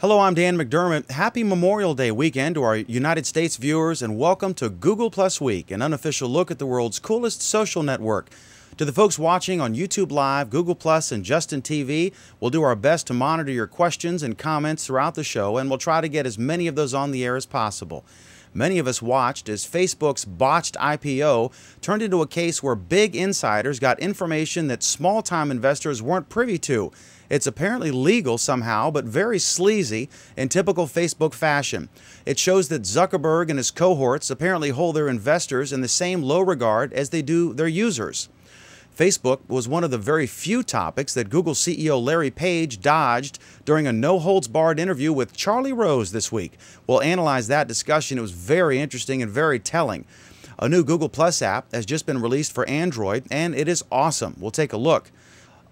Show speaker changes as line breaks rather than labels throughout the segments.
Hello, I'm Dan McDermott. Happy Memorial Day weekend to our United States viewers, and welcome to Google Plus Week, an unofficial look at the world's coolest social network. To the folks watching on YouTube Live, Google Plus, and Justin TV, we'll do our best to monitor your questions and comments throughout the show, and we'll try to get as many of those on the air as possible. Many of us watched as Facebook's botched IPO turned into a case where big insiders got information that small-time investors weren't privy to. It's apparently legal somehow, but very sleazy in typical Facebook fashion. It shows that Zuckerberg and his cohorts apparently hold their investors in the same low regard as they do their users. Facebook was one of the very few topics that Google CEO Larry Page dodged during a no-holds-barred interview with Charlie Rose this week. We'll analyze that discussion. It was very interesting and very telling. A new Google Plus app has just been released for Android, and it is awesome. We'll take a look.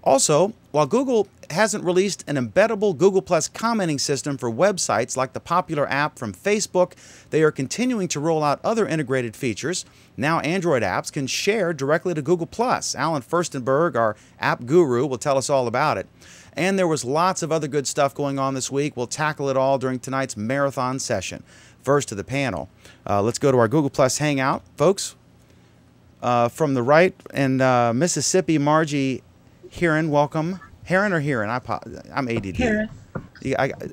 Also, while Google hasn't released an embeddable Google Plus commenting system for websites like the popular app from Facebook, they are continuing to roll out other integrated features. Now Android apps can share directly to Google Plus. Alan Furstenberg, our app guru, will tell us all about it. And there was lots of other good stuff going on this week. We'll tackle it all during tonight's marathon session. First to the panel. Let's go to our Google Plus Hangout. Folks, from the right in Mississippi, Margie Heron, welcome. Heron or Heron? I'm ADD.
Heron.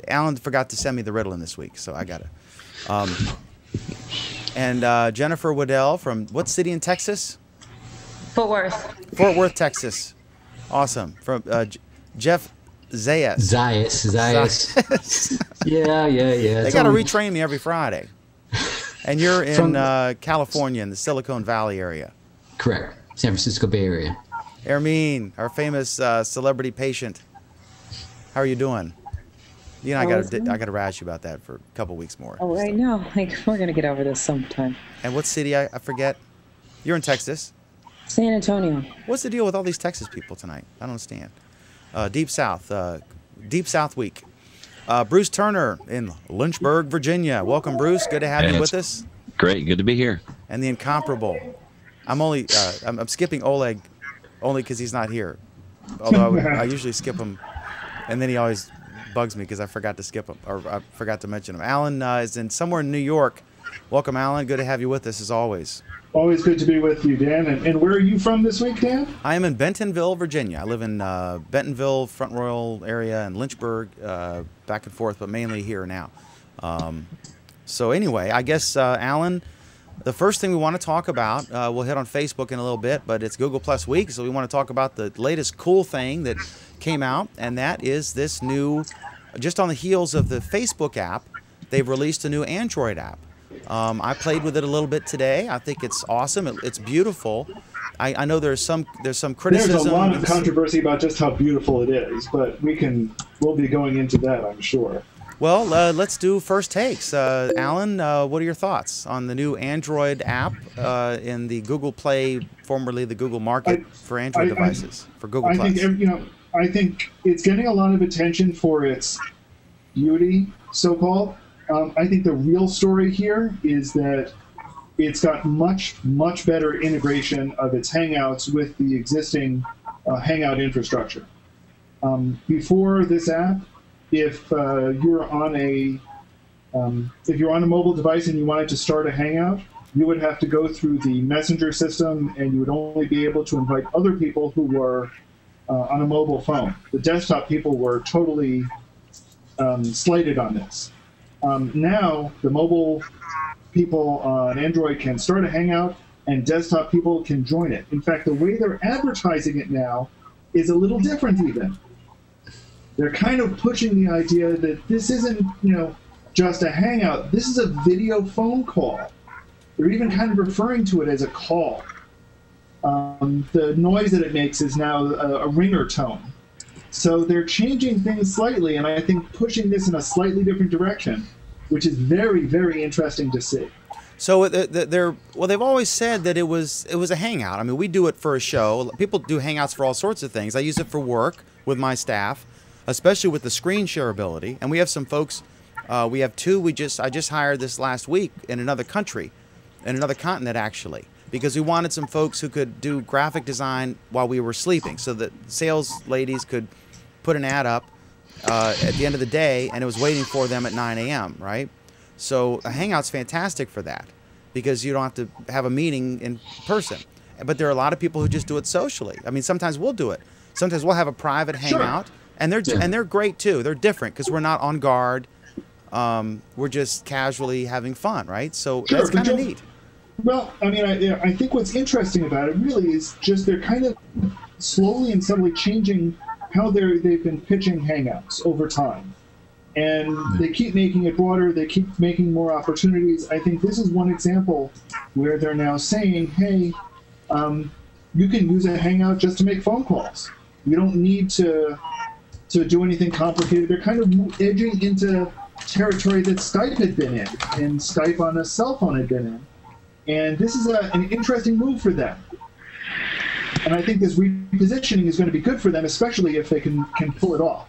Alan forgot to send me the Ritalin this week, so I got it. And Jennifer Waddell from what city in Texas?
Fort Worth.
Fort Worth, Texas. Awesome. From Jeff Zayas.
Zayas. Yeah.
They got to retrain me every Friday. And you're in California, in the Silicon Valley area.
Correct. San Francisco Bay Area.
Hermine, our famous celebrity patient. How are you doing? You know, I got to razz you about that for a couple weeks more.
Oh, I know. Like, we're going to get over this sometime.
And what city? I forget. You're in Texas.
San Antonio.
What's the deal with all these Texas people tonight? I don't understand. Deep South week. Bruce Turner in Lynchburg, Virginia. Welcome, Bruce. Good to have you with us.
Great. Good to be here.
And the incomparable. I'm skipping Oleg only because he's not here. Although I usually skip him, and then he always bugs me because I forgot to skip him, or I forgot to mention him. Alan is somewhere in New York. Welcome, Alan. Good to have you with us, as always.
Always good to be with you, Dan. And where are you from this week, Dan?
I am in Bentonville, Virginia. I live in Bentonville, Front Royal area, and Lynchburg, back and forth, but mainly here now. So anyway, I guess, Alan, the first thing we want to talk about, we'll hit on Facebook in a little bit, but it's Google Plus Week, so we want to talk about the latest cool thing that came out, and that is this new, just on the heels of the Facebook app, they've released a new Android app. I played with it a little bit today. I think it's awesome. It's beautiful. I know there's some criticism.
There's a lot of controversy about just how beautiful it is, but we'll be going into that, I'm sure.
Well, let's do first takes. Alan, what are your thoughts on the new Android app in the Google Play, formerly the Google Market for Android devices, for Google Plus?
I think it's getting a lot of attention for its beauty, so-called. I think the real story here is that it's got much, much better integration of its Hangouts with the existing Hangout infrastructure. Before this app, if you're on a mobile device and you wanted to start a Hangout, you would have to go through the Messenger system, and you would only be able to invite other people who were on a mobile phone. The desktop people were totally slighted on this. Now, the mobile people on Android can start a Hangout, and desktop people can join it. In fact, the way they're advertising it now is a little different even. They're kind of pushing the idea that this isn't, just a Hangout. This is a video phone call. They're even kind of referring to it as a call. The noise that it makes is now a ringer tone. So they're changing things slightly, and I think pushing this in a slightly different direction, which is very, very interesting to see.
So they've always said that it was a Hangout. I mean, we do it for a show. People do Hangouts for all sorts of things. I use it for work with my staff, especially with the screen shareability. And we have some folks. We have two. I just hired this last week in another country, in another continent actually, because we wanted some folks who could do graphic design while we were sleeping, so that sales ladies could put an ad up at the end of the day, and it was waiting for them at 9 a.m., right? So a Hangout's fantastic for that because you don't have to have a meeting in person. But there are a lot of people who just do it socially. I mean, sometimes we'll do it. Sometimes we'll have a private Hangout, and they're great too. They're different because we're not on guard. We're just casually having fun, right? So that's kind of neat.
Well, I mean, I think what's interesting about it really is just they're kind of slowly and subtly changing how they've been pitching Hangouts over time. And they keep making it broader. They keep making more opportunities. I think this is one example where they're now saying, hey, you can use a Hangout just to make phone calls. You don't need to do anything complicated. They're kind of edging into territory that Skype had been in, and Skype on a cell phone had been in. And this is an interesting move for them. And I think this repositioning is going to be good for them, especially if they can pull it off.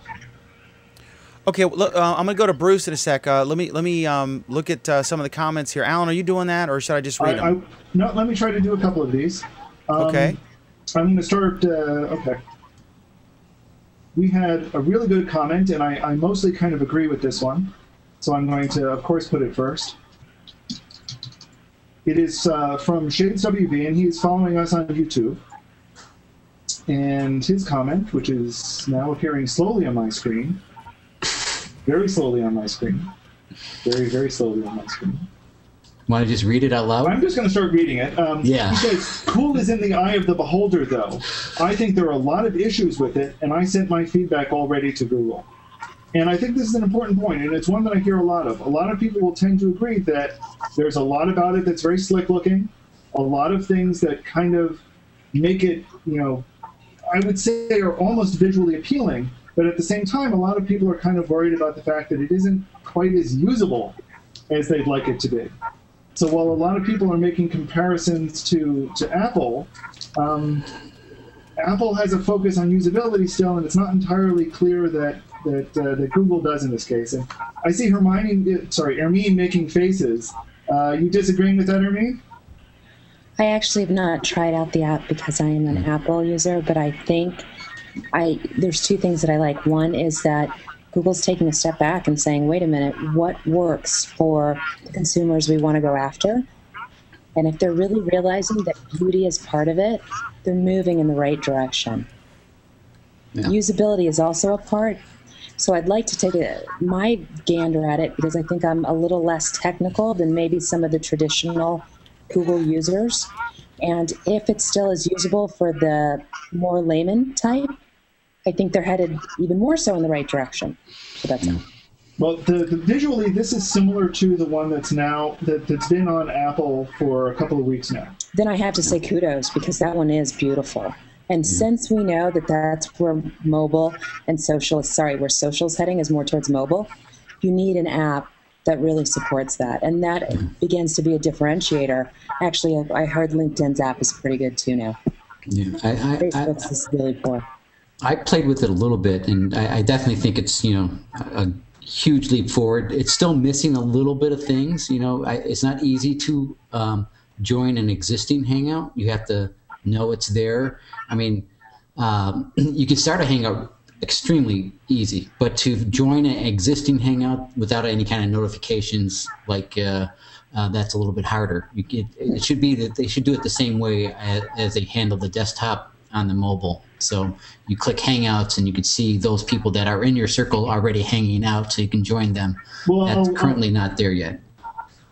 Okay, look, I'm going to go to Bruce in a sec. Let me look at some of the comments here. Alan, are you doing that, or should I just read them?
No, let me try to do a couple of these.
Okay.
I'm going to start. Okay. We had a really good comment, and I mostly kind of agree with this one. So I'm going to, of course, put it first. It is from Shades WB, and he is following us on YouTube. And his comment, which is now appearing slowly on my screen, very slowly on my screen, very, very slowly on my screen.
Want to just read it out loud?
I'm just going to start reading it.
Yeah.
He says, cool is in the eye of the beholder, though. I think there are a lot of issues with it, and I sent my feedback already to Google. And I think this is an important point, and it's one that I hear a lot of. A lot of people will tend to agree that there's a lot about it that's very slick looking, a lot of things that kind of make it, I would say are almost visually appealing, but at the same time, a lot of people are kind of worried about the fact that it isn't quite as usable as they'd like it to be. So while a lot of people are making comparisons to Apple, Apple has a focus on usability still, and it's not entirely clear that Google does in this case. And I see Hermine making faces. You disagreeing with that, Hermine?
I actually have not tried out the app because I am an Apple user, but I think there's two things that I like. One is that Google's taking a step back and saying, wait a minute, what works for the consumers we want to go after? And if they're really realizing that beauty is part of it, they're moving in the right direction. Yeah. Usability is also a part. So I'd like to take my gander at it because I think I'm a little less technical than maybe some of the traditional Google users. And if it still is usable for the more layman type, I think they're headed even more so in the right direction. So that's it.
Well, visually, this is similar to the one that's been on Apple for a couple of weeks now.
Then I have to say kudos because that one is beautiful. And since we know that that's where mobile and social, where social's heading is more towards mobile, you need an app that really supports that. And that begins to be a differentiator. Actually, I heard LinkedIn's app is pretty good too now.
Yeah,
Facebook's is really poor.
I played with it a little bit, and I definitely think it's, a huge leap forward. It's still missing a little bit of things. It's not easy to join an existing Hangout. You have to know it's there. I mean, you can start a Hangout extremely easy, but to join an existing Hangout without any kind of notifications, that's a little bit harder. It should be that they should do it the same way as they handle the desktop on the mobile. So you click Hangouts and you can see those people that are in your circle already hanging out, so you can join them. Well, that's currently not there yet.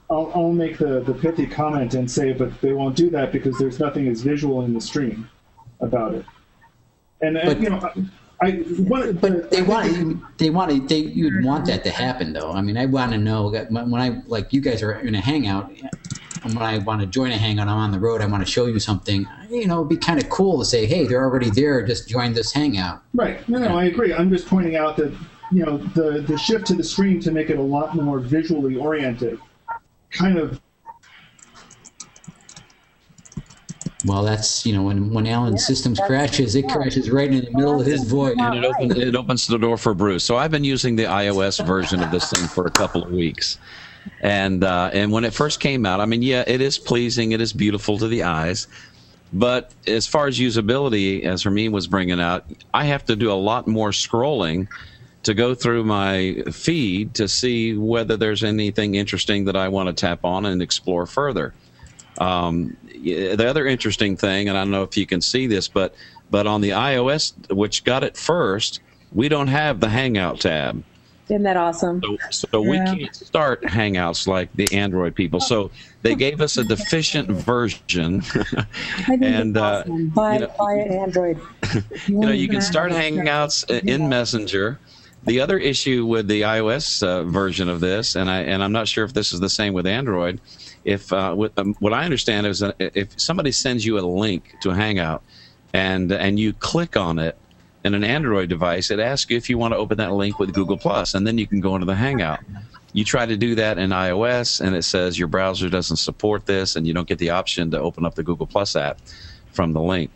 I'll make the pithy comment and say, but they won't do that because there's nothing as visual in the stream about it.
You'd want that to happen, though. I mean, I want to know that when you guys are in a Hangout, and when I want to join a Hangout, I'm on the road, I want to show you something, it'd be kind of cool to say, hey, they're already there, just join this Hangout.
Right. No, I agree. I'm just pointing out that, the shift to the stream to make it a lot more visually oriented kind of.
Well, that's, when Alan's systems crashes, it crashes right in the middle of his voice.
And it opens the door for Bruce. So I've been using the iOS version of this thing for a couple of weeks. And when it first came out, I mean, yeah, it is pleasing. It is beautiful to the eyes. But as far as usability, as Hermine was bringing out, I have to do a lot more scrolling to go through my feed to see whether there's anything interesting that I want to tap on and explore further. The other interesting thing, and I don't know if you can see this, but on the iOS, which got it first, we don't have the Hangout tab.
Isn't that awesome?
So we can't start Hangouts like the Android people. So they gave us a deficient version. And
awesome. Buy Android.
You can start Hangouts in Messenger. The other issue with the iOS version of this, and I'm not sure if this is the same with Android, what I understand is that if somebody sends you a link to a Hangout and you click on it in an Android device, it asks you if you want to open that link with Google+, and then you can go into the Hangout. You try to do that in iOS, and it says your browser doesn't support this, and you don't get the option to open up the Google+ app from the link.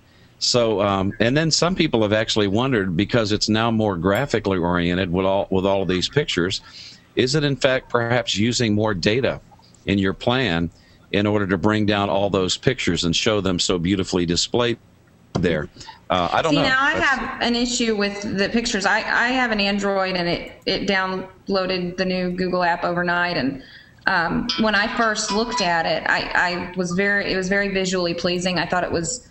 So, and then some people have actually wondered, because it's now more graphically oriented with all of these pictures, is it in fact perhaps using more data in your plan in order to bring down all those pictures and show them so beautifully displayed there? I don't know.
Now I have an issue with the pictures. I have an Android, and it downloaded the new Google app overnight, and when I first looked at it, it was very visually pleasing. I thought it was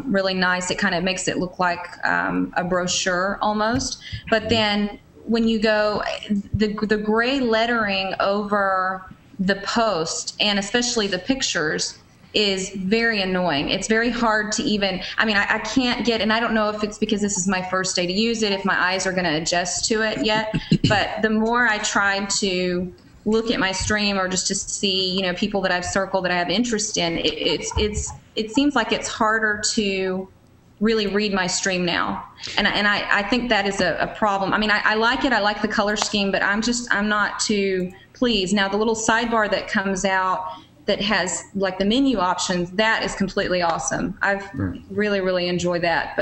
really nice. It kind of makes it look like a brochure almost. But then when you go, the gray lettering over the post, and especially the pictures, is very annoying. It's very hard to even, I can't get, and I don't know if it's because this is my first day to use it, if my eyes are going to adjust to it yet, but the more I tried to look at my stream or just to see, people that I've circled that I have interest in, it seems like it's harder to really read my stream now. And I think that is a problem. I like it. I like the color scheme, but I'm not too pleased. Now, the little sidebar that comes out that has like the menu options, that is completely awesome. I've really enjoyed that.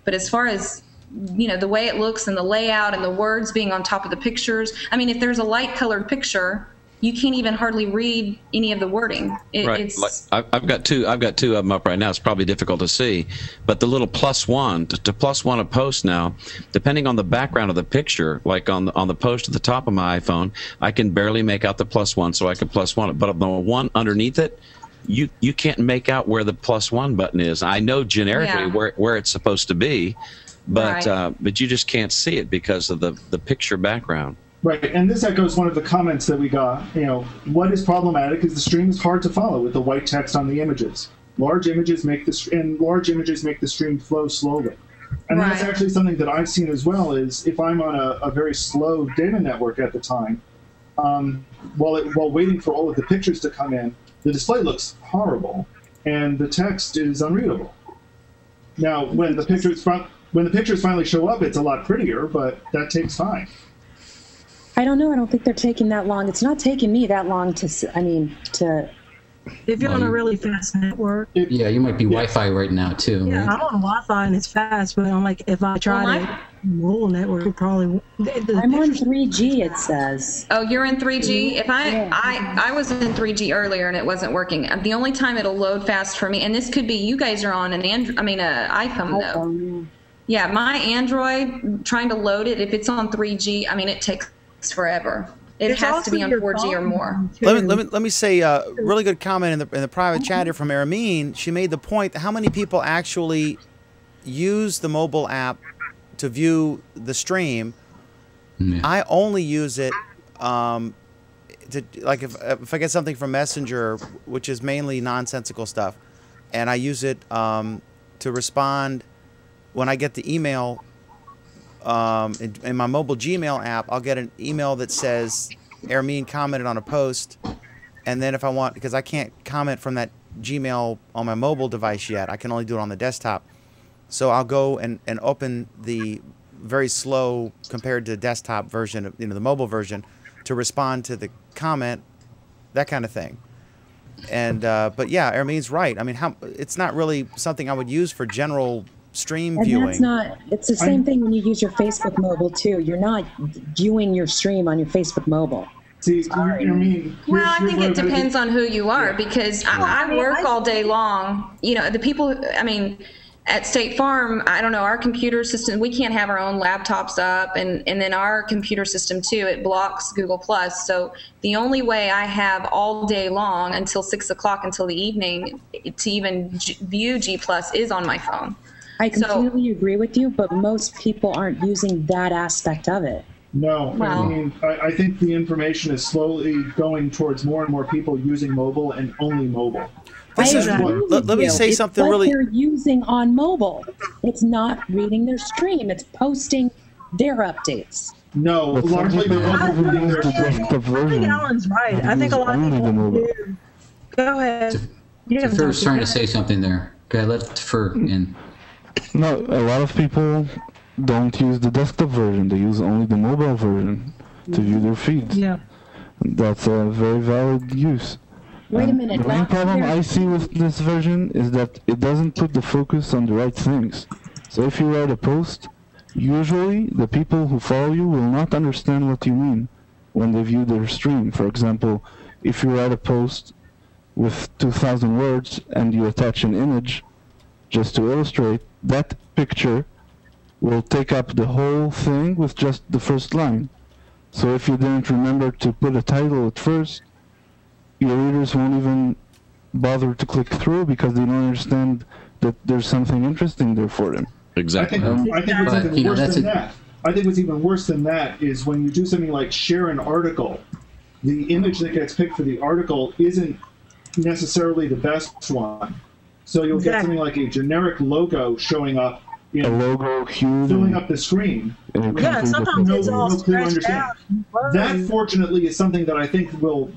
But as far as, the way it looks and the layout and the words being on top of the pictures, if there's a light colored picture, you can't even hardly read any of the wording.
Right. I've got two of them up right now. It's probably difficult to see, but the little +1 to +1 a post now, depending on the background of the picture, like on the post at the top of my iPhone, I can barely make out the +1, so I can +1 it. But on the one underneath it, you can't make out where the +1 button is. I know generically where it's supposed to be, but but you just can't see it because of the picture background.
Right, and this echoes one of the comments that we got. What is problematic is the stream is hard to follow with the white text on the images. Large images make the stream flow slowly. And that's actually something that I've seen as well, is if I'm on a very slow data network at the time, while waiting for all of the pictures to come in, the display looks horrible, and the text is unreadable. Now, when the pictures finally show up, it's a lot prettier, but that takes time.
I don't know. I don't think they're taking that long. It's not taking me that long to.
If you're on a really fast network.
Yeah, you might be Wi-Fi right now too.
Yeah,
right?
I'm on Wi-Fi and it's fast, but I'm like, if I try to mobile network, it probably.
I'm on 3G. It says.
Oh, you're in 3G. If I was in 3G earlier and it wasn't working. The only time it'll load fast for me, and this could be you guys are on an iPhone though. Yeah, my Android trying to load it, if it's on 3G, it takes forever. It has to be on 4G or more.
Let me say a really good comment in the private chat here from Aramine. She made the point that how many people actually use the mobile app to view the stream. I only use it if I get something from Messenger, which is mainly nonsensical stuff, and I use it to respond when I get the email. In my mobile Gmail app, I'll get an email that says Aramine commented on a post, and then if I want, because I can't comment from that Gmail on my mobile device yet, I can only do it on the desktop, so I'll go and open the very slow compared to the desktop version of the mobile version to respond to the comment, that kind of thing. And but yeah, Aramine's right. It's not really something I would use for general stream viewing.
It's the same thing when you use your Facebook mobile too. You're not viewing your stream on your Facebook mobile.
See,
well, I think it depends on who you are, because I work all day long. The people, at State Farm, I don't know, our computer system, we can't have our own laptops up, and then our computer system too, it blocks Google+. So the only way I have all day long until 6 o'clock until the evening to even view G+ is on my phone.
I completely agree with you, but most people aren't using that aspect of it.
No,
Well,
I mean, I think the information is slowly going towards more and more people using mobile and only mobile.
This is let me say something really.
They're using on mobile. It's not reading their stream. It's posting their updates.
No, largely they won't reading their stream.
I think Alan's right. I think a lot of people do. Go ahead.
Defer's trying to say something there. Okay, let Defer in.
No, a lot of people don't use the desktop version. They use only the mobile version to view their feeds.
Yeah.
That's a very valid use.
Wait a minute.
The main problem I see with this version is that it doesn't put the focus on the right things. So if you write a post, usually the people who follow you will not understand what you mean when they view their stream. For example, if you write a post with 2,000 words and you attach an image just to illustrate, that picture will take up the whole thing with just the first line. So if you didn't remember to put a title at first, your readers won't even bother to click through because they don't understand that there's something interesting there for them.
Exactly.
I think what's even worse than that. I think what's even worse than that is when you do something like share an article, the image that gets picked for the article isn't necessarily the best one. So you'll get something like a generic logo showing up in
a logo huge
filling up the screen.
Yeah, sometimes it's all stretched out.
That, fortunately, is something that I think will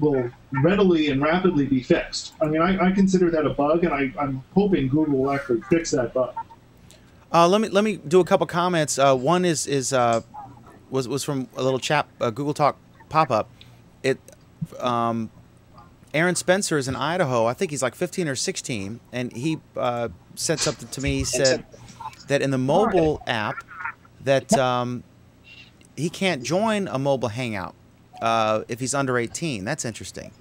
readily and rapidly be fixed. I mean, I consider that a bug, and I'm hoping Google will actually fix that bug.
Let me do a couple comments. One was from a little chap, Google Talk pop-up. Aaron Spencer is in Idaho. I think he's like 15 or 16, and he said something to me. He said that in the mobile app that he can't join a mobile hangout if he's under 18. That's interesting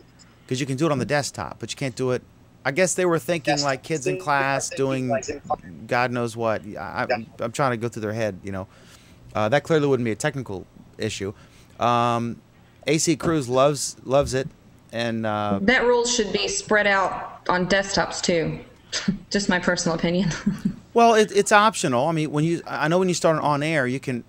because you can do it on the desktop, but you can't do it. I guess they were thinking like kids in class doing God knows what. I'm trying to go through their head, you know. That clearly wouldn't be a technical issue. AC Cruz loves it. And
that rule should be spread out on desktops too. Just my personal opinion.
Well, it's optional. I mean, I know when you start on air, you can,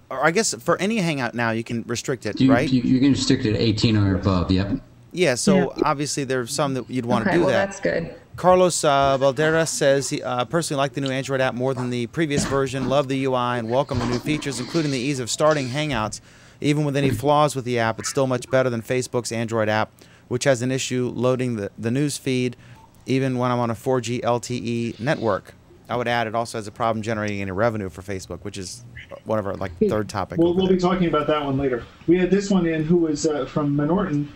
or I guess for any hangout now, you can restrict it, right?
You can restrict it 18 or above. Yep.
Yeah. So obviously there's some that you'd want to do
well,
that.
That's good.
Carlos Valderas says he personally liked the new Android app more than the previous version. Love the UI and welcome the new features, including the ease of starting Hangouts. Even with any flaws with the app, it's still much better than Facebook's Android app, which has an issue loading the news feed, even when I'm on a 4G LTE network. I would add it also has a problem generating any revenue for Facebook, which is one of our third topic.
We'll be talking about that one later. We had this one in who was from Menorton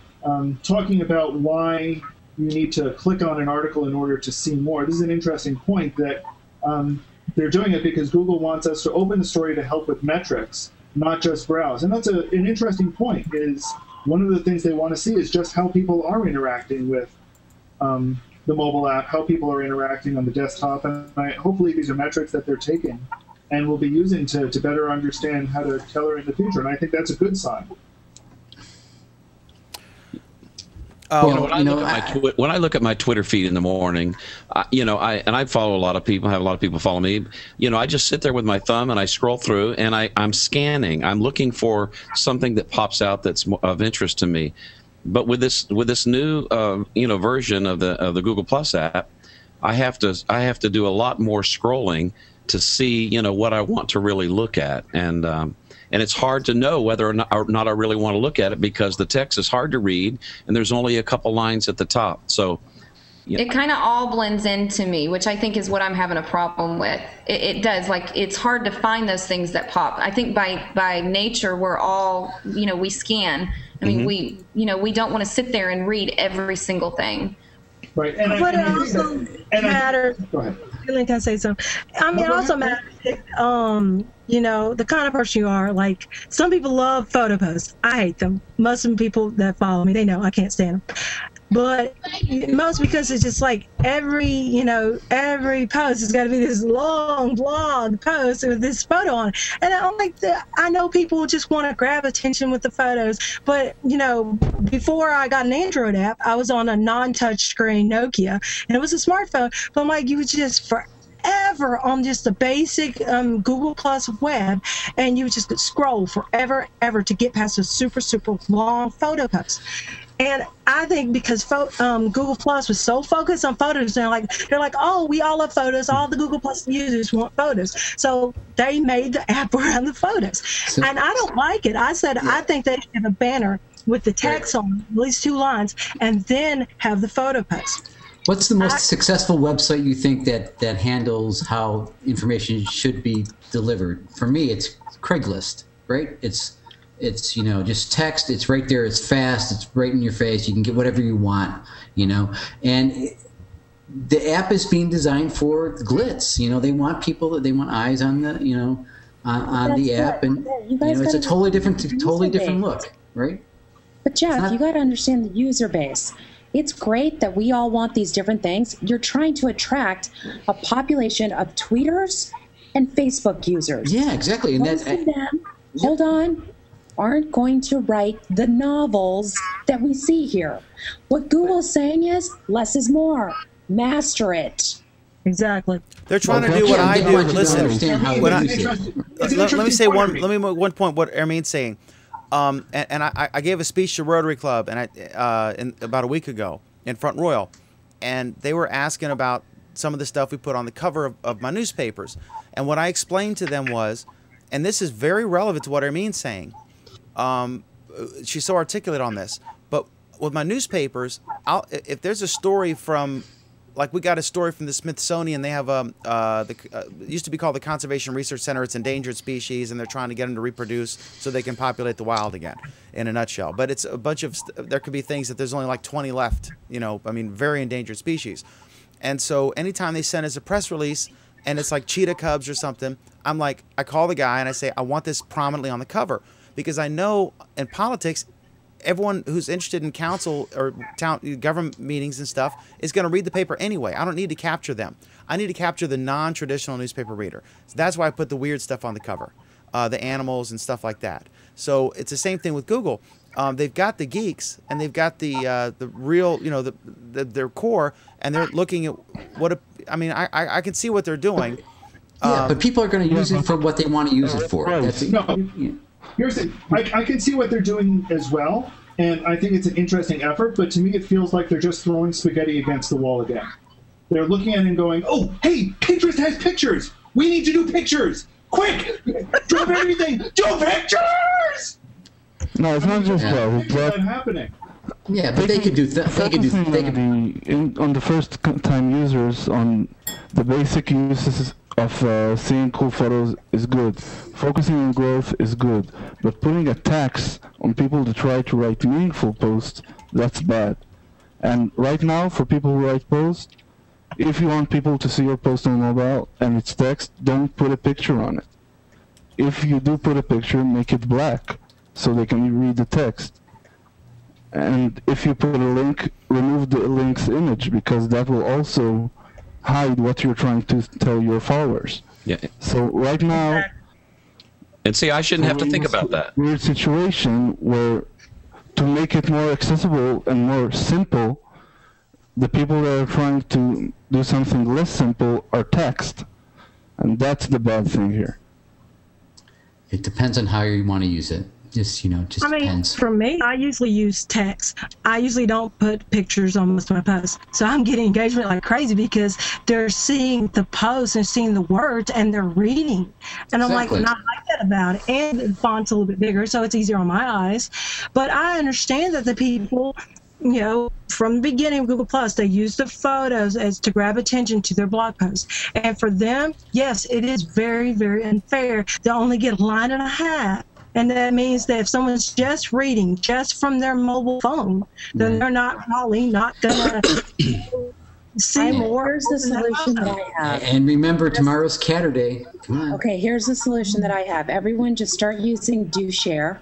talking about why you need to click on an article in order to see more. This is an interesting point that they're doing it because Google wants us to open the story to help with metrics, not just browse. And that's an interesting point. Is one of the things they want to see is just how people are interacting with the mobile app, how people are interacting on the desktop, and hopefully these are metrics that they're taking and will be using to better understand how to tailor in the future. And I think that's a good sign.
When I look at my Twitter feed in the morning, I follow a lot of people, have a lot of people follow me. I just sit there with my thumb and I scroll through and I'm scanning. I'm looking for something that pops out that's of interest to me. But with this new version of the Google Plus app, I have to do a lot more scrolling to see what I want to really look at, and it's hard to know whether or not I really want to look at it because the text is hard to read and there's only a couple lines at the top. So
it kind of all blends into me, which I think is what I'm having a problem with. It does. It's hard to find those things that pop. I think by nature we're all we scan. I mean, we don't want to sit there and read every single thing.
Right.
But it also matters.
Go ahead.
Can I say something? I mean, it also matters, the kind of person you are. Like, some people love photo posts. I hate them. Most of the people that follow me, they know I can't stand them. but most because it's just like every post has got to be this long blog post with this photo on it. And I'm like, I know people just want to grab attention with the photos, but before I got an Android app, I was on a non-touch screen Nokia, and it was a smartphone, but I'm like, you would just forever on just the basic Google Plus web, and you would just scroll forever to get past a super long photo post. And I think because Google Plus was so focused on photos, they're like, oh, we all love photos. All the Google Plus users want photos. So they made the app around the photos. And I don't like it. I said, I think they should have a banner with the text on at least 2 lines and then have the photo post.
What's the most successful website you think that handles how information should be delivered? For me, it's Craigslist, right? It's just text. It's right there. It's fast. It's right in your face. You can get whatever you want, And the app is being designed for glitz. They want eyes on the, on the app, and it's a totally different look, right?
But Jeff, you got to understand the user base. It's great that we all want these different things. You're trying to attract a population of tweeters and Facebook users.
Yeah, exactly. And
most of them, hold on, aren't going to write the novels that we see here. What Google's saying is less is more. Master it.
Exactly.
They're trying to do what I do. Listen, let me say one point. What Ermine's saying, and I gave a speech to Rotary Club about a week ago in Front Royal, and they were asking about some of the stuff we put on the cover of my newspapers, and what I explained to them was, and this is very relevant to what Ermine's saying. She's so articulate on this, but with my newspapers, if there's a story from, like we got a story from the Smithsonian, they have it used to be called the Conservation Research Center. It's endangered species, and they're trying to get them to reproduce so they can populate the wild again, in a nutshell. But it's a bunch of, there could be things that there's only like 20 left, very endangered species. And so anytime they send us a press release and it's like cheetah cubs or something, I call the guy and I say, I want this prominently on the cover. Because I know in politics, everyone who's interested in council or government meetings and stuff is going to read the paper anyway. I don't need to capture them. I need to capture the non-traditional newspaper reader. So that's why I put the weird stuff on the cover, the animals and stuff like that. So it's the same thing with Google. They've got the geeks and they've got the real, their core, and they're looking at I can see what they're doing.
Yeah, but people are going to use it for what they want to use it for.
Here's the thing. I can see what they're doing as well, and I think it's an interesting effort, but to me it feels like they're just throwing spaghetti against the wall again. They're looking at it and going, oh, hey, Pinterest has pictures! We need to do pictures! Quick! Drop everything! Do pictures!
No, it's not just that.
It's not happening.
Yeah, but they could do
on the first time users on the basic uses of seeing cool photos is good. Focusing on growth is good. But putting a tax on people to try to write meaningful posts, that's bad. And right now, for people who write posts, if you want people to see your post on mobile and it's text, don't put a picture on it. If you do put a picture, make it black so they can read the text. And if you put a link, remove the link's image, because that will also hide what you're trying to tell your followers.
Yeah.
So right now,
and see, I shouldn't have to think about that.
Weird situation where, to make it more accessible and more simple, the people that are trying to do something less simple are text, and that's the bad thing here.
It depends on how you want to use it. Just depends.
For me, I usually use text. I usually don't put pictures on most of my posts. So I'm getting engagement like crazy because they're seeing the posts and seeing the words and they're reading. And I'm like, not like that about it. And the font's a little bit bigger, so it's easier on my eyes. But I understand that the people, from the beginning of Google Plus, they use the photos as to grab attention to their blog posts. And for them, yes, it is very, very unfair. They only get a line and a half. And that means that if someone's just reading just from their mobile phone, then they're probably not going to see more.
Here's the solution that I have.
And remember, tomorrow's Catterday. Come on.
Okay, here's the solution that I have. Everyone just start using Do Share.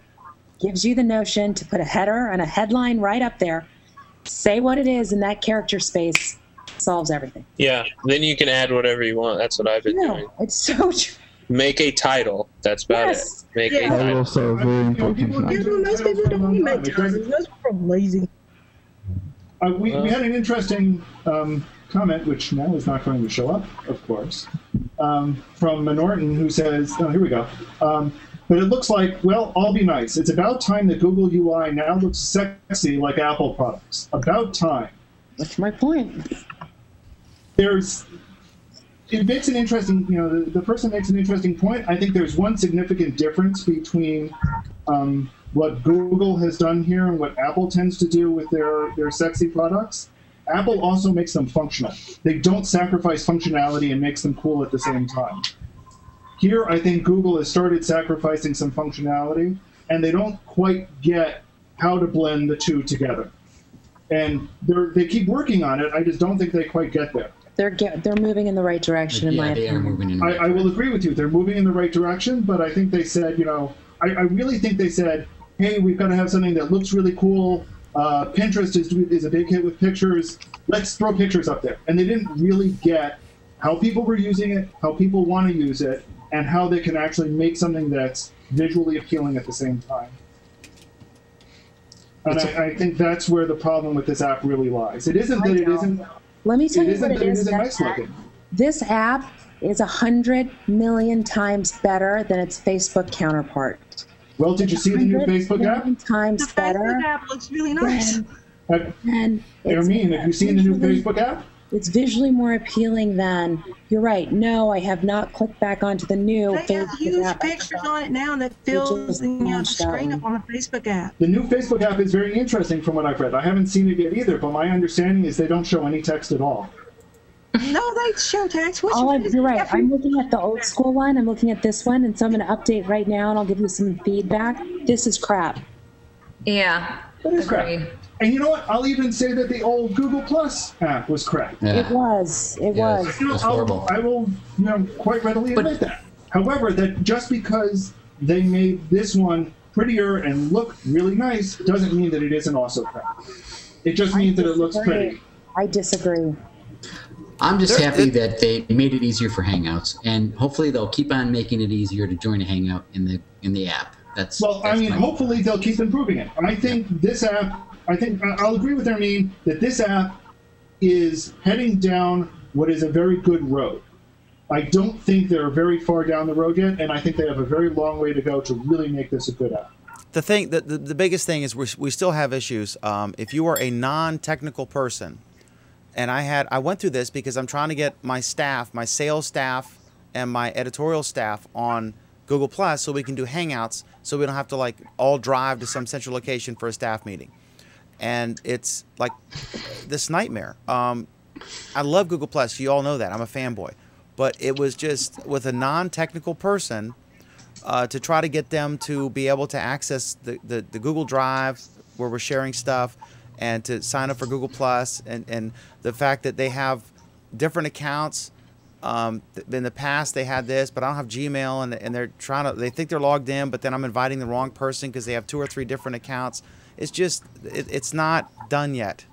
Gives you the notion to put a header and a headline right up there. Say what it is, and that character space solves everything.
Yeah, then you can add whatever you want. That's what I've been doing.
It's so true.
Make a title. That's about it. Make a
That
title.
also a very important thing.
Most people don't make titles. Most people are lazy.
We had an interesting comment, which now is not going to show up, of course, from Norton, who says, oh, here we go. But it looks like, well, I'll be nice. It's about time that Google UI now looks sexy like Apple products. About time.
That's my point.
It makes an interesting, the person makes an interesting point. I think there's one significant difference between what Google has done here and what Apple tends to do with their sexy products. Apple also makes them functional. They don't sacrifice functionality and makes them cool at the same time. Here, I think Google has started sacrificing some functionality, and they don't quite get how to blend the two together. And they keep working on it. I just don't think they quite get there.
They're moving in the right direction, in my opinion.
They are moving in the right
I will agree with you. They're moving in the right direction, but I think they said, I really think they said, hey, we've got to have something that looks really cool. Pinterest is a big hit with pictures. Let's throw pictures up there. And they didn't really get how people were using it, how people want to use it, and how they can actually make something that's visually appealing at the same time. And I think that's where the problem with this app really lies. It isn't that it isn't.
Let me tell you what it is.
Nice looking.
This app is 100 million times better than its Facebook counterpart.
Well, did you see the new Facebook app?
Times better.
The Facebook app looks really nice.
And
have you seen the new Facebook app?
It's visually more appealing than, you're right, no, I have not clicked back onto the new
They
Facebook
have huge
app.
pictures on it now that fills the screen up on the Facebook app.
The new Facebook app is very interesting from what I've read. I haven't seen it yet either, but my understanding is they don't show any text at all.
No, they show text.
You're right. I'm looking at the old school one. I'm looking at this one, and so I'm going to update right now, and I'll give you some feedback. This is crap.
Yeah.
That is crap. And you know what? I'll even say that the old Google Plus app was crap.
Yeah. It was. It was.
Horrible. I will, quite readily admit that. However, that just because they made this one prettier and look really nice doesn't mean that it isn't also crap. It just means that it looks pretty.
I disagree.
I'm just happy that they made it easier for Hangouts, and hopefully they'll keep on making it easier to join a Hangout in the app.
Hopefully they'll keep improving it. I think this app. I'll agree with Ermine that this app is heading down what is a very good road. I don't think they're very far down the road yet, and I think they have a very long way to go to really make this a good app.
The biggest thing is we still have issues. If you are a non-technical person, and I went through this because I'm trying to get my staff, my sales staff, and my editorial staff on Google Plus so we can do Hangouts, so we don't have to all drive to some central location for a staff meeting. And it's like this nightmare. I love Google Plus. You all know that. I'm a fanboy. But it was just with a non-technical person to try to get them to be able to access the Google Drive where we're sharing stuff and to sign up for Google Plus and the fact that they have different accounts. In the past they had this, but I don't have Gmail, and they think they're logged in, but then I'm inviting the wrong person because they have 2 or 3 different accounts. It's just, it's not done yet,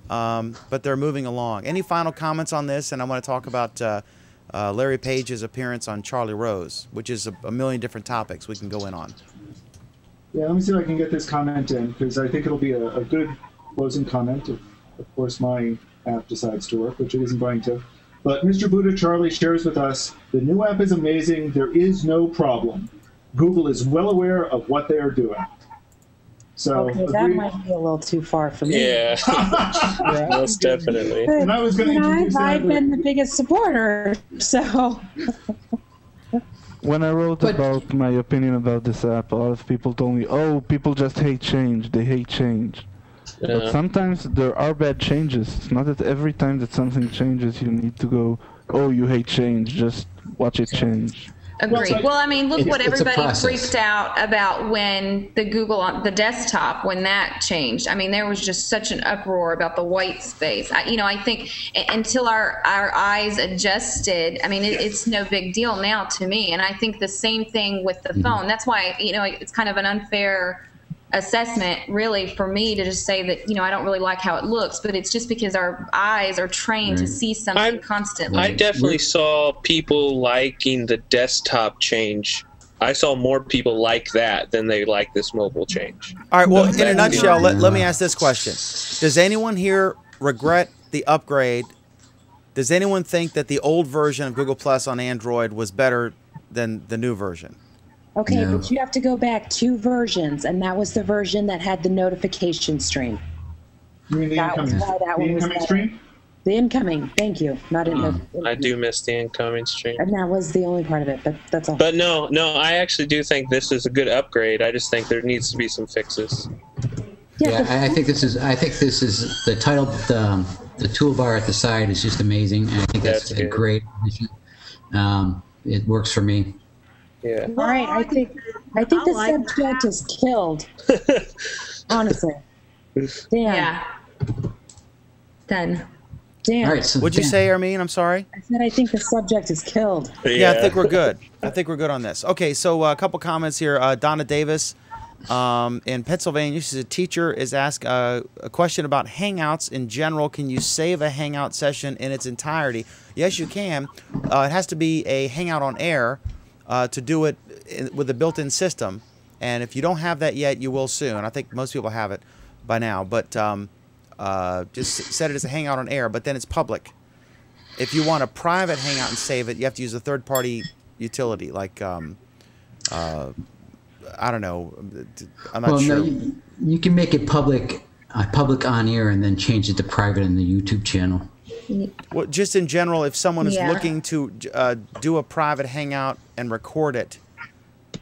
but they're moving along. Any final comments on this? And I want to talk about Larry Page's appearance on Charlie Rose, which is a million different topics we can go in on.
Yeah, let me see if I can get this comment in, because I think it'll be a good closing comment if, of course, my app decides to work, which it isn't going to. But Mr. Buddha Charlie shares with us, the new app is amazing. There is no problem. Google is well aware of what they are doing. So
that might be a little too far for me.
Yeah, most definitely.
And I was going to introduce
I've been the biggest supporter, so.
When I wrote about my opinion about this app, a lot of people told me, oh, people just hate change. They hate change.
Yeah.
But sometimes there are bad changes. It's not that every time that something changes, you need to go, oh, you hate change. Just watch it change.
Agreed. Well, I mean, look what everybody freaked out about when the Google on the desktop, when that changed. I mean, there was just such an uproar about the white space. I think until our eyes adjusted, I mean, it's no big deal now to me. And I think the same thing with the phone. That's why, it's kind of an unfair assessment really for me to just say that, I don't really like how it looks, but it's just because our eyes are trained to see something constantly.
I definitely saw people liking the desktop change. I saw more people like that than they like this mobile change.
All right, well, in a nutshell, let me ask this question. Does anyone here regret the upgrade? Does anyone think that the old version of Google Plus on Android was better than the new version?
Okay, but you have to go back 2 versions, and that was the version that had the notification stream.
You mean the incoming stream?
The incoming, thank you. Not in
I do miss the incoming stream.
And that was the only part of it, but that's all.
But no, I actually do think this is a good upgrade. I just think there needs to be some fixes.
Yeah, I think this is the title, the toolbar at the side is just amazing, and I think that's a great addition. It works for me.
Yeah.
All right, I think the subject is killed. Honestly. Damn.
Yeah. Done.
Damn.
All right, so
What'd you say, Armin? I'm sorry.
I said I think the subject is killed.
Yeah, I think we're good. I think we're good on this. Okay, so a couple comments here. Donna Davis in Pennsylvania, she's a teacher, is asked a question about Hangouts in general. Can you save a Hangout session in its entirety? Yes, you can. It has to be a Hangout on Air to do it with a built-in system. And if you don't have that yet, you will soon. I think most people have it by now. But just set it as a Hangout on Air, but then it's public. If you want a private Hangout and save it, you have to use a third-party utility, like I don't know. I'm not sure.
No, you can make it public on air and then change it to private in the YouTube channel.
Well, just in general, if someone is looking to do a private Hangout and record it.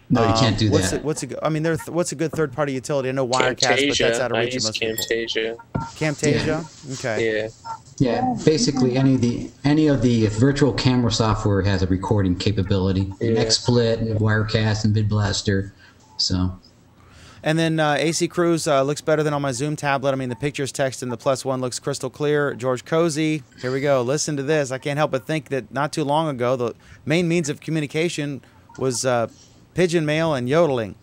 No, you can't do that.
What's a good third-party utility? I know Wirecast, but that's out of reach of most people.
Camtasia.
Camtasia? Okay.
Yeah.
Yeah, basically any of the virtual camera software has a recording capability. XSplit and Wirecast and VidBlaster. So.
And then AC Cruz looks better than on my Zoom tablet. I mean, the pictures, text, and the +1 looks crystal clear. George Cozy, here we go. Listen to this. I can't help but think that not too long ago, the main means of communication was pigeon mail and yodeling.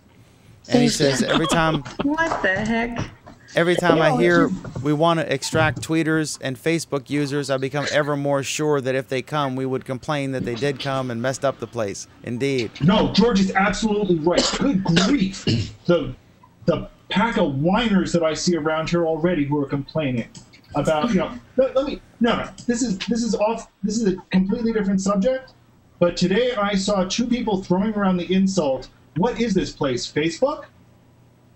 And he says every time.
What the heck?
Every time I hear we want to extract tweeters and Facebook users, I become ever more sure that if they come, we would complain that they did come and messed up the place. Indeed.
No, George is absolutely right. Good grief. The pack of whiners that I see around here already who are complaining about, No. This is a completely different subject. But today I saw 2 people throwing around the insult, what is this place, Facebook?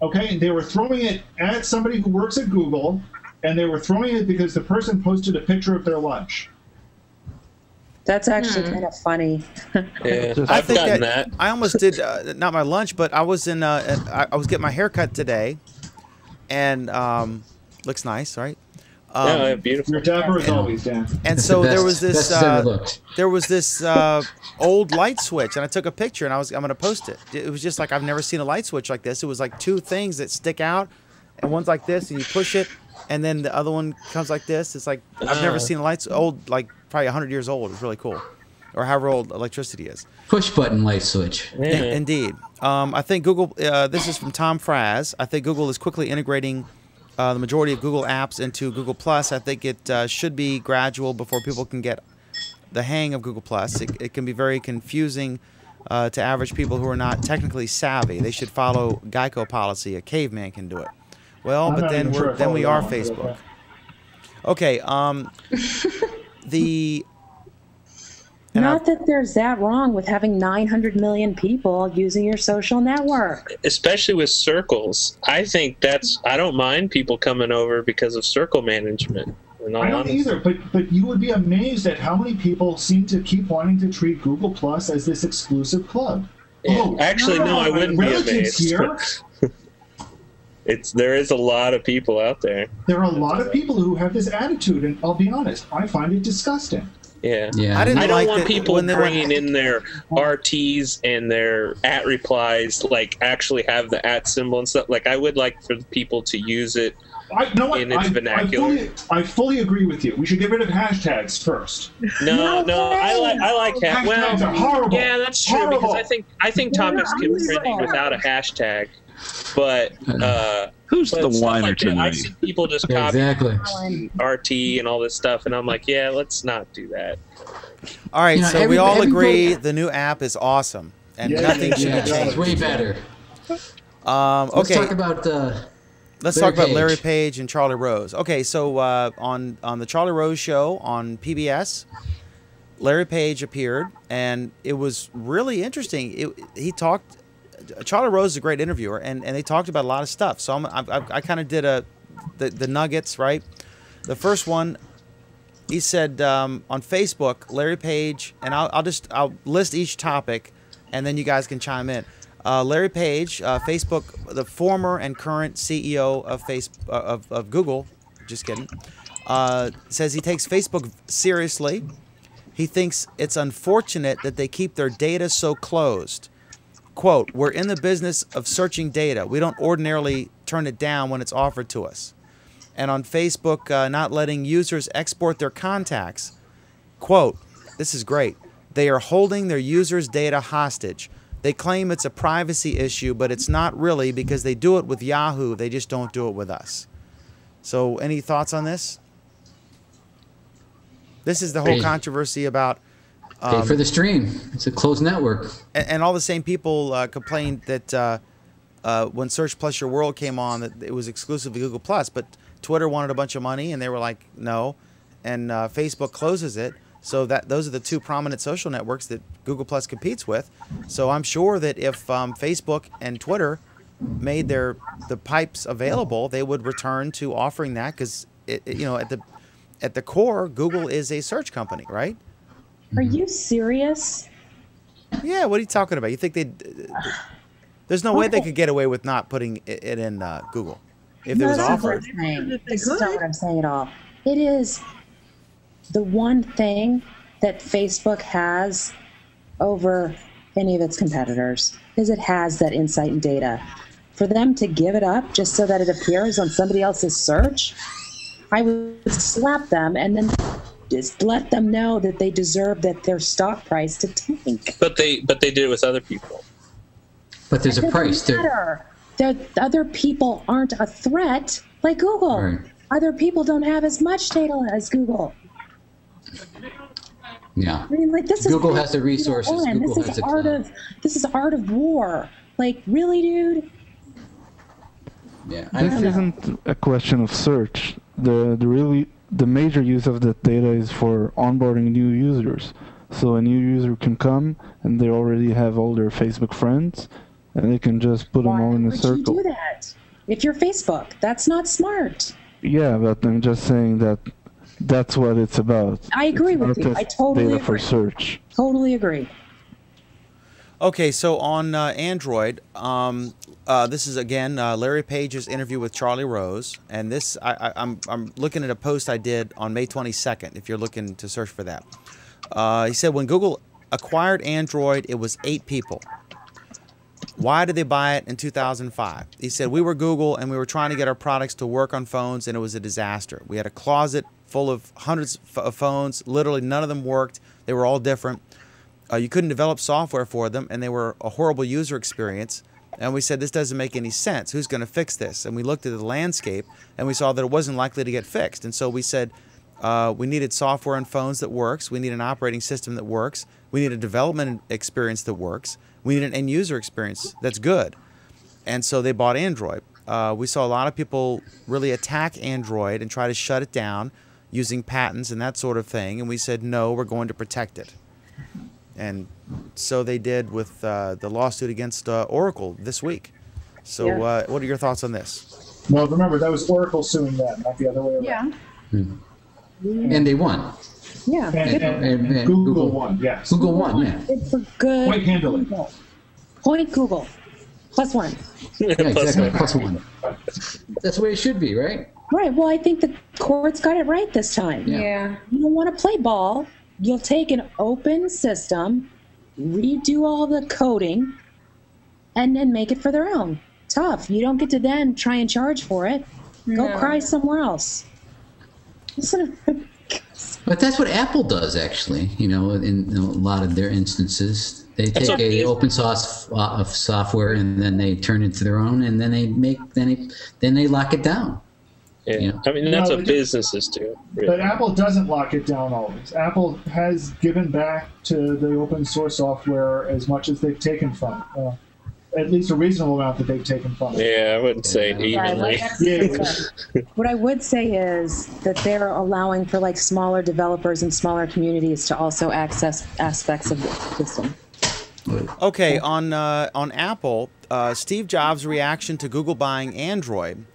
Okay, and they were throwing it at somebody who works at Google, and they were throwing it because the person posted a picture of their lunch.
That's actually kind of funny.
Yeah, I've gotten that.
I almost did, not my lunch, but I was I was getting my hair cut today, and looks nice, right?
Yeah, beautiful.
You're dapper as always, Dan.
And so there was this old light switch, and I took a picture, and I'm going to post it. It was just like I've never seen a light switch like this. It was like 2 things that stick out, and one's like this, and you push it, and then the other one comes like this. It's like I've never seen a light old, like probably 100 years old. It's really cool, or however old electricity is.
Push button light switch.
Yeah. Indeed. I think Google. This is from Tom Fraz. I think Google is quickly integrating the majority of Google apps into Google Plus. I think it should be gradual before people can get the hang of Google Plus. It can be very confusing to average people who are not technically savvy. They should follow Geico policy. A caveman can do it. Well, but then we are Facebook. Okay.
Not that there's that wrong with having 900 million people using your social network.
Especially with circles. I think I don't mind people coming over because of circle management.
I don't either, but you would be amazed at how many people seem to keep wanting to treat Google Plus as this exclusive club.
Yeah. Actually, no, I wouldn't be amazed. Here. There is a lot of people out there.
There are a lot of people who have this attitude, and I'll be honest, I find it disgusting.
Yeah.
I
don't want people bringing in their RTs and their @ replies, like actually have the @ symbol and stuff. Like I would like for people to use it in its vernacular.
I fully agree with you. We should get rid of hashtags first.
No, I like
hashtags. Are horrible.
Yeah, that's true because I think topics can be printed without a hashtag. But
who's the whiner
like
tonight?
I see people just copy
Exactly.
RT and all this stuff, and I'm like, yeah, let's not do that.
All right,
You know,
so we all agree
everybody-
the new app is awesome, and
Yeah,
nothing should
Yeah,
be
it's
changed.
way better.
Okay,
Let's talk about
let's talk about Larry Page and Charlie Rose. Okay, so on the Charlie Rose show on PBS, Larry Page appeared, and it was really interesting. He talked. Charlie Rose is a great interviewer, and they talked about a lot of stuff. So I kind of did the nuggets, right? The first one, he said on Facebook, Larry Page, and I'll list each topic, and then you guys can chime in. Larry Page, Facebook, the former and current CEO of Google, just kidding, says he takes Facebook seriously. He thinks it's unfortunate that they keep their data so closed. Quote, we're in the business of searching data. We don't ordinarily turn it down when it's offered to us. And on Facebook, not letting users export their contacts. Quote, this is great. They are holding their users' data hostage. They claim it's a privacy issue, but it's not really because they do it with Yahoo. They just don't do it with us. So any thoughts on this? This is the whole controversy about...
pay for the stream. It's a closed network.
And all the same people complained that when Search Plus Your World came on, that it was exclusively Google Plus, but Twitter wanted a bunch of money, and they were like, no. And Facebook closes it. So those are the two prominent social networks that Google Plus competes with. So I'm sure that if Facebook and Twitter made the pipes available, they would return to offering that because at the core, Google is a search company, right?
Are you serious?
Yeah. What are you talking about? You think there's no way they could get away with not putting it in Google if it was offered?
That's not what I'm saying at all. It is the one thing that Facebook has over any of its competitors is it has that insight and data. For them to give it up just so that it appears on somebody else's search, I would slap them and then just let them know that they deserve their stock price to tank.
But they did it with other people.
But there's a price there.
Other people aren't a threat like Google.
Right.
Other people don't have as much data as Google.
Yeah.
I mean, like
Google has the resources. Google
this
has
is this is art of war. Like, really, dude?
Yeah.
This isn't a question of search. The major use of that data is for onboarding new users. So a new user can come and they already have all their Facebook friends, and they can just put them all in a circle.
Why would you do that? If you're Facebook, that's not smart.
Yeah, but I'm just saying that's what it's about.
I agree with you. I totally
data
agree.
for search.
Totally agree.
Okay, so on Android, this is again Larry Page's interview with Charlie Rose, and this I'm looking at a post I did on May 22nd. If you're looking to search for that, he said when Google acquired Android, it was 8 people. Why did they buy it in 2005? He said we were Google and we were trying to get our products to work on phones, and it was a disaster. We had a closet full of hundreds of phones. Literally none of them worked. They were all different. You couldn't develop software for them, and they were a horrible user experience. And we said, this doesn't make any sense. Who's going to fix this? And we looked at the landscape, and we saw that it wasn't likely to get fixed. And so we said we needed software on phones that works. We need an operating system that works. We need a development experience that works. We need an end-user experience that's good. And so they bought Android. We saw a lot of people really attack Android and try to shut it down using patents and that sort of thing. And we said, no, we're going to protect it. And so they did with the lawsuit against Oracle this week. So what are your thoughts on this?
Well, remember, that was Oracle suing them, not the other way around.
Yeah.
And they won.
Yeah.
And Google won, yes.
Google won, yeah.
It's for good.
Quite handily.
Point Google. +1.
Yeah, exactly. +1. That's the way it should be, right?
Right. Well, I think the courts got it right this time.
Yeah.
You don't want to play ball. You'll take an open system, redo all the coding, and then make it for their own. Tough. You don't get to then try and charge for it. Go cry somewhere else.
But that's what Apple does, actually. In a lot of their instances, they take a open source software and then they turn it into their own, and then they lock it down.
Yeah, I mean that's what businesses do. Really.
But Apple doesn't lock it down always. Apple has given back to the open source software as much as they've taken from it. At least a reasonable amount that they've taken from it.
Yeah, I wouldn't say evenly.
What I would say is that they're allowing for like smaller developers and smaller communities to also access aspects of the system.
Okay, on Apple, Steve Jobs' reaction to Google buying Android.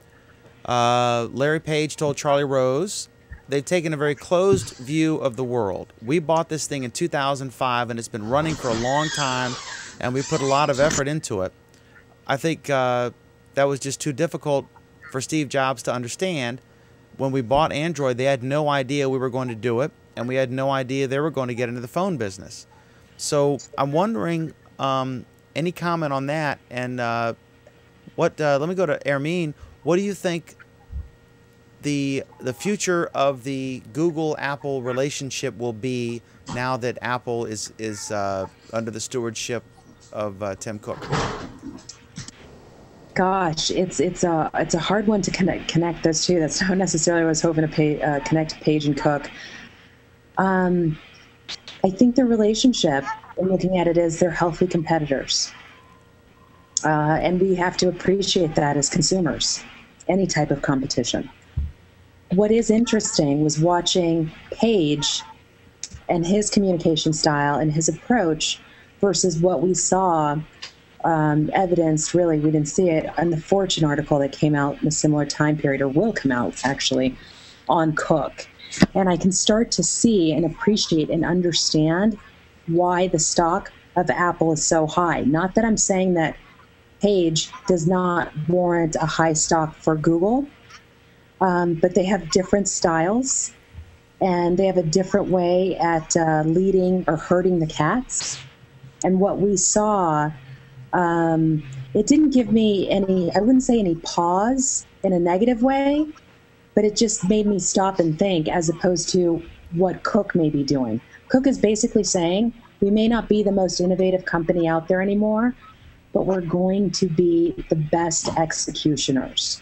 Larry Page told Charlie Rose, they've taken a very closed view of the world. We bought this thing in 2005, and it's been running for a long time, and we put a lot of effort into it. I think that was just too difficult for Steve Jobs to understand. When we bought Android, they had no idea we were going to do it, and we had no idea they were going to get into the phone business. So I'm wondering, any comment on that? And let me go to Ermine. What do you think the future of the Google-Apple relationship will be now that Apple is under the stewardship of Tim Cook?
Gosh, it's a hard one to connect those two. That's not necessarily what I was hoping to connect Page and Cook. I think the relationship, in looking at it, is they're healthy competitors. And we have to appreciate that as consumers, any type of competition. What is interesting was watching Page and his communication style and his approach versus what we saw evidenced, really, we didn't see it, in the Fortune article that came out in a similar time period, or will come out, actually, on Cook. And I can start to see and appreciate and understand why the stock of Apple is so high. Not that I'm saying that Page does not warrant a high stock for Google, but they have different styles, and they have a different way at leading or herding the cats. And what we saw, it didn't give me any, I wouldn't say any pause in a negative way, but it just made me stop and think, as opposed to what Cook may be doing. Cook is basically saying, we may not be the most innovative company out there anymore, but we're going to be the best executioners.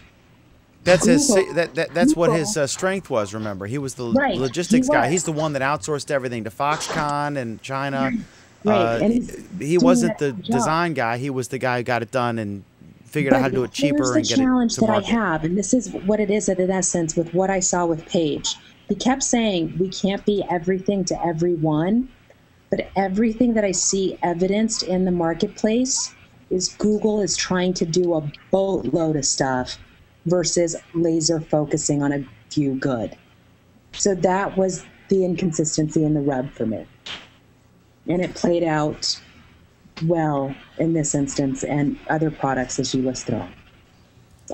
That's that's what his strength was. Remember, he was the logistics guy. He's the one that outsourced everything to Foxconn and China.
Right. And
he wasn't the design guy. He was the guy who got it done and figured out how to do it cheaper and get it to market. Here's the challenge that I have, and this is what it is in essence with what I saw with Page. He kept saying, we can't be everything to everyone, but everything that I see evidenced in the marketplace is Google is trying to do a boatload of stuff versus laser focusing on a few good. So that was the inconsistency and the rub for me. And it played out well in this instance and other products as you listed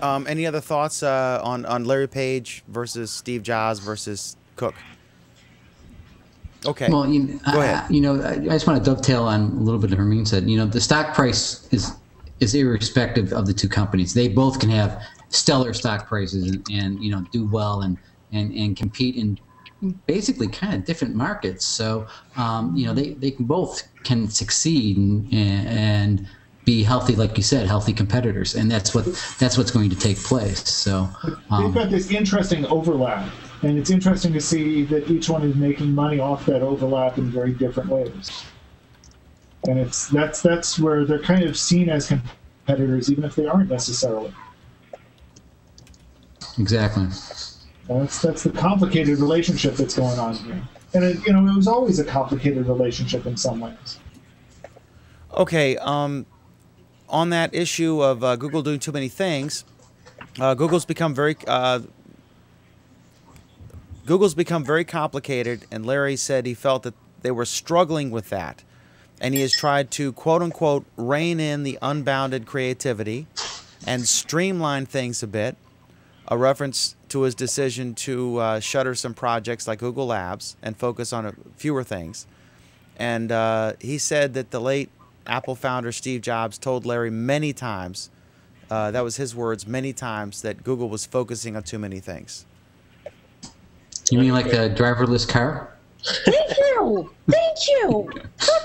on. Any other thoughts on Larry Page versus Steve Jobs versus Cook? Okay.
Well,
go ahead.
I just want to dovetail on a little bit of Hermine said. The stock price is irrespective of the two companies. They both can have stellar stock prices and do well and compete in basically kind of different markets. So they both can succeed and be healthy, like you said, healthy competitors, and that's what's going to take place. So
they've got this interesting overlap, and it's interesting to see that each one is making money off that overlap in very different ways. And that's where they're kind of seen as competitors, even if they aren't necessarily.
Exactly.
That's the complicated relationship that's going on here. And it was always a complicated relationship in some ways.
Okay, on that issue of Google doing too many things, Google's become very complicated, and Larry said he felt that they were struggling with that, and he has tried to quote unquote rein in the unbounded creativity and streamline things a bit. A reference to his decision to shutter some projects like Google Labs and focus on fewer things. And he said that the late Apple founder Steve Jobs told Larry many times, that was his words, many times, that Google was focusing on too many things.
You mean like a driverless car?
Thank you.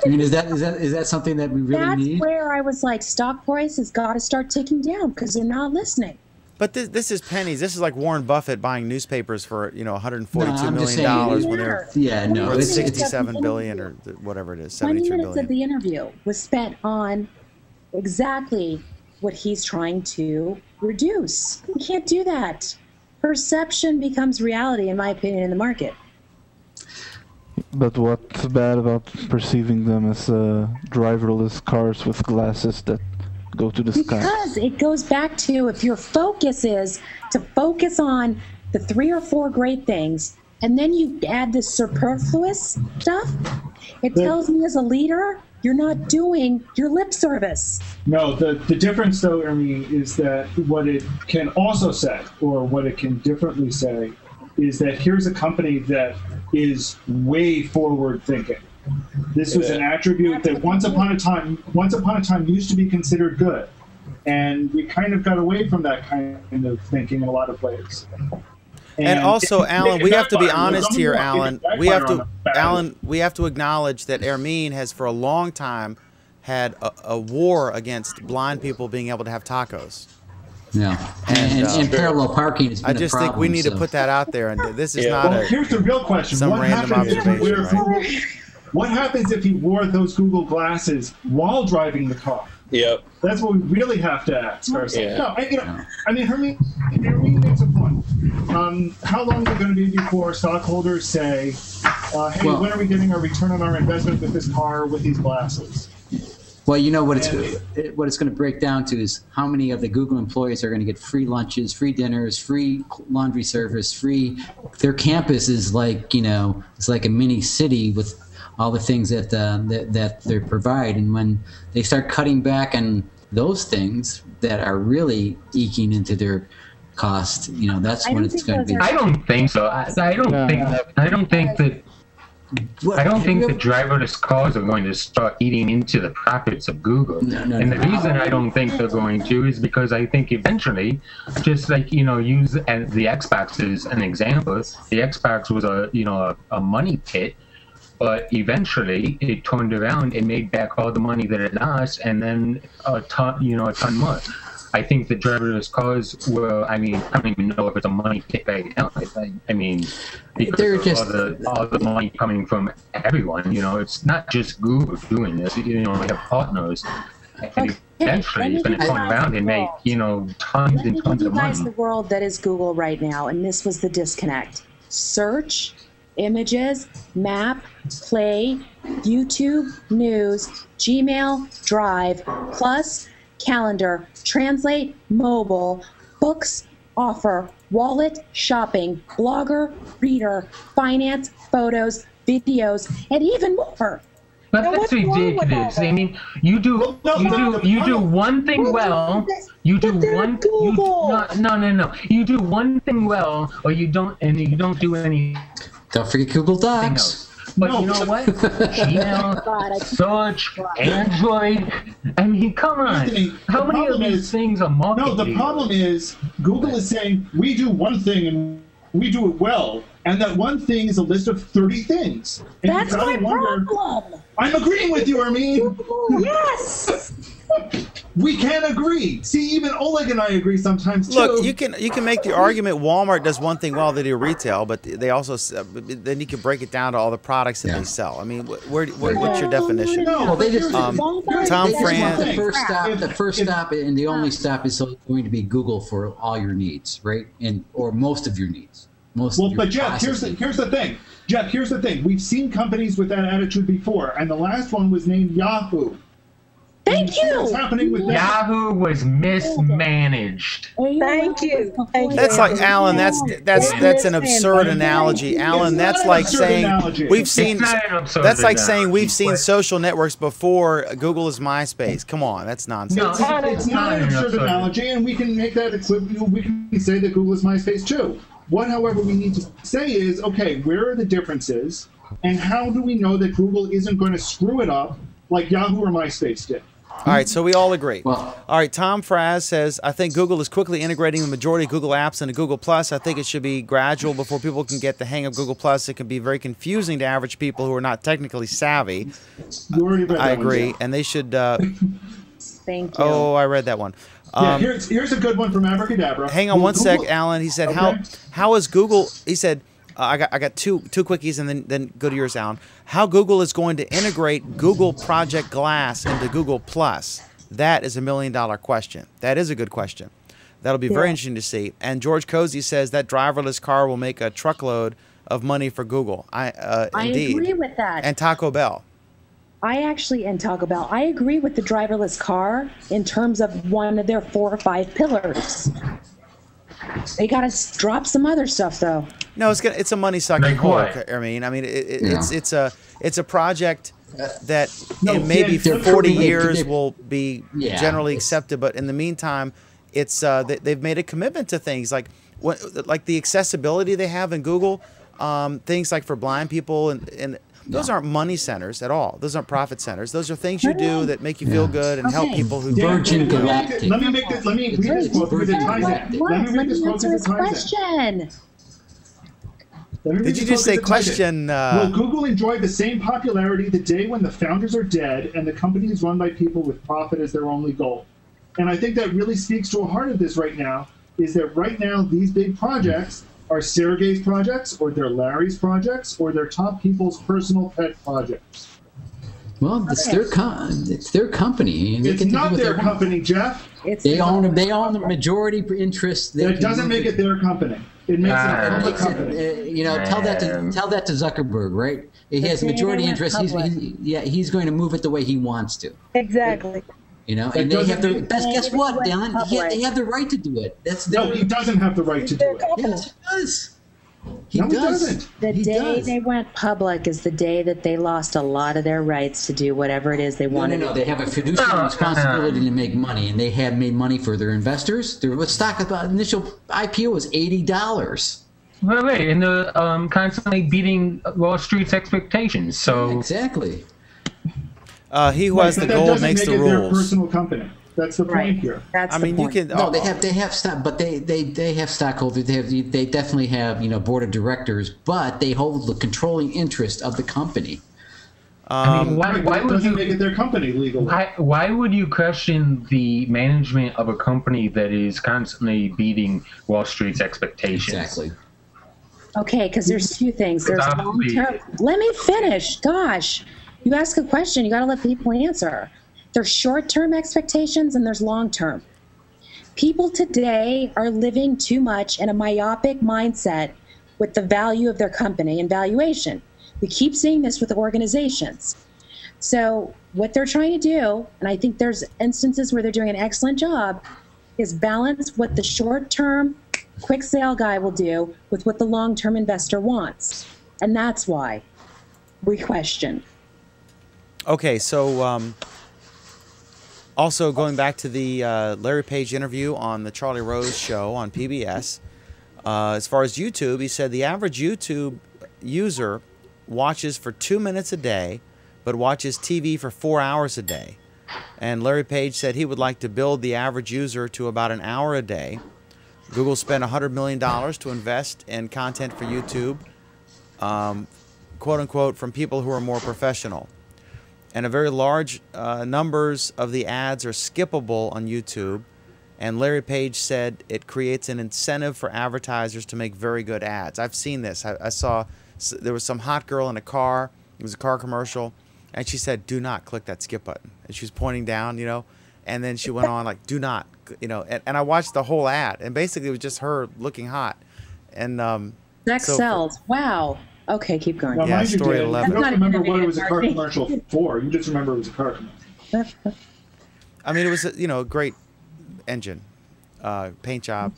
I mean, is that something that we really need?
That's where I was like, stock price has got to start ticking down because they're not listening.
But this is pennies. This is like Warren Buffett buying newspapers for $142 million
saying,
when they're
it's
$67 billion or whatever it is,
20
$73
minutes
billion.
of the interview was spent on exactly what he's trying to reduce. You can't do that. Perception becomes reality, in my opinion, in the market.
But what's bad about perceiving them as driverless cars with glasses that go to the sky?
Because it goes back to, if your focus is to focus on the 3 or 4 great things, and then you add this superfluous stuff, it tells me as a leader, you're not doing your lip service.
No, the difference, though, Ernie, is that what it can also say, or what it can differently say, is that here's a company that is way forward thinking. This was an attribute that once upon a time used to be considered good, and we kind of got away from that kind of thinking in a lot of ways.
And also, Alan, we have to be honest here, Alan. We have to acknowledge that Ermine has for a long time had a war against blind people being able to have tacos.
Yeah, and parallel parking has been
I just
a problem,
think we need to put that out there, and this is not
here's the real question.
some random observation, right?
What happens if he wore those Google glasses while driving the car?
Yep.
That's what we really have to ask ourselves.
Yeah.
No, I mean, Hermine makes a point. How long is it going to be before stockholders say, hey, when are we getting our return on our investment with this car, with these glasses?
Well, what it's going to break down to is how many of the Google employees are going to get free lunches, free dinners, free laundry service, free. Their campus is like, it's like a mini city with all the things that they provide, and when they start cutting back on those things that are really eking into their cost, that's when it's going to be.
I don't think so. I don't think that driverless cars are going to start eating into the profits of Google. And the reason I don't think they're going to is because I think eventually, just like, use the Xbox as an example, the Xbox was a money pit, but eventually it turned around and made back all the money that it lost, and then a ton more. I think the driverless cars were, I don't even know if it's a money pit right now. Because all the money coming from everyone, it's not just Google doing this, we have partners. And eventually it's going to turn around and make, tons and tons of money.
The world that is Google right now, and this was the disconnect. Search, images, map, play, YouTube, news, Gmail, Drive, plus calendar, translate, mobile, books, offer, wallet, shopping, blogger, reader, finance, photos, videos, and even more.
But that's ridiculous. You do one thing well. You do one thing well, or you don't do any.
Don't forget Google Docs.
But you know what? Gmail, Search, Android. Come on. How many of these things are marketed?
No, the problem is Google is saying we do one thing and we do it well, and that one thing is a list of 30 things. And
that's my problem.
I'm agreeing with you, Ermine.
Yes.
We can agree. See, even Oleg and I agree sometimes too.
Look, you can make the argument Walmart does one thing well, they do retail, but they also then you can break it down to all the products that they sell. What's your definition?
No, they just
Tom Fran.
The first stop and the only stop is going to be Google for all your needs, right? Or most of your needs.
But Jeff, here's the thing. Jeff, here's the thing. We've seen companies with that attitude before, and the last one was named Yahoo.
Thank you.
What's happening with
Yahoo was mismanaged.
Thank you.
That's like, Alan, that's an absurd analogy. Alan, that's like saying we've seen social networks before Google is MySpace. Come on, that's nonsense.
It's not an absurd analogy, and we can make that we can say that Google is MySpace too. What, however, we need to say is, okay, where are the differences, and how do we know that Google isn't going to screw it up like Yahoo or MySpace did?
All right, so we all agree.
Well,
all right, Tom Fraz says, I think Google is quickly integrating the majority of Google apps into Google+. I think it should be gradual before people can get the hang of Google+. It can be very confusing to average people who are not technically savvy. I agree, and they should...
Thank you.
Oh, I read that one.
Here's a good one from Abracadabra.
Hang on one sec, Alan. He said, how is Google... He said... I got two quickies and then go to yours, Alan. How Google is going to integrate Google Project Glass into Google Plus? That is $1 million question. That is a good question. That'll be very interesting to see. And George Cozy says that driverless car will make a truckload of money for Google. I
agree with that.
And Taco Bell.
And Taco Bell. I agree with the driverless car in terms of one of their 4 or 5 pillars. They got to drop some other stuff, though.
No, it's a money sucking hole. I mean, it's a project that in maybe 40 years will be generally accepted, but in the meantime, it's they've made a commitment to things like the accessibility they have in Google, things like for blind people, and those aren't money centers at all. Those aren't profit centers. Those are things you do that make you feel good and help people who
Virgin Galactic.
Let me read this quote because it ties in. Let me read this quote because it ties in.
Did you just say question?
Will Google enjoy the same popularity the day when the founders are dead and the company is run by people with profit as their only goal? And I think that really speaks to a heart of this right now, is that right now these big projects are Sergey's projects, or they're Larry's projects, or they're top people's personal pet projects.
Well, it's their company. And
it's not their company, Jeff.
They own the majority interest.
That doesn't make it their company. It makes it a public company.
Tell that to Zuckerberg, right? He has majority interest. He's going to move it the way he wants to.
Exactly.
And they have the best. Guess what, Dylan? They have the right to do it.
No, he doesn't have the right to do it.
Yes, he does.
He doesn't.
The day they went public is the day that they lost a lot of their rights to do whatever it is they wanted.
No. They have a fiduciary responsibility to make money, and they have made money for their investors. Their stock initial IPO was $80.
Right, and they're constantly beating Wall Street's expectations. So
exactly.
He who has the gold makes the rules.
Their personal company. That's the point here.
That's the point.
You can.
No, they have stock, but they have stockholders. They definitely have board of directors, but they hold the controlling interest of the company.
Why would you make it their company legally?
Why would you question the management of a company that is constantly beating Wall Street's expectations?
Exactly.
Okay, because there's two things. There's long-term. Let me finish. Gosh, you ask a question, you got to let people answer. There's short-term expectations and there's long-term. People today are living too much in a myopic mindset with the value of their company and valuation. We keep seeing this with organizations. So what they're trying to do, and I think there's instances where they're doing an excellent job, is balance what the short-term quick sale guy will do with what the long-term investor wants. And that's why we question.
Okay, so also going back to the Larry Page interview on the Charlie Rose show on PBS, as far as YouTube, he said the average YouTube user watches for 2 minutes a day, but watches TV for 4 hours a day. And Larry Page said he would like to build the average user to about an hour a day. Google spent $100 million to invest in content for YouTube, quote unquote, from people who are more professional. And a very large numbers of the ads are skippable on YouTube. And Larry Page said it creates an incentive for advertisers to make very good ads. I've seen this. I saw there was some hot girl in a car. It was a car commercial. And she said, do not click that skip button. And she was pointing down, and then she went on like, do not, and I watched the whole ad. And basically it was just her looking hot. And
Sex sells. Wow. Okay, keep going.
Now,
yeah, story 11.
You don't remember what it was a car commercial for. You just remember it was a car commercial.
I mean, it was a great engine, paint job,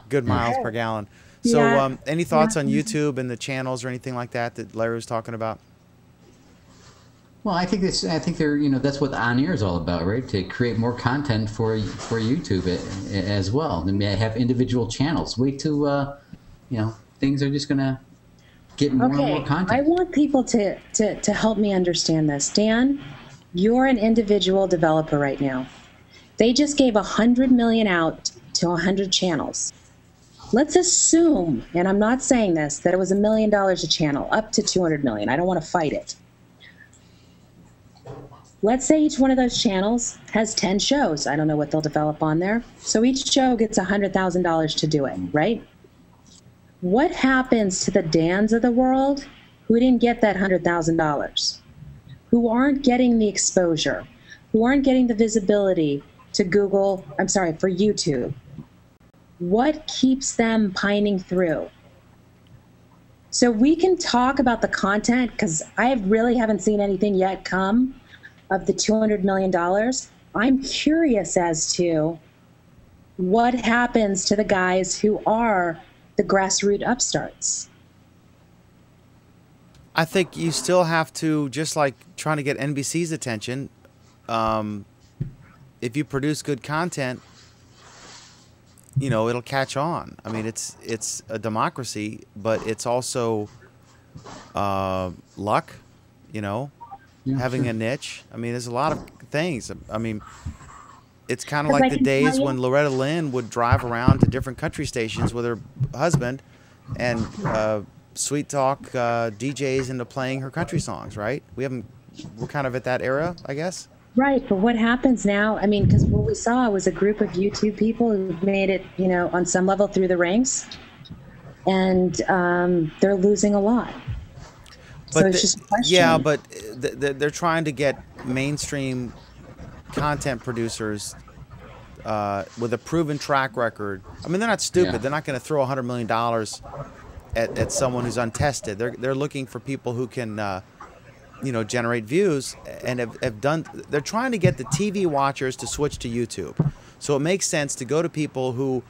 good miles per gallon. So any thoughts on YouTube and the channels or anything like that Larry was talking about?
Well, I think they're that's what On Air is all about, right? To create more content for YouTube as well. They may have individual channels. Wait till things are just gonna get more and more content.
I want people to help me understand this. Dan, You're an individual developer right now. They just gave $100 million out to 100 channels. Let's assume, and I'm not saying this, that it was $1 million a channel, up to 200 million. I don't want to fight it. Let's say each one of those channels has 10 shows. I don't know what they'll develop on there. So each show gets $100,000 to do it, right? What happens to the Dans of the world who didn't get that $100,000? Who aren't getting the exposure? Who aren't getting the visibility to Google, I'm sorry, for YouTube? What keeps them pining through? So we can talk about the content, because I really haven't seen anything yet come of the $200 million. I'm curious as to what happens to the guys who are the grassroots upstarts.
I think you still have to, just like trying to get NBC's attention, if you produce good content, you know, it'll catch on. I mean, it's a democracy, but it's also luck, you know, having a niche. I mean, there's a lot of things. I mean, it's kind of like the days when Loretta Lynn would drive around to different country stations with her husband and sweet talk DJs into playing her country songs, right? We're kind of at that era, I guess.
Right, but what happens now, I mean, because what we saw was a group of YouTube people who made it, you know, on some level through the ranks, and they're losing a lot.
But
so it's just a question.
Yeah, but they're trying to get mainstream content producers with a proven track record. I mean, they're not stupid. Yeah. They're not going to throw $100 million at someone who's untested. They're looking for people who can you know, generate views, and have done. They're trying to get the TV watchers to switch to YouTube. So it makes sense to go to people who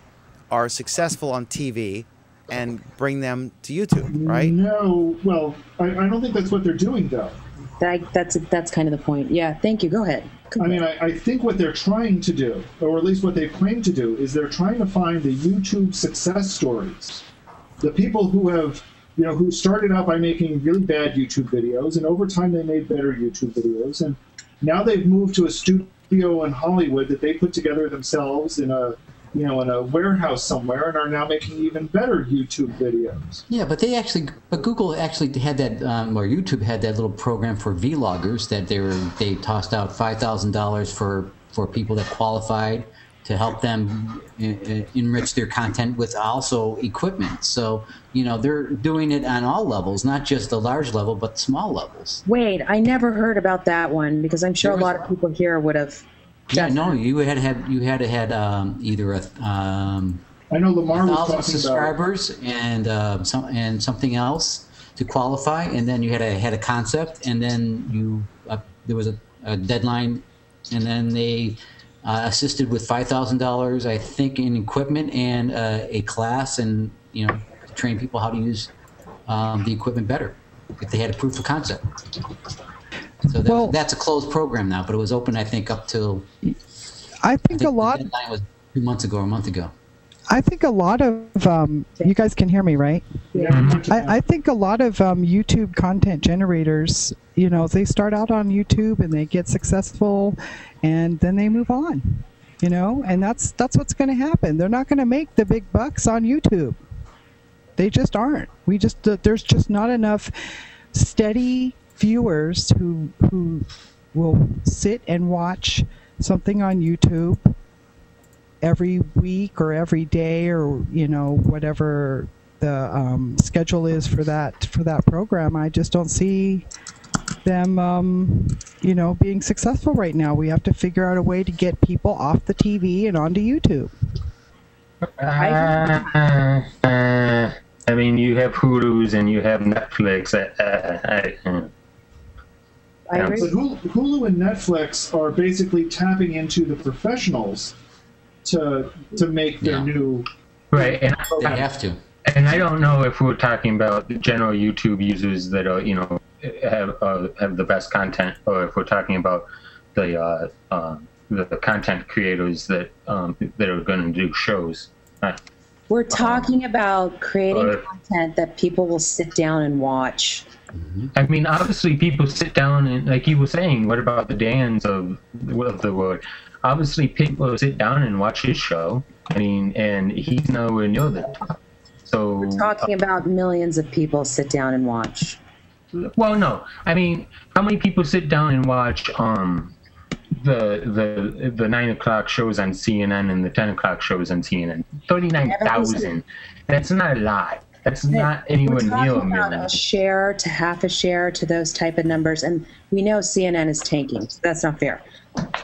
are successful on TV and bring them to YouTube, right?
No, well, I don't think that's what they're doing, though.
That's kind of the point. Yeah, thank you. Go ahead.
I mean, I think what they're trying to do, or at least what they claim to do, is they're trying to find the YouTube success stories. The people who have, you know, who started out by making really bad YouTube videos, and over time they made better YouTube videos, and now they've moved to a studio in Hollywood that they put together themselves in a, you know, in a warehouse somewhere, and are now making even better YouTube videos.
Yeah, but Google actually had that, or YouTube had that little program for vloggers that they tossed out $5,000 for people that qualified to help them enrich their content with also equipment. So, you know, they're doing it on all levels, not just the large level, but small levels.
Wait, I never heard about that one, because I'm sure a lot of people here would have.
Yeah, no, you had to have either a
I know Lamar was
1,000 subscribers and something else to qualify, and then you had a concept, and then there was a deadline, and then they assisted with $5,000, I think, in equipment and a class, and, you know, to train people how to use the equipment better if they had a proof of concept. So that's a closed program now, but it was open, I think, up till
I think a lot.
The deadline was 2 months ago or a month ago.
I think a lot of you guys can hear me, right?
Yeah.
I think a lot of YouTube content generators, you know, they start out on YouTube and they get successful, and then they move on, you know, and that's what's going to happen. They're not going to make the big bucks on YouTube. They just aren't. There's just not enough steady viewers who will sit and watch something on YouTube every week or every day, or, you know, whatever the schedule is for that program. I just don't see them you know, being successful right now. We have to figure out a way to get people off the TV and onto YouTube.
I mean, you have Hulu's and you have Netflix.
But Hulu and Netflix are basically tapping into the professionals to make their new
right, and
they have to.
And I don't know if we're talking about the general YouTube users that are, you know, have the best content, or if we're talking about the content creators that are going to do shows.
We're talking about creating content that people will sit down and watch.
I mean, obviously, people sit down and, like you were saying, what about the Dans of the world? Obviously, people sit down and watch his show. I mean, and he's nowhere near the top. So
we're talking about millions of people sit down and watch.
Well, no, I mean, how many people sit down and watch the 9 o'clock shows on CNN and the 10 o'clock shows on CNN? 39,000. That's not a lot. That's not anywhere near a million.
A share to half a share to those type of numbers, and we know CNN is tanking, so that's not fair.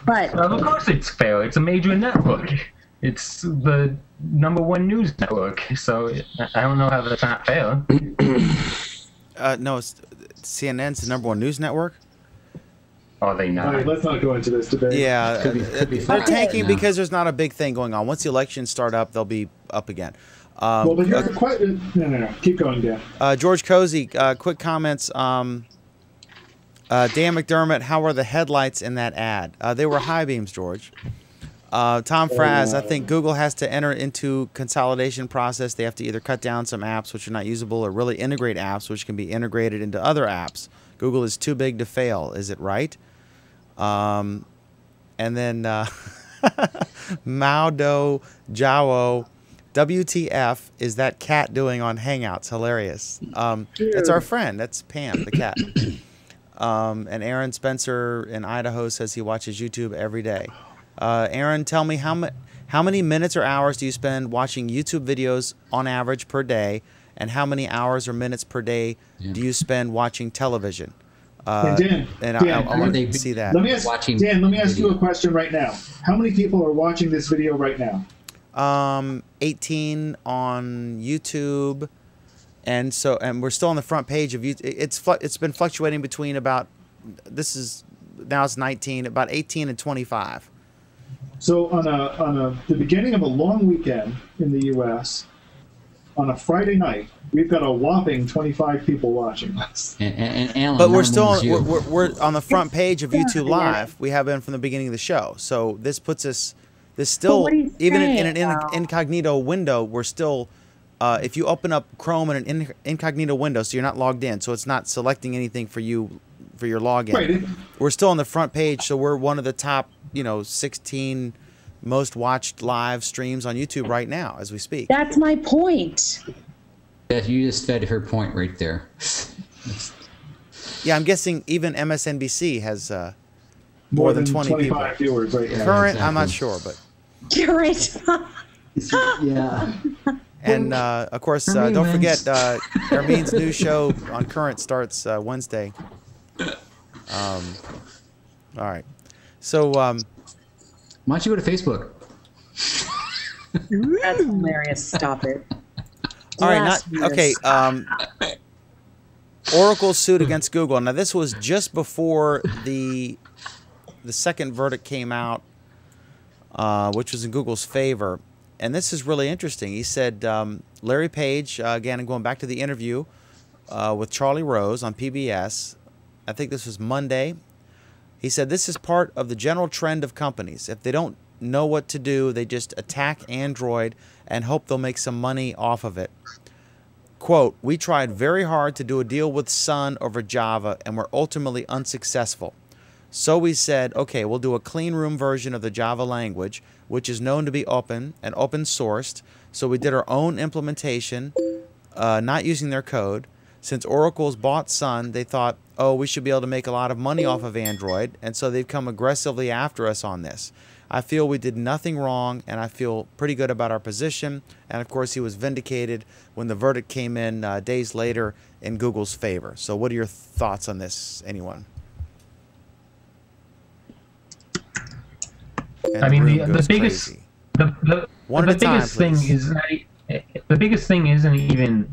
But
well, of course it's fair. It's a major network. It's the #1 news network, so I don't know how that's not fair.
No, CNN's the #1 news network.
Are they not?
All right, let's not go into this debate.
Yeah, they're tanking because there's not a big thing going on. Once the elections start up, they'll be up again.
Well, but here's the question. No. Keep going, Dan.
George Cozy, quick comments. Dan McDermott, how were the headlights in that ad? They were high beams, George. Tom Fraz, I think Google has to enter into consolidation process. They have to either cut down some apps which are not usable or really integrate apps which can be integrated into other apps. Google is too big to fail. Is it right? And then Maudo Jawo, WTF is that cat doing on Hangouts? Hilarious. That's our friend. That's Pam, the cat. And Aaron Spencer in Idaho says he watches YouTube every day. Aaron, tell me how many minutes or hours do you spend watching YouTube videos on average per day, and how many hours or minutes per day do you spend watching television?
Dan,
I want to see that.
Let me ask you a question right now. How many people are watching this video right now?
18 on YouTube, and we're still on the front page of YouTube. It's been fluctuating between now it's 19, about 18 and 25.
So on the beginning of a long weekend in the U.S., on a Friday night, we've got a whopping 25 people watching us.
And Alan,
but we're still we're on the front page of YouTube Live. We have been from the beginning of the show. So this puts us. This still, even in an incognito window, we're still. If you open up Chrome in an incognito window, so you're not logged in, so it's not selecting anything for you for your login.
Right.
We're still on the front page, so we're one of the top, 16 most watched live streams on YouTube right now as we speak.
That's my point.
Beth, you just fed her point right there.
Yeah, I'm guessing even MSNBC has more than 20 people.
Viewers right now.
Current, exactly. I'm not sure, but.
Current.
Yeah.
And of course, don't forget, Ermine's new show on Current starts Wednesday. All right. So.
Why don't you go to Facebook?
That's hilarious. Stop it.
All right. Okay. Oracle's suit against Google. Now, this was just before the second verdict came out, which was in Google's favor. And this is really interesting. He said, Larry Page, again, going back to the interview with Charlie Rose on PBS, I think this was Monday. He said, this is part of the general trend of companies. If they don't know what to do, they just attack Android and hope they'll make some money off of it. Quote, we tried very hard to do a deal with Sun over Java and were ultimately unsuccessful. So we said, okay, we'll do a clean room version of the Java language, which is known to be open and open sourced. So we did our own implementation, not using their code. Since Oracle's bought Sun, they thought, oh, we should be able to make a lot of money off of Android, and so they've come aggressively after us on this. I feel we did nothing wrong, and I feel pretty good about our position. And, of course, he was vindicated when the verdict came in days later in Google's favor. So what are your thoughts on this, anyone?
I mean, the biggest thing isn't even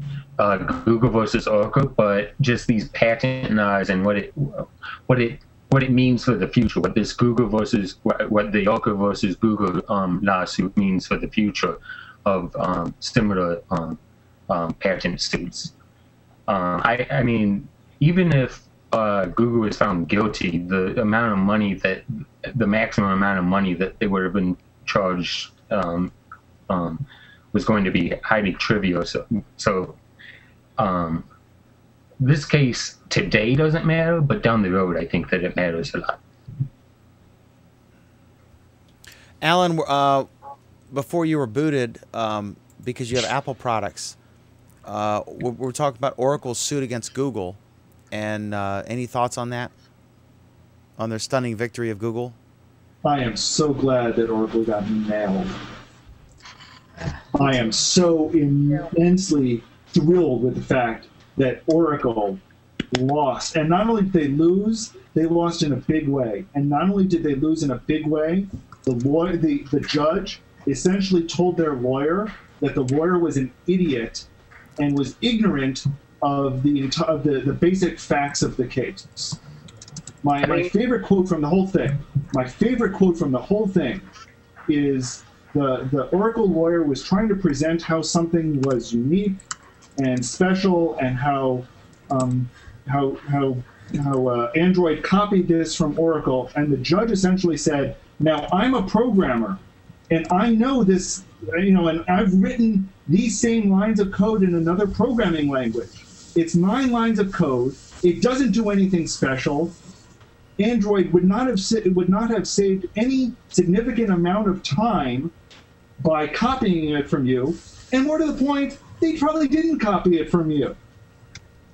Google versus Oracle, but just these patent laws and what it means for the future. What this Google versus what the Oracle versus Google lawsuit means for the future of similar patent suits. I mean, even if Google is found guilty, the maximum amount of money that they would have been charged was going to be highly trivial. So this case today doesn't matter, but down the road, I think that it matters a lot.
Alan, before you were booted, because you have Apple products, we're talking about Oracle's suit against Google, and any thoughts on that? On their stunning victory of Google?
I am so glad that Oracle got nailed. I am so immensely thrilled with the fact that Oracle lost. And not only did they lose, they lost in a big way. And not only did they lose in a big way, the judge essentially told their lawyer that the lawyer was an idiot and was ignorant of the basic facts of the case. My favorite quote from the whole thing. My favorite quote from the whole thing is the Oracle lawyer was trying to present how something was unique and special, and how Android copied this from Oracle, and the judge essentially said, "Now I'm a programmer, and I know this, and I've written these same lines of code in another programming language. It's 9 lines of code. It doesn't do anything special. Android would not have saved any significant amount of time by copying it from you, and more to the point, they probably didn't copy it from you."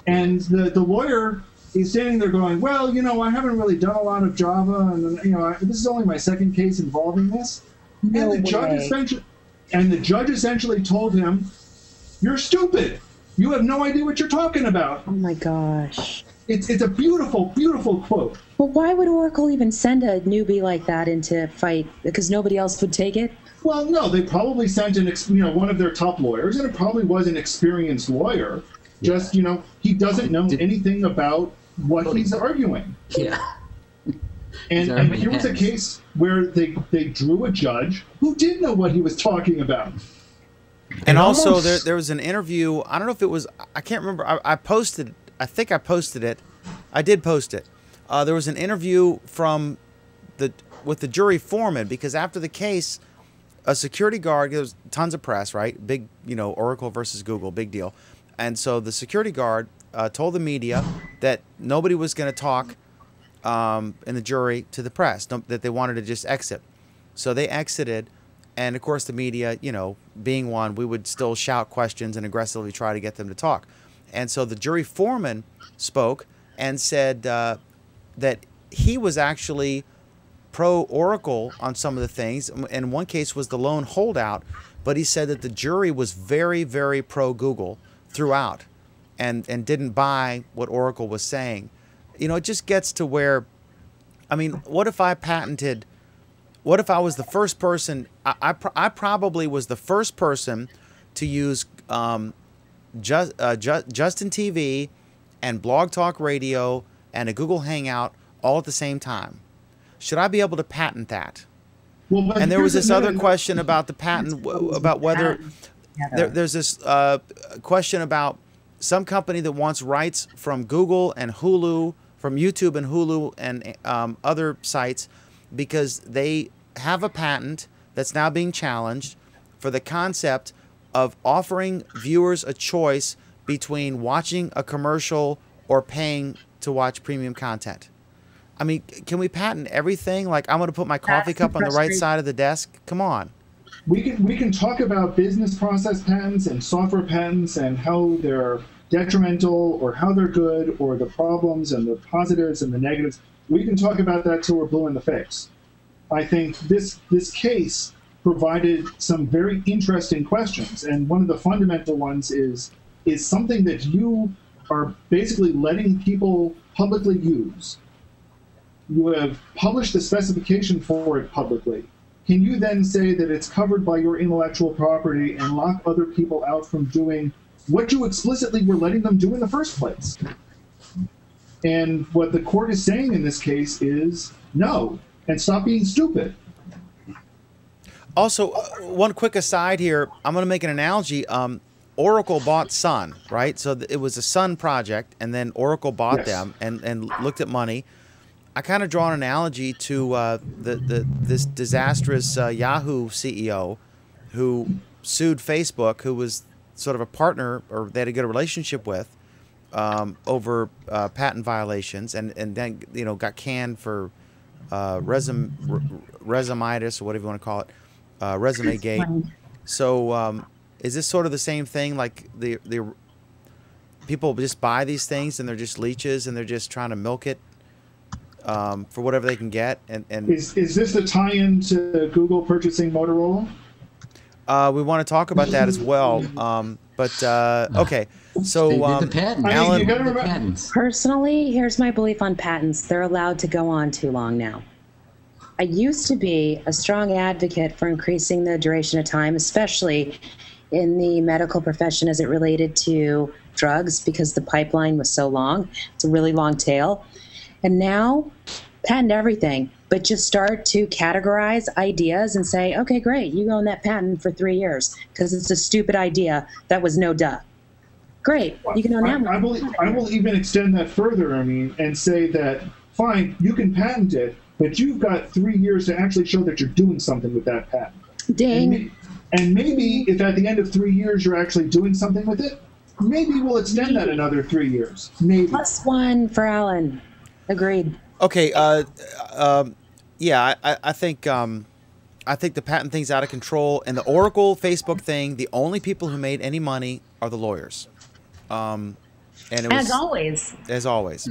And the lawyer is standing there going, "Well, I haven't really done a lot of Java, and this is only my second case involving this."
No
and the judge essentially told him, "You're stupid. You have no idea what you're talking about."
Oh my gosh.
It's a beautiful, beautiful quote.
But why would Oracle even send a newbie like that into a fight? Because nobody else would take it?
Well, no, they probably sent one of their top lawyers, and it probably was an experienced lawyer. Just, he doesn't know anything about what he's arguing.
Yeah.
And here was a case where they drew a judge who did know what he was talking about.
And also, there was an interview. I don't know if it was. I can't remember. I posted. I think I posted it. I did post it. There was an interview with the jury foreman, because after the case, a security guard. There was tons of press, right? Big, Oracle versus Google, big deal. And so the security guard told the media that nobody was going to talk in the jury to the press, that they wanted to just exit. So they exited. And, of course, the media, being one, we would still shout questions and aggressively try to get them to talk. And so the jury foreman spoke and said that he was actually pro-Oracle on some of the things. And one case was the lone holdout. But he said that the jury was very, very pro-Google throughout and didn't buy what Oracle was saying. It just gets to where, what if I patented... What if I was the first person? I probably was the first person to use Justin TV and Blog Talk Radio and a Google Hangout all at the same time. Should I be able to patent that?
Well,
and there was this other question about the patent, about whether there's this question about some company that wants rights from Google and Hulu, from YouTube and Hulu and other sites, because they have a patent that's now being challenged for the concept of offering viewers a choice between watching a commercial or paying to watch premium content. Can we patent everything? Like, I'm going to put my coffee cup on the right side of the desk? Come on.
We can talk about business process patents and software patents and how they're detrimental or how they're good, or the problems and the positives and the negatives. We can talk about that till we're blue in the face. I think this case provided some very interesting questions, and one of the fundamental ones is something that you are basically letting people publicly use. You have published the specification for it publicly. Can you then say that it's covered by your intellectual property and lock other people out from doing what you explicitly were letting them do in the first place? And what the court is saying in this case is no, and stop being stupid.
Also, one quick aside here, I'm going to make an analogy. Oracle bought Sun, right? So it was a Sun project, and then Oracle bought them and looked at money. I kind of draw an analogy to this disastrous Yahoo CEO who sued Facebook, who was sort of a partner, or they had a good relationship with, over patent violations, and then got canned for resumitis, or whatever you want to call it, resume gate. So is this sort of the same thing? Like the people just buy these things and they're just leeches and they're just trying to milk it for whatever they can get. And
is this a tie-in to Google purchasing Motorola?
We want to talk about that as well. Okay. So, Alan,
personally, here's my belief on patents. They're allowed to go on too long now. I used to be a strong advocate for increasing the duration of time, especially in the medical profession as it related to drugs, because the pipeline was so long. It's a really long tail. And now, patent everything, but just start to categorize ideas and say, okay, great, you own that patent for 3 years because it's a stupid idea that was no duh. Great, you can own that one.
I will even extend that further, and say that, fine, you can patent it, but you've got 3 years to actually show that you're doing something with that patent.
Ding.
And maybe if at the end of 3 years you're actually doing something with it, maybe we'll extend that another 3 years. Maybe.
+1 for Alan. Agreed.
Okay. Yeah, I think the patent thing's out of control, and the Oracle Facebook thing. The only people who made any money are the lawyers. And it was,
as always.
As always.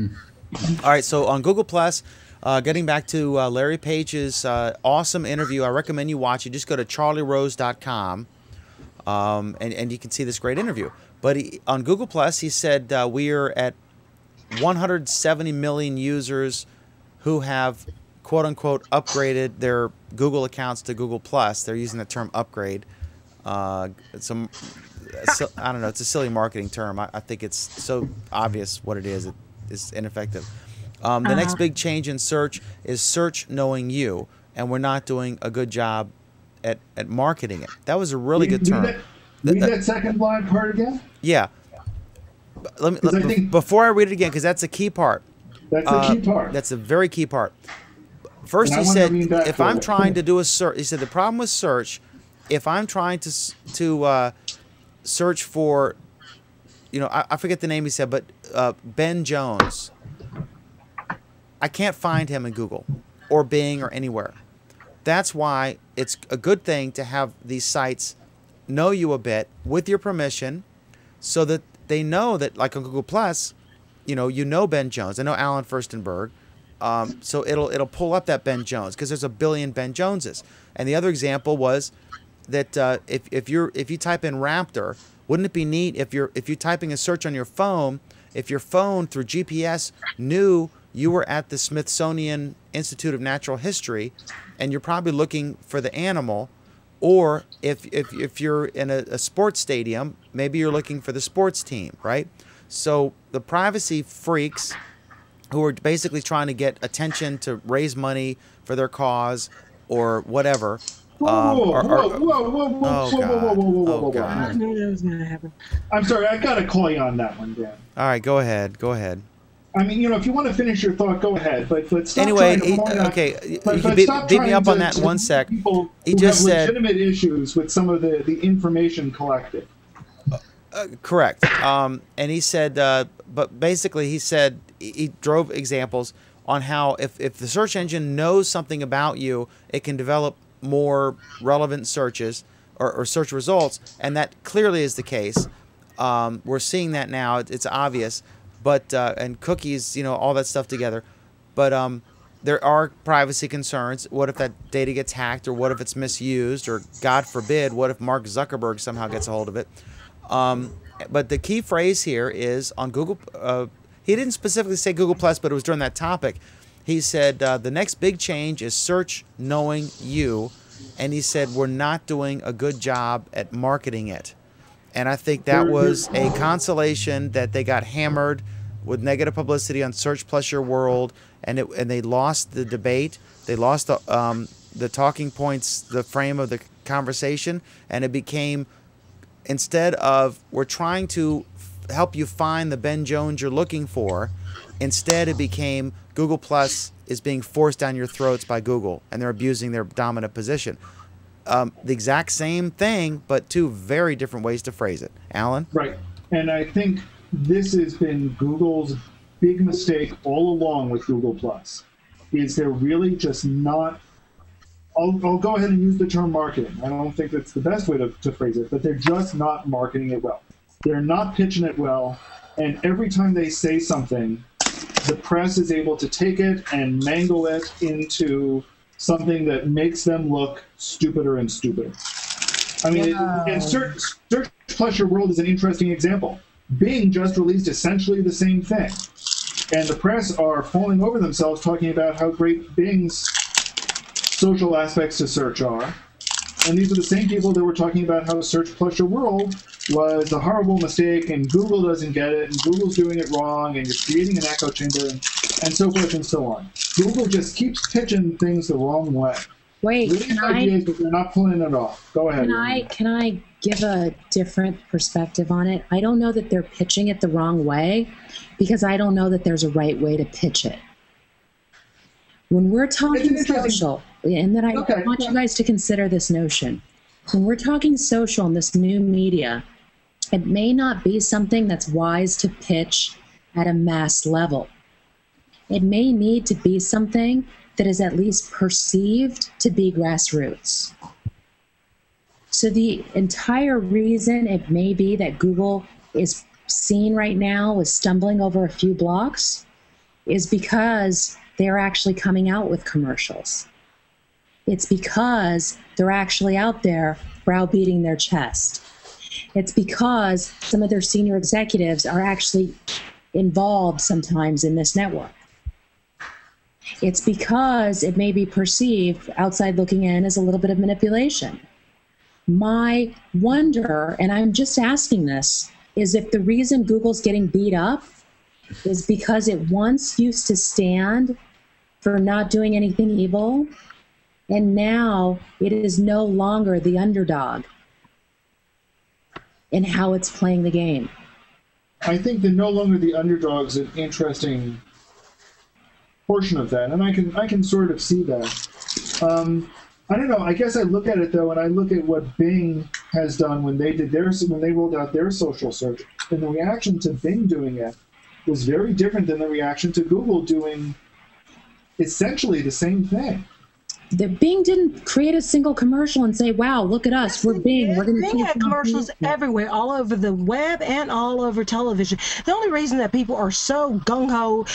All right. So on Google Plus. Getting back to Larry Page's awesome interview, I recommend you watch it. Just go to charlierose.com, and you can see this great interview. But on Google Plus, he said we are at 170 million users who have, quote unquote, upgraded their Google accounts to Google Plus. They're using the term upgrade. I don't know. It's a silly marketing term. I think it's so obvious what it is. It's ineffective. The next big change in search is search knowing you, and we're not doing a good job at marketing it. That was a really good term.
Read that second line part again?
Yeah. Before I read it again, because that's a key part.
That's a key part.
That's a very key part. First, he said, if I'm trying to do a search, he said the problem with search, if I'm trying to search for, I forget the name he said, but Ben Jones. I can't find him in Google or Bing or anywhere. That's why it's a good thing to have these sites know you a bit with your permission, so that they know that, like on Google Plus, you know Ben Jones. I know Alan Furstenberg, so it'll pull up that Ben Jones because there's a billion Ben Joneses. And the other example was that if you type in Raptor, wouldn't it be neat if you're typing a search on your phone, if your phone through GPS knew you were at the Smithsonian Institute of Natural History, and you're probably looking for the animal, or if you're in a sports stadium, maybe you're looking for the sports team, right? So the privacy freaks who are basically trying to get attention to raise money for their cause or whatever.
Whoa. I knew that was going to happen. I'm sorry, I got to call you on that one, Dan.
All right, go ahead.
I mean, if you want to finish your thought, go ahead. But stop
anyway,
okay.
Beat me up on that in 1 sec. He just said
legitimate issues with some of the information collected.
Correct. And he said, but basically, he said he drove examples on how if the search engine knows something about you, it can develop more relevant searches or search results, and that clearly is the case. We're seeing that now. It's obvious. But and cookies, all that stuff together. But there are privacy concerns. What if that data gets hacked, or what if it's misused, or God forbid, what if Mark Zuckerberg somehow gets a hold of it? But the key phrase here is on Google. He didn't specifically say Google Plus, but it was during that topic. He said the next big change is search knowing you, and he said we're not doing a good job at marketing it. And I think that was a consolation that they got hammered with negative publicity on Search Plus Your World, and they lost the debate. They lost the talking points, the frame of the conversation, and it became, instead of we're trying to help you find the Ben Jones you're looking for, instead it became Google Plus is being forced down your throats by Google, and they're abusing their dominant position. The exact same thing, but two very different ways to phrase it. Alan?
Right. And I think this has been Google's big mistake all along with Google Plus, is they're really just not, I'll go ahead and use the term marketing. I don't think that's the best way to phrase it, but they're just not marketing it well. They're not pitching it well, and every time they say something, the press is able to take it and mangle it into something that makes them look stupider and stupider. I mean, and Search Plus Your World is an interesting example. Bing just released essentially the same thing. And the press are falling over themselves talking about how great Bing's social aspects to search are. And these are the same people that were talking about how Search Plus Your World was a horrible mistake and Google doesn't get it and Google's doing it wrong and you're creating an echo chamber and so forth and so on. Google just keeps pitching things the wrong way.
Wait,
ideas, but they're not pulling it off. Go ahead.
Can I give a different perspective on it? I don't know that they're pitching it the wrong way because I don't know that there's a right way to pitch it. When we're talking social, and then I want you guys to consider this notion. When we're talking social and this new media, it may not be something that's wise to pitch at a mass level. It may need to be something that is at least perceived to be grassroots. So the entire reason it may be that Google is seen right now as stumbling over a few blocks is because they're actually coming out with commercials. It's because they're actually out there browbeating their chest. It's because some of their senior executives are actually involved sometimes in this network. It's because it may be perceived outside looking in as a little bit of manipulation. My wonder, and I'm just asking this, is if the reason Google's getting beat up is because it once used to stand for not doing anything evil, and now it is no longer the underdog in how it's playing the game.
I think that no longer the underdog is an interesting portion of that, and I can sort of see that. I don't know. I guess I look at it though, and I look at what Bing has done when they rolled out their social search, and the reaction to Bing doing it was very different than the reaction to Google doing essentially the same thing.
The Bing didn't create a single commercial and say, wow, look at us, we're Bing. We're going to
Bing had commercials everywhere, all over the web and all over television. The only reason that people are so gung-ho,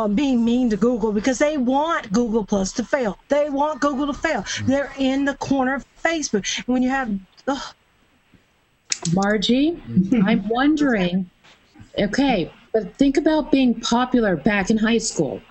being mean to Google, because they want Google Plus to fail. They want Google to fail. They're in the corner of Facebook. And when you have...
Margie, I'm wondering, okay, but think about being popular back in high school.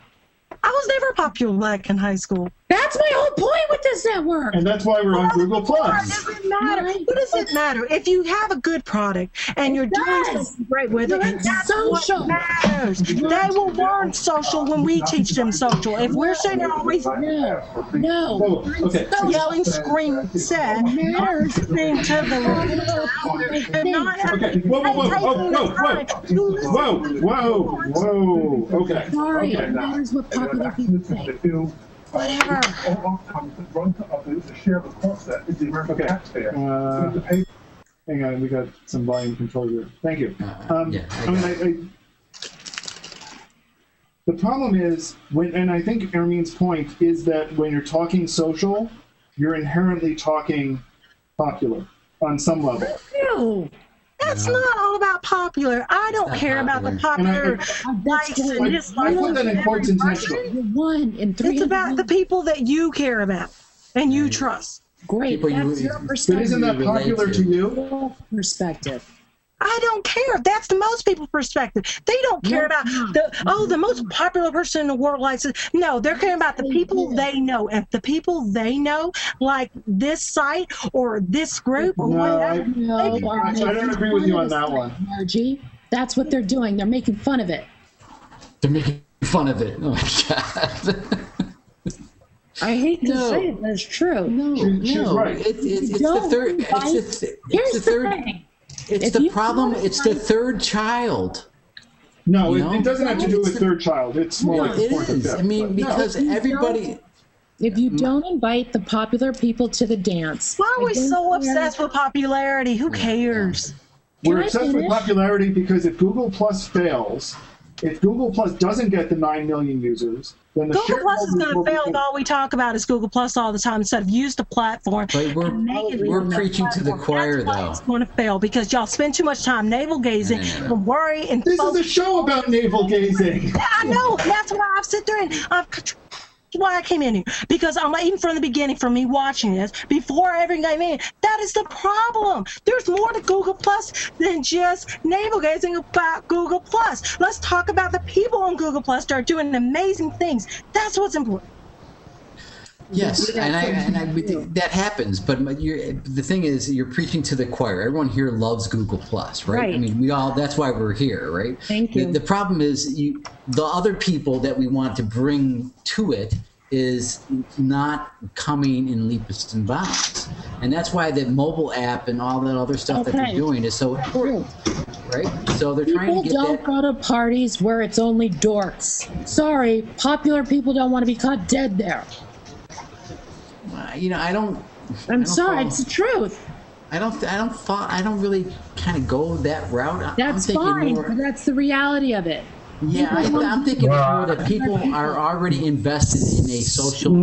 I was never popular back in high school.
That's my whole point with this network.
And that's why we're on Google Plus.
It doesn't matter. What does it matter? If you have a good product and you're doing something great with it, that's
social.
What matters. They will learn social when we teach them social. If we're sitting there always yelling, screaming, sad, listening to the
whoa. Okay.
Sorry, it matters what popular people say.
Whatever.
Hang on, we got some volume control here. Thank you. The problem is, and I think Ermine's point is that when you're talking social, you're inherently talking popular on some level.
No. That's not all about popular. I don't care about the popular likes and dislikes.
I put that in quotes intentionally.
It's about the people that you care about and you trust.
Great. That's your perspective.
But isn't that popular to you?
Perspective.
I don't care. That's the most people's perspective. They don't care about the most popular person in the world likes it. No, they're caring about the people they know. If the people they know like this site or this group or whatever.
I don't agree with you on that one.
Margie, that's what they're doing. They're making fun of it.
They're making fun of it. Oh my God.
I hate to say it, but it's true.
She's right.
It's the third. It's the third.
Thing.
It's the problem. It's the third child.
No, it doesn't have to do with third child. It's more like
it is. I mean, because everybody.
If you don't invite the popular people to the dance,
why are we so obsessed with popularity? Who cares?
We're obsessed with popularity because if Google Plus fails, if Google Plus doesn't get the 9 million users, then the
Google Plus is going to fail if all we talk about is Google Plus all the time instead of use the platform.
But we're preaching to the choir, though.
It's going to fail because y'all spend too much time navel gazing and worry and.
This is a show about navel gazing.
I know. That's why I've sit there and why I came in here, because I'm even from the beginning, from me watching this before I ever came in. That is the problem. There's more to Google Plus than just navel gazing about Google Plus. Let's talk about the people on Google Plus that are doing amazing things. That's what's important.
Yes, and that happens. But the thing is, you're preaching to the choir. Everyone here loves Google Plus, right? I mean, we all. That's why we're here, right?
Thank you.
The problem is, the other people that we want to bring to it is not coming in leaps and bounds, and that's why the mobile app and all that other stuff that they're doing is so important, right? So they're trying to get
People don't go to parties where it's only dorks. Sorry, popular people don't want to be caught dead there.
I don't.
I'm sorry, it's the truth.
I don't really kind of go that route.
That's fine, but that's the reality of it.
Yeah, I'm thinking more that people are already invested in a social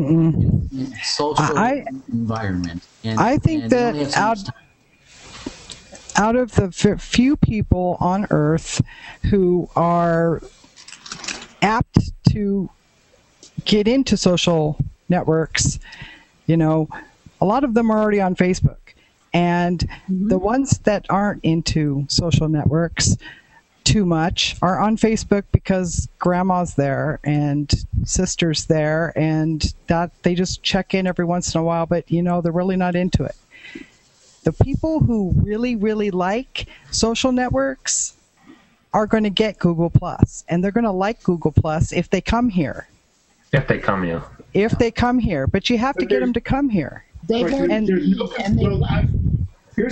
environment. And,
I think that out of the few people on Earth who are apt to get into social networks, a lot of them are already on Facebook. And the ones that aren't into social networks too much are on Facebook because grandma's there and sister's there, and that they just check in every once in a while, but they're really not into it. The people who really, really like social networks are going to get Google Plus, and they're going to like Google Plus if they come here.
If they come here.
If they come here, but you have to get them to come here.
Here's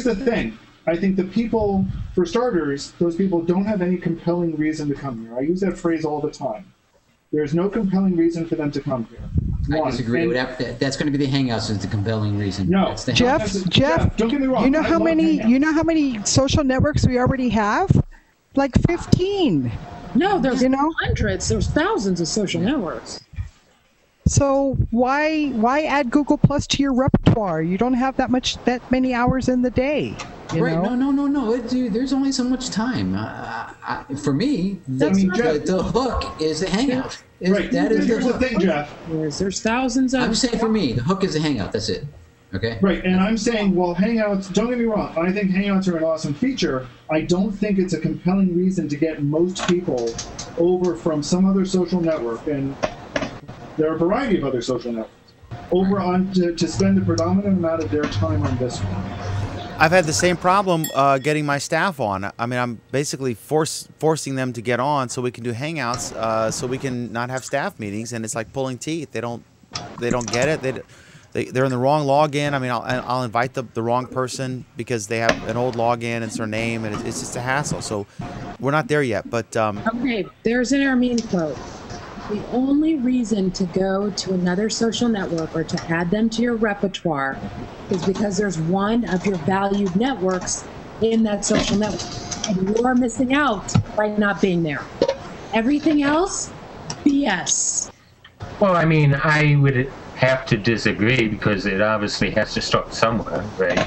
the thing. I think the people, for starters, those people don't have any compelling reason to come here. I use that phrase all the time. There's no compelling reason for them to come here.
I disagree with that. That's going to be the Hangouts is the compelling reason.
No,
Jeff, don't get me wrong. You know how many social networks we already have? Like 15.
No, there's hundreds. There's thousands of social networks.
So why add Google Plus to your repertoire? You don't have that many hours in the day.
Right? No. There's only so much time. For me, the hook is the Hangout.
Here's the thing, Jeff.
There's thousands of.
I'm saying for me, the hook is the Hangout. That's it. Okay.
Right, and I'm saying, well, Hangouts. Don't get me wrong. I think Hangouts are an awesome feature. I don't think it's a compelling reason to get most people over from some other social network, and there are a variety of other social networks, over on to spend the predominant amount of their time on this one.
I've had the same problem getting my staff on. I mean, I'm basically forcing them to get on so we can do Hangouts, so we can not have staff meetings, and it's like pulling teeth. They don't get it. They're in the wrong login. I mean, I'll invite the wrong person because they have an old login and it's their name, and it's just a hassle. So we're not there yet. But
okay, there's an Armin quote. The only reason to go to another social network or to add them to your repertoire is because there's one of your valued networks in that social network, and you are missing out by not being there. Everything else, BS.
Well, I mean, I would have to disagree because it obviously has to start somewhere, right?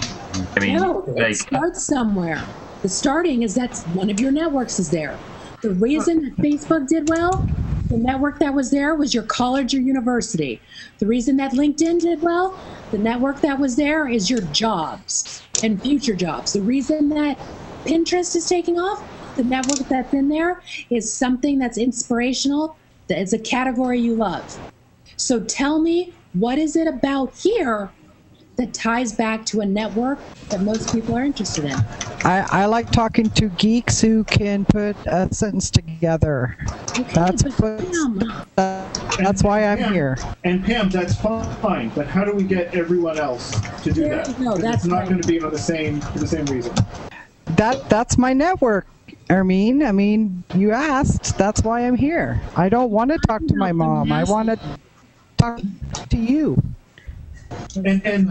I mean,
it starts somewhere. The starting is that one of your networks is there. The reason that Facebook did well, the network that was there was your college or university. The reason that LinkedIn did well, the network that was there is your jobs and future jobs. The reason that Pinterest is taking off, the network that's in there is something that's inspirational, that is a category you love. So tell me, what is it about here that ties back to a network that most people are interested in?
I like talking to geeks who can put a sentence together.
Okay,
that's why I'm here.
And Pam, that's fine, but how do we get everyone else to do that? It's not going to be for the same reason.
That's my network, Armin. I mean, you asked. That's why I'm here. I don't want to talk to my mom. I want to talk to you.
And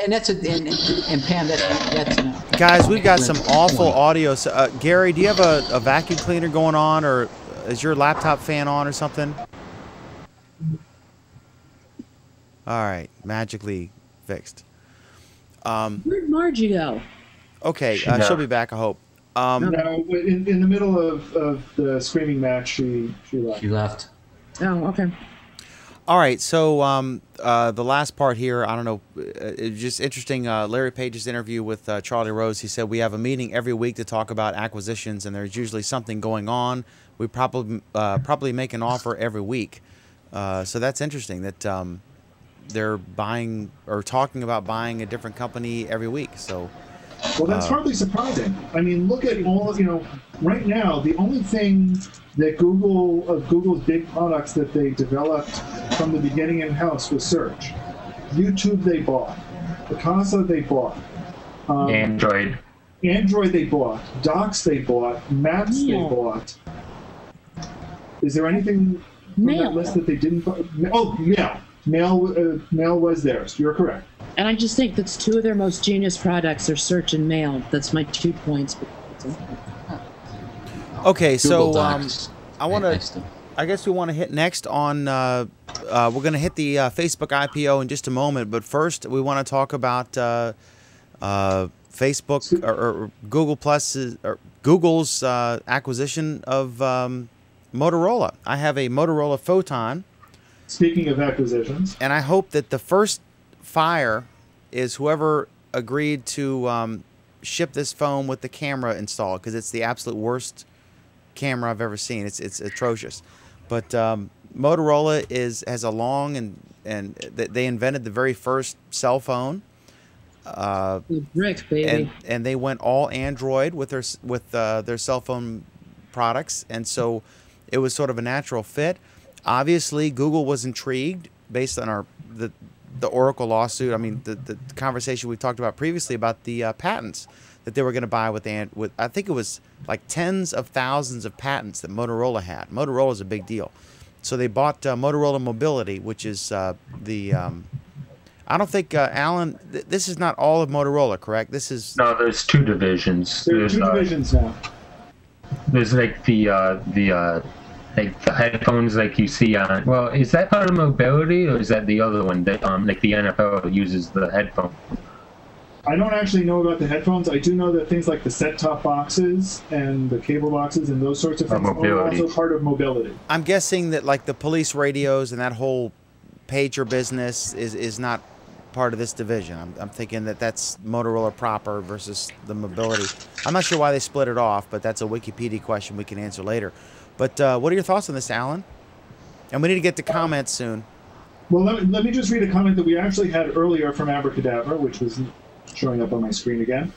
that's and Pam, that's
guys, we've got some awful audio. So, Gary, do you have a vacuum cleaner going on, or is your laptop fan on or something? All right, magically fixed.
Where'd Margie go?
Okay, she'll be back, I hope.
No, in the middle of the screaming match, she left.
She left.
Oh, okay.
All right, so the last part here, I don't know, it's just interesting. Larry Page's interview with Charlie Rose, he said, we have a meeting every week to talk about acquisitions, and there's usually something going on. We probably make an offer every week. So that's interesting that they're buying or talking about buying a different company every week. So,
well, that's hardly surprising. I mean, look at all of, right now, the only thing that Google's big products that they developed from the beginning in-house was search. YouTube they bought. Picasa they bought.
Android
they bought. Docs they bought. Maps they bought. Is there anything from that list that they didn't buy? Oh, yeah. Mail was theirs. You're correct.
And I just think that's two of their most genius products are search and mail. That's my 2 points.
Okay, so I guess we want to hit next on. We're going to hit the Facebook IPO in just a moment, but first we want to talk about Facebook or Google Plus or Google's acquisition of Motorola. I have a Motorola Photon.
Speaking of acquisitions,
and I hope that the first fire is whoever agreed to ship this phone with the camera installed, because it's the absolute worst camera I've ever seen. It's atrocious. But Motorola has a long and they invented the very first cell phone.
Brick, baby.
And they went all Android with their cell phone products, and so it was sort of a natural fit. Obviously, Google was intrigued based on the Oracle lawsuit. I mean, the conversation we talked about previously about the patents that they were going to buy with I think it was like tens of thousands of patents that Motorola had. Motorola is a big deal. So they bought Motorola Mobility, which is I don't think, Alan, this is not all of Motorola, correct? This is...
No, there's two divisions.
There's two divisions now.
There's like the headphones like you see on, well, is that part of Mobility, or is that the other one that like the NFL uses the headphone?
I don't actually know about the headphones. I do know that things like the set-top boxes and the cable boxes and those sorts of things are also part of Mobility.
I'm guessing that like the police radios and that whole pager business is not part of this division. I'm thinking that that's Motorola proper versus the Mobility. I'm not sure why they split it off, but that's a Wikipedia question we can answer later. But what are your thoughts on this, Alan? And we need to get to comments soon.
Well, let me just read a comment that we actually had earlier from Abracadabra, which was showing up on my screen again.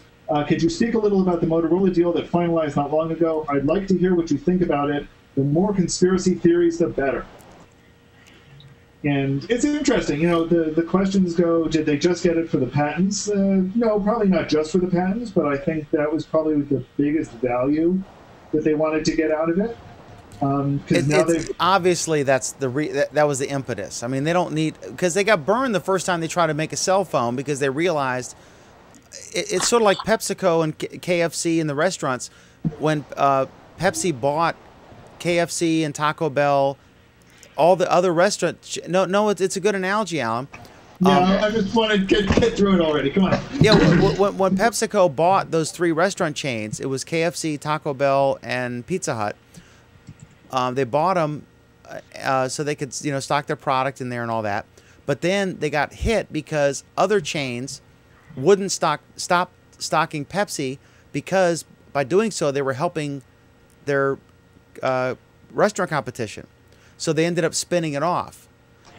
Could you speak a little about the Motorola deal that finalized not long ago? I'd like to hear what you think about it. The more conspiracy theories, the better. And it's interesting, the questions go, did they just get it for the patents? No, probably not just for the patents, but I think that was probably the biggest value that they wanted to get out of it.
Obviously that's that was the impetus. I mean, they don't need, because they got burned the first time they tried to make a cell phone, because they realized it's sort of like PepsiCo and KFC in the restaurants. When Pepsi bought KFC and Taco Bell, all the other restaurants. No, it's a good analogy, Alan.
Yeah, I just want to get through it already. Come on.
Yeah, when PepsiCo bought those three restaurant chains, it was KFC, Taco Bell, and Pizza Hut. They bought them so they could, stock their product in there and all that. But then they got hit because other chains wouldn't stop stocking Pepsi, because by doing so they were helping their restaurant competition. So they ended up spinning it off.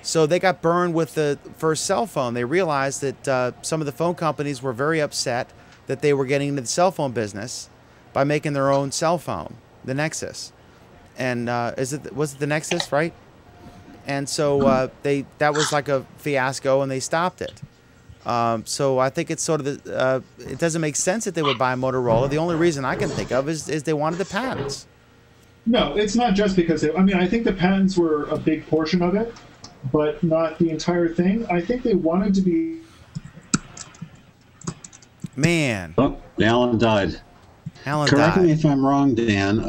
So they got burned with the first cell phone. They realized that some of the phone companies were very upset that they were getting into the cell phone business by making their own cell phone, the Nexus. And was it the Nexus, right? And so that was like a fiasco, and they stopped it. So I think it's sort of it doesn't make sense that they would buy Motorola. The only reason I can think of is they wanted the patents.
No, it's not just because I think the patents were a big portion of it. but not the entire thing. I think they wanted to be.
Man.
Oh, Alan died.
Alan
Correct
died.
me if I'm wrong, Dan.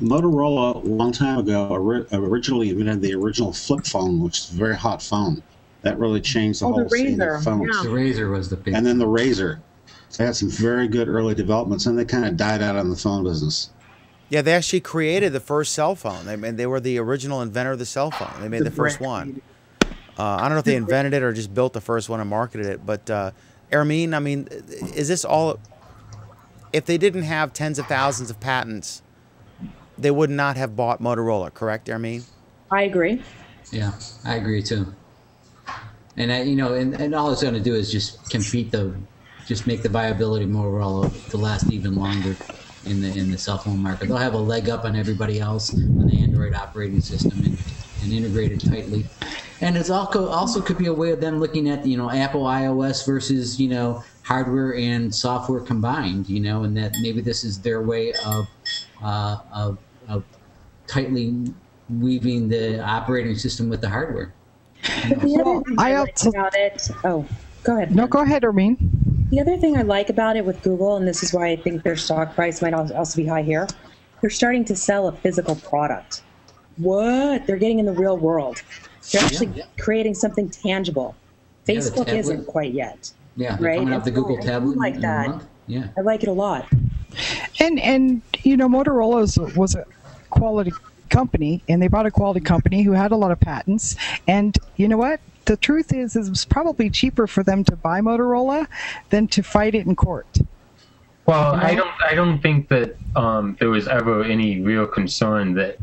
Motorola, a long time ago, originally invented the original flip phone, which is a very hot phone. That really changed the whole scene of phones.
The Razor was the big.
And then the Razor. So they had some very good early developments, and they kind of died out on the phone business.
Yeah, they actually created the first cell phone. They were the original inventor of the cell phone. They made the first one. I don't know if they invented it or just built the first one and marketed it. But Ermine, I mean, is this all? If they didn't have tens of thousands of patents, they would not have bought Motorola. Correct, Ermine?
I agree.
Yeah, I agree too. And and all it's going to do is just make the viability of Motorola to last even longer in the cell phone market. They'll have a leg up on everybody else on the Android operating system and integrate it tightly. And it's also could be a way of them looking at Apple iOS versus hardware and software combined. And that maybe this is their way of tightly weaving the operating system with the hardware.
The other thing I like about it. Oh, go ahead.
No, go ahead, Ermine.
The other thing I like about it with Google, and this is why I think their stock price might also be high here, they're starting to sell a physical product. What? They're getting in the real world. They're actually creating something tangible. Facebook isn't quite yet.
Yeah, they're coming out the Google tablet.
I like that.
Yeah,
I like it a lot.
And Motorola was a quality company, and they bought a quality company who had a lot of patents. And you know what? The truth is it was probably cheaper for them to buy Motorola than to fight it in court.
Well, I don't think that there was ever any real concern that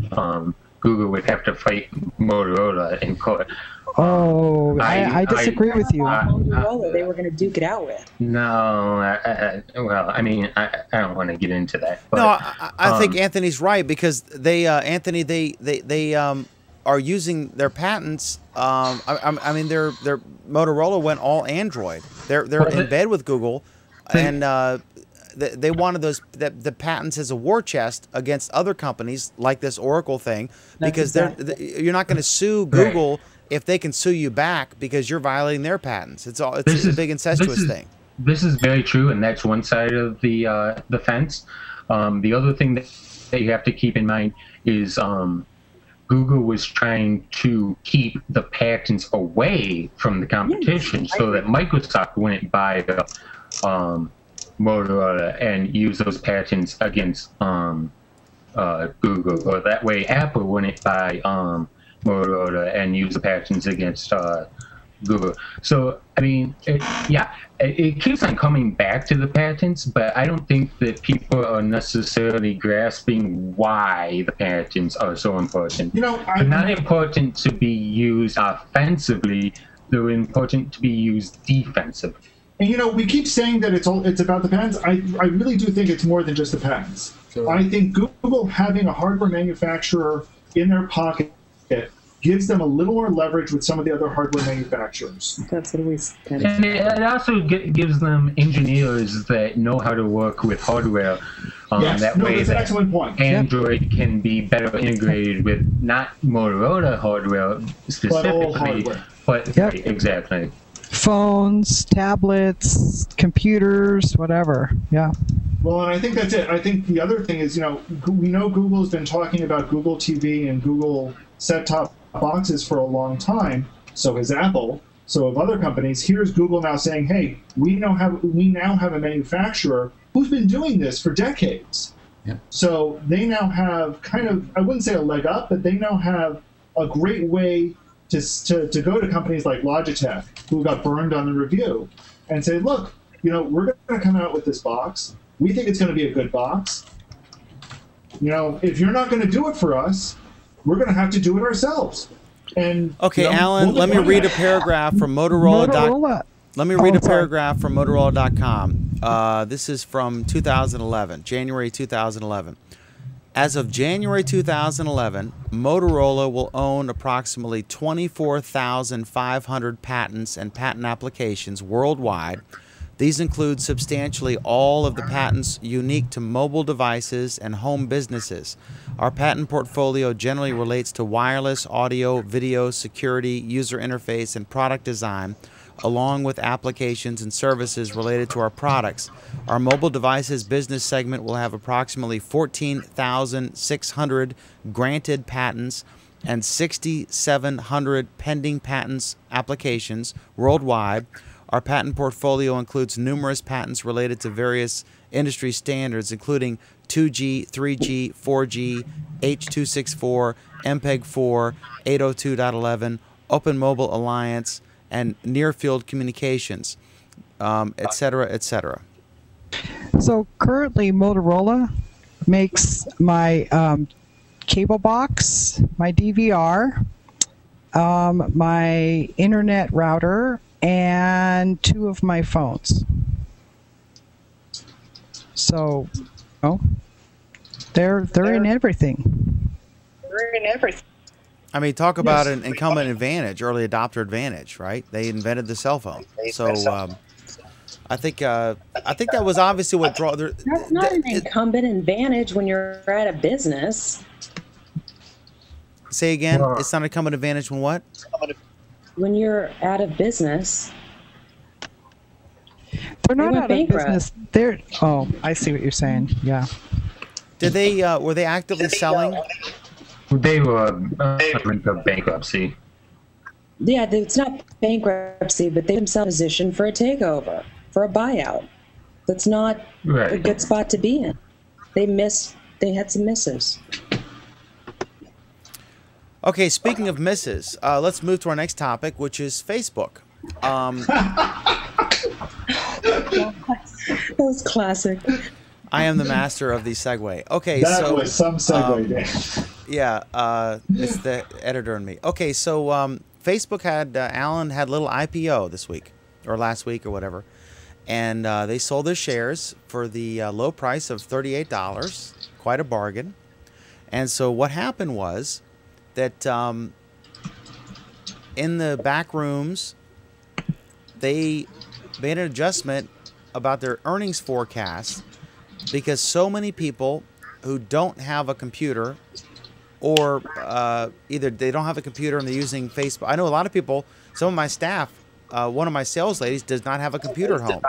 Google would have to fight Motorola in court.
Oh, I disagree with you.
Motorola, they were going to duke it out with.
No, well, I mean, I don't want to get into that. But,
no, I think Anthony's right because they are using their patents. I mean, their Motorola went all Android. They're in bed with Google, and they wanted the patents as a war chest against other companies like this Oracle thing, because you're not going to sue Google if they can sue you back because you're violating their patents. It's a big incestuous thing.
This is very true, and that's one side of the fence. The other thing that you have to keep in mind is Google was trying to keep the patents away from the competition so that Microsoft wouldn't buy the Motorola and use those patents against Google, or that way Apple wouldn't buy Motorola and use the patents against Google. So, I mean, it keeps on coming back to the patents, but I don't think that people are necessarily grasping why the patents are so important. They're not important to be used offensively, they're important to be used defensively.
And we keep saying that it's about the patents. I really do think it's more than just the patents. Sure. I think Google having a hardware manufacturer in their pocket gives them a little more leverage with some of the other hardware manufacturers.
That's what we said.
And it also gives them engineers that know how to work with hardware. That's an
excellent point.
Android can be better integrated with not Motorola hardware specifically,
but all hardware.
Right, exactly.
Phones, tablets, computers, whatever. Yeah.
Well, and I think that's it. I think the other thing is, we know Google's been talking about Google TV and Google set-top boxes for a long time. So has Apple. So have other companies. Here's Google now saying, "Hey, we now have a manufacturer who's been doing this for decades."
Yep.
So they now have kind of, I wouldn't say a leg up, but they now have a great way to go to companies like Logitech, who got burned on the review, and say, "Look, we're going to come out with this box. We think it's going to be a good box. If you're not going to do it for us, we're going to have to do it ourselves." And
okay, Alan, let me read a paragraph from Motorola. Let me read a paragraph from Motorola.com. This is from 2011, January 2011. As of January 2011, Motorola will own approximately 24,500 patents and patent applications worldwide These include substantially all of the patents unique to mobile devices and home businesses. Our patent portfolio generally relates to wireless, audio, video, security, user interface, and product design, along with applications and services related to our products. Our mobile devices business segment will have approximately 14,600 granted patents and 6,700 pending patents applications worldwide. Our patent portfolio includes numerous patents related to various industry standards, including 2G, 3G, 4G, H.264, MPEG-4, 802.11, Open Mobile Alliance, and near-field communications, etc., etc.
So currently, Motorola makes my cable box, my DVR, my internet router, and 2 of my phones. So, they're in everything.
They're in everything.
I mean, talk about an incumbent advantage, early adopter advantage, right? They invented the cell phone. So I think that was obviously what draw.
That's not an incumbent advantage when you're at a business.
Say again. It's not an incumbent advantage when what?
When you're out of business.
They're not out of business. They're. Oh, I see what you're saying. Yeah.
Did they? Were they actively selling?
They were into bankruptcy.
Yeah, it's not bankruptcy, but they themselves positioned for a takeover, for a buyout. That's not a good spot to be in. They had some misses.
Okay, speaking of misses, let's move to our next topic, which is Facebook.
That was classic.
I am the master of the segue. Okay,
that was some segue, Dan.
Yeah, it's the editor in me. Okay, so Facebook had Alan had a little IPO this week or last week or whatever, and they sold their shares for the low price of $38, quite a bargain. And so what happened was that in the back rooms, they made an adjustment about their earnings forecast because so many people who don't have a computer, or either they don't have a computer and they're using Facebook. I know a lot of people, some of my staff, one of my sales ladies does not have a computer at home.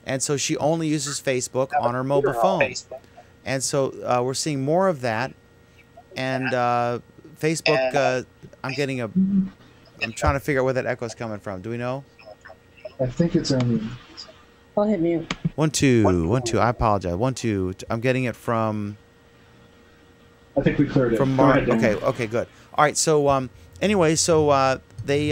And so she only uses Facebook on her mobile phone. And so we're seeing more of that. And Facebook, I'm trying to figure out where that echo is coming from. Do we know?
I think it's on.
I'll hit mute.
1 2 1 2. I apologize. 1 2. I'm getting it from.
I think we cleared it.
From Mark. Okay, good. All right. So anyway, so they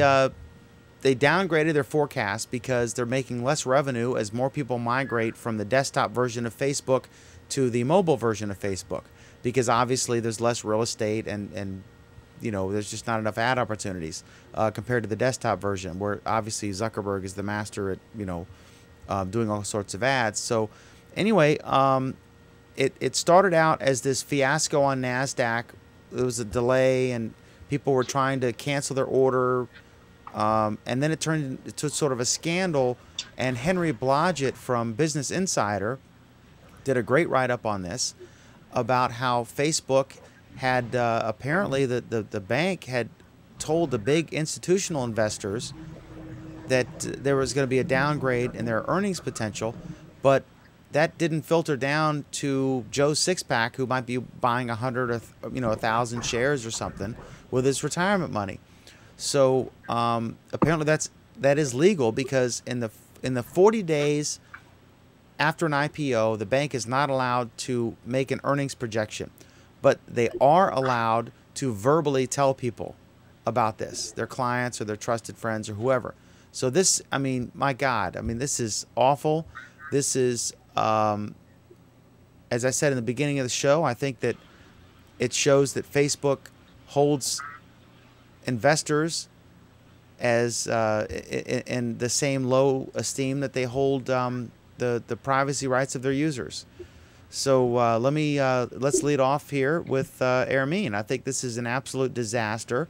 downgraded their forecast because they're making less revenue as more people migrate from the desktop version of Facebook to the mobile version of Facebook, because obviously there's less real estate and you know, there's just not enough ad opportunities compared to the desktop version, where obviously Zuckerberg is the master at, you know, doing all sorts of ads. So anyway, it started out as this fiasco on NASDAQ. There was a delay and people were trying to cancel their order. And then it turned into sort of a scandal. And Henry Blodgett from Business Insider did a great write-up on this about how Facebook had apparently the bank had told the big institutional investors that there was going to be a downgrade in their earnings potential, but that didn't filter down to Joe Sixpack, who might be buying 100 or 1,000 shares or something with his retirement money. So apparently that is legal, because in the 40 days after an IPO, the bank is not allowed to make an earnings projection, but they are allowed to verbally tell people about this, their clients or their trusted friends or whoever. So this, I mean, my God, I mean, this is awful. This is, as I said in the beginning of the show, I think that it shows that Facebook holds investors as in the same low esteem that they hold the privacy rights of their users. So let's lead off here with Ermine. I think this is an absolute disaster,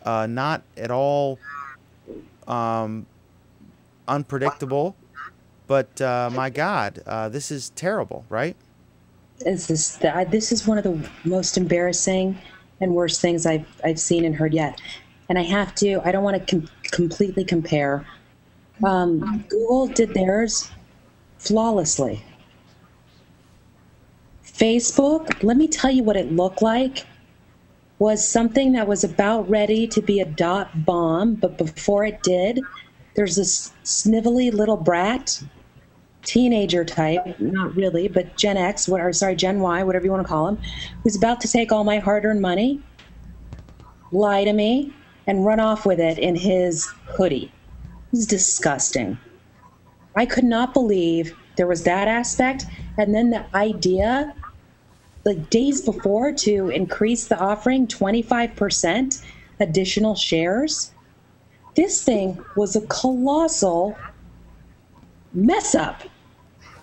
not at all unpredictable, but my God, this is terrible, right?
This is one of the most embarrassing and worst things I've seen and heard yet. And I don't want to completely compare. Google did theirs flawlessly. Facebook, let me tell you what it looked like, was something that was about ready to be a dot bomb, but before it did, there's this snivelly little brat, teenager type, not really, but Gen X, Gen Y, whatever you want to call him, who's about to take all my hard-earned money, lie to me, and run off with it in his hoodie. It's disgusting. I could not believe there was that aspect, and then the idea, like days before, to increase the offering 25% additional shares. This thing was a colossal mess up.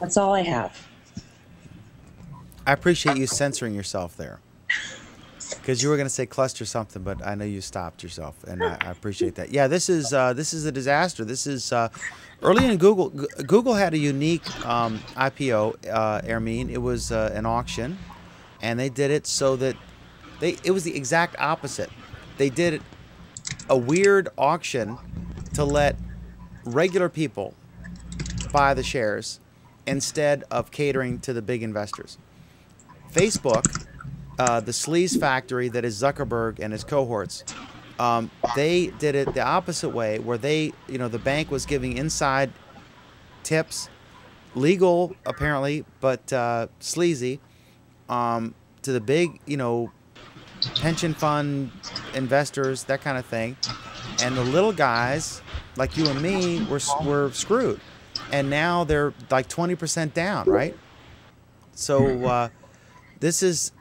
That's all I have.
I appreciate you censoring yourself there, because you were going to say cluster something, but I know you stopped yourself, and I appreciate that. Yeah, this is a disaster. This is early in Google. Google had a unique IPO, Ermine. It was an auction, and they did it so that it was the exact opposite. They did a weird auction to let regular people buy the shares instead of catering to the big investors. Facebook, the sleaze factory that is Zuckerberg and his cohorts, they did it the opposite way, where the bank was giving inside tips, legal apparently, but sleazy, to the big, pension fund investors, that kind of thing. And the little guys like you and me were screwed. And now they're like 20% down, right? So this is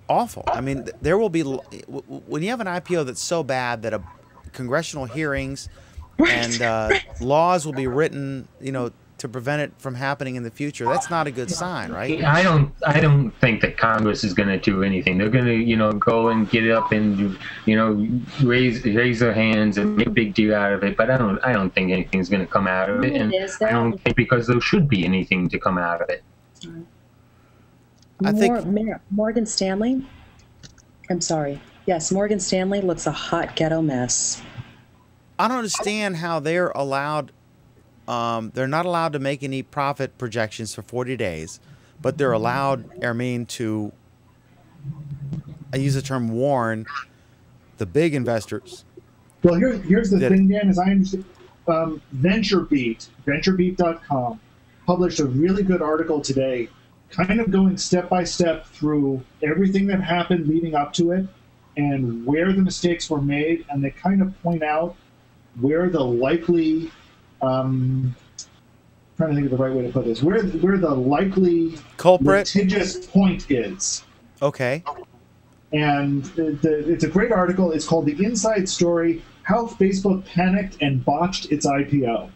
awful. I mean, there will be, when you have an IPO that's so bad that congressional hearings and laws will be written, to prevent it from happening in the future, that's not a good sign, right?
I don't think that Congress is going to do anything. They're going to, go and get up and, raise their hands and make a big deal out of it. But I don't think anything's going to come out of it, and I don't think because there should be anything to come out of it.
I think Morgan Stanley. I'm sorry. Yes, Morgan Stanley looks a hot ghetto mess.
I don't understand how they're allowed. They're not allowed to make any profit projections for 40 days, but they're allowed, Ermine, to, I use the term, warn the big investors.
Well, here's the thing, Dan, as I understand, VentureBeat.com published a really good article today, kind of going step by step through everything that happened leading up to it and where the mistakes were made, and they kind of point out where the likely trying to think of the right way to put this. Where the likely
culprit,
litigious point is.
Okay.
And it's a great article. It's called "The Inside Story: How Facebook Panicked and Botched Its IPO."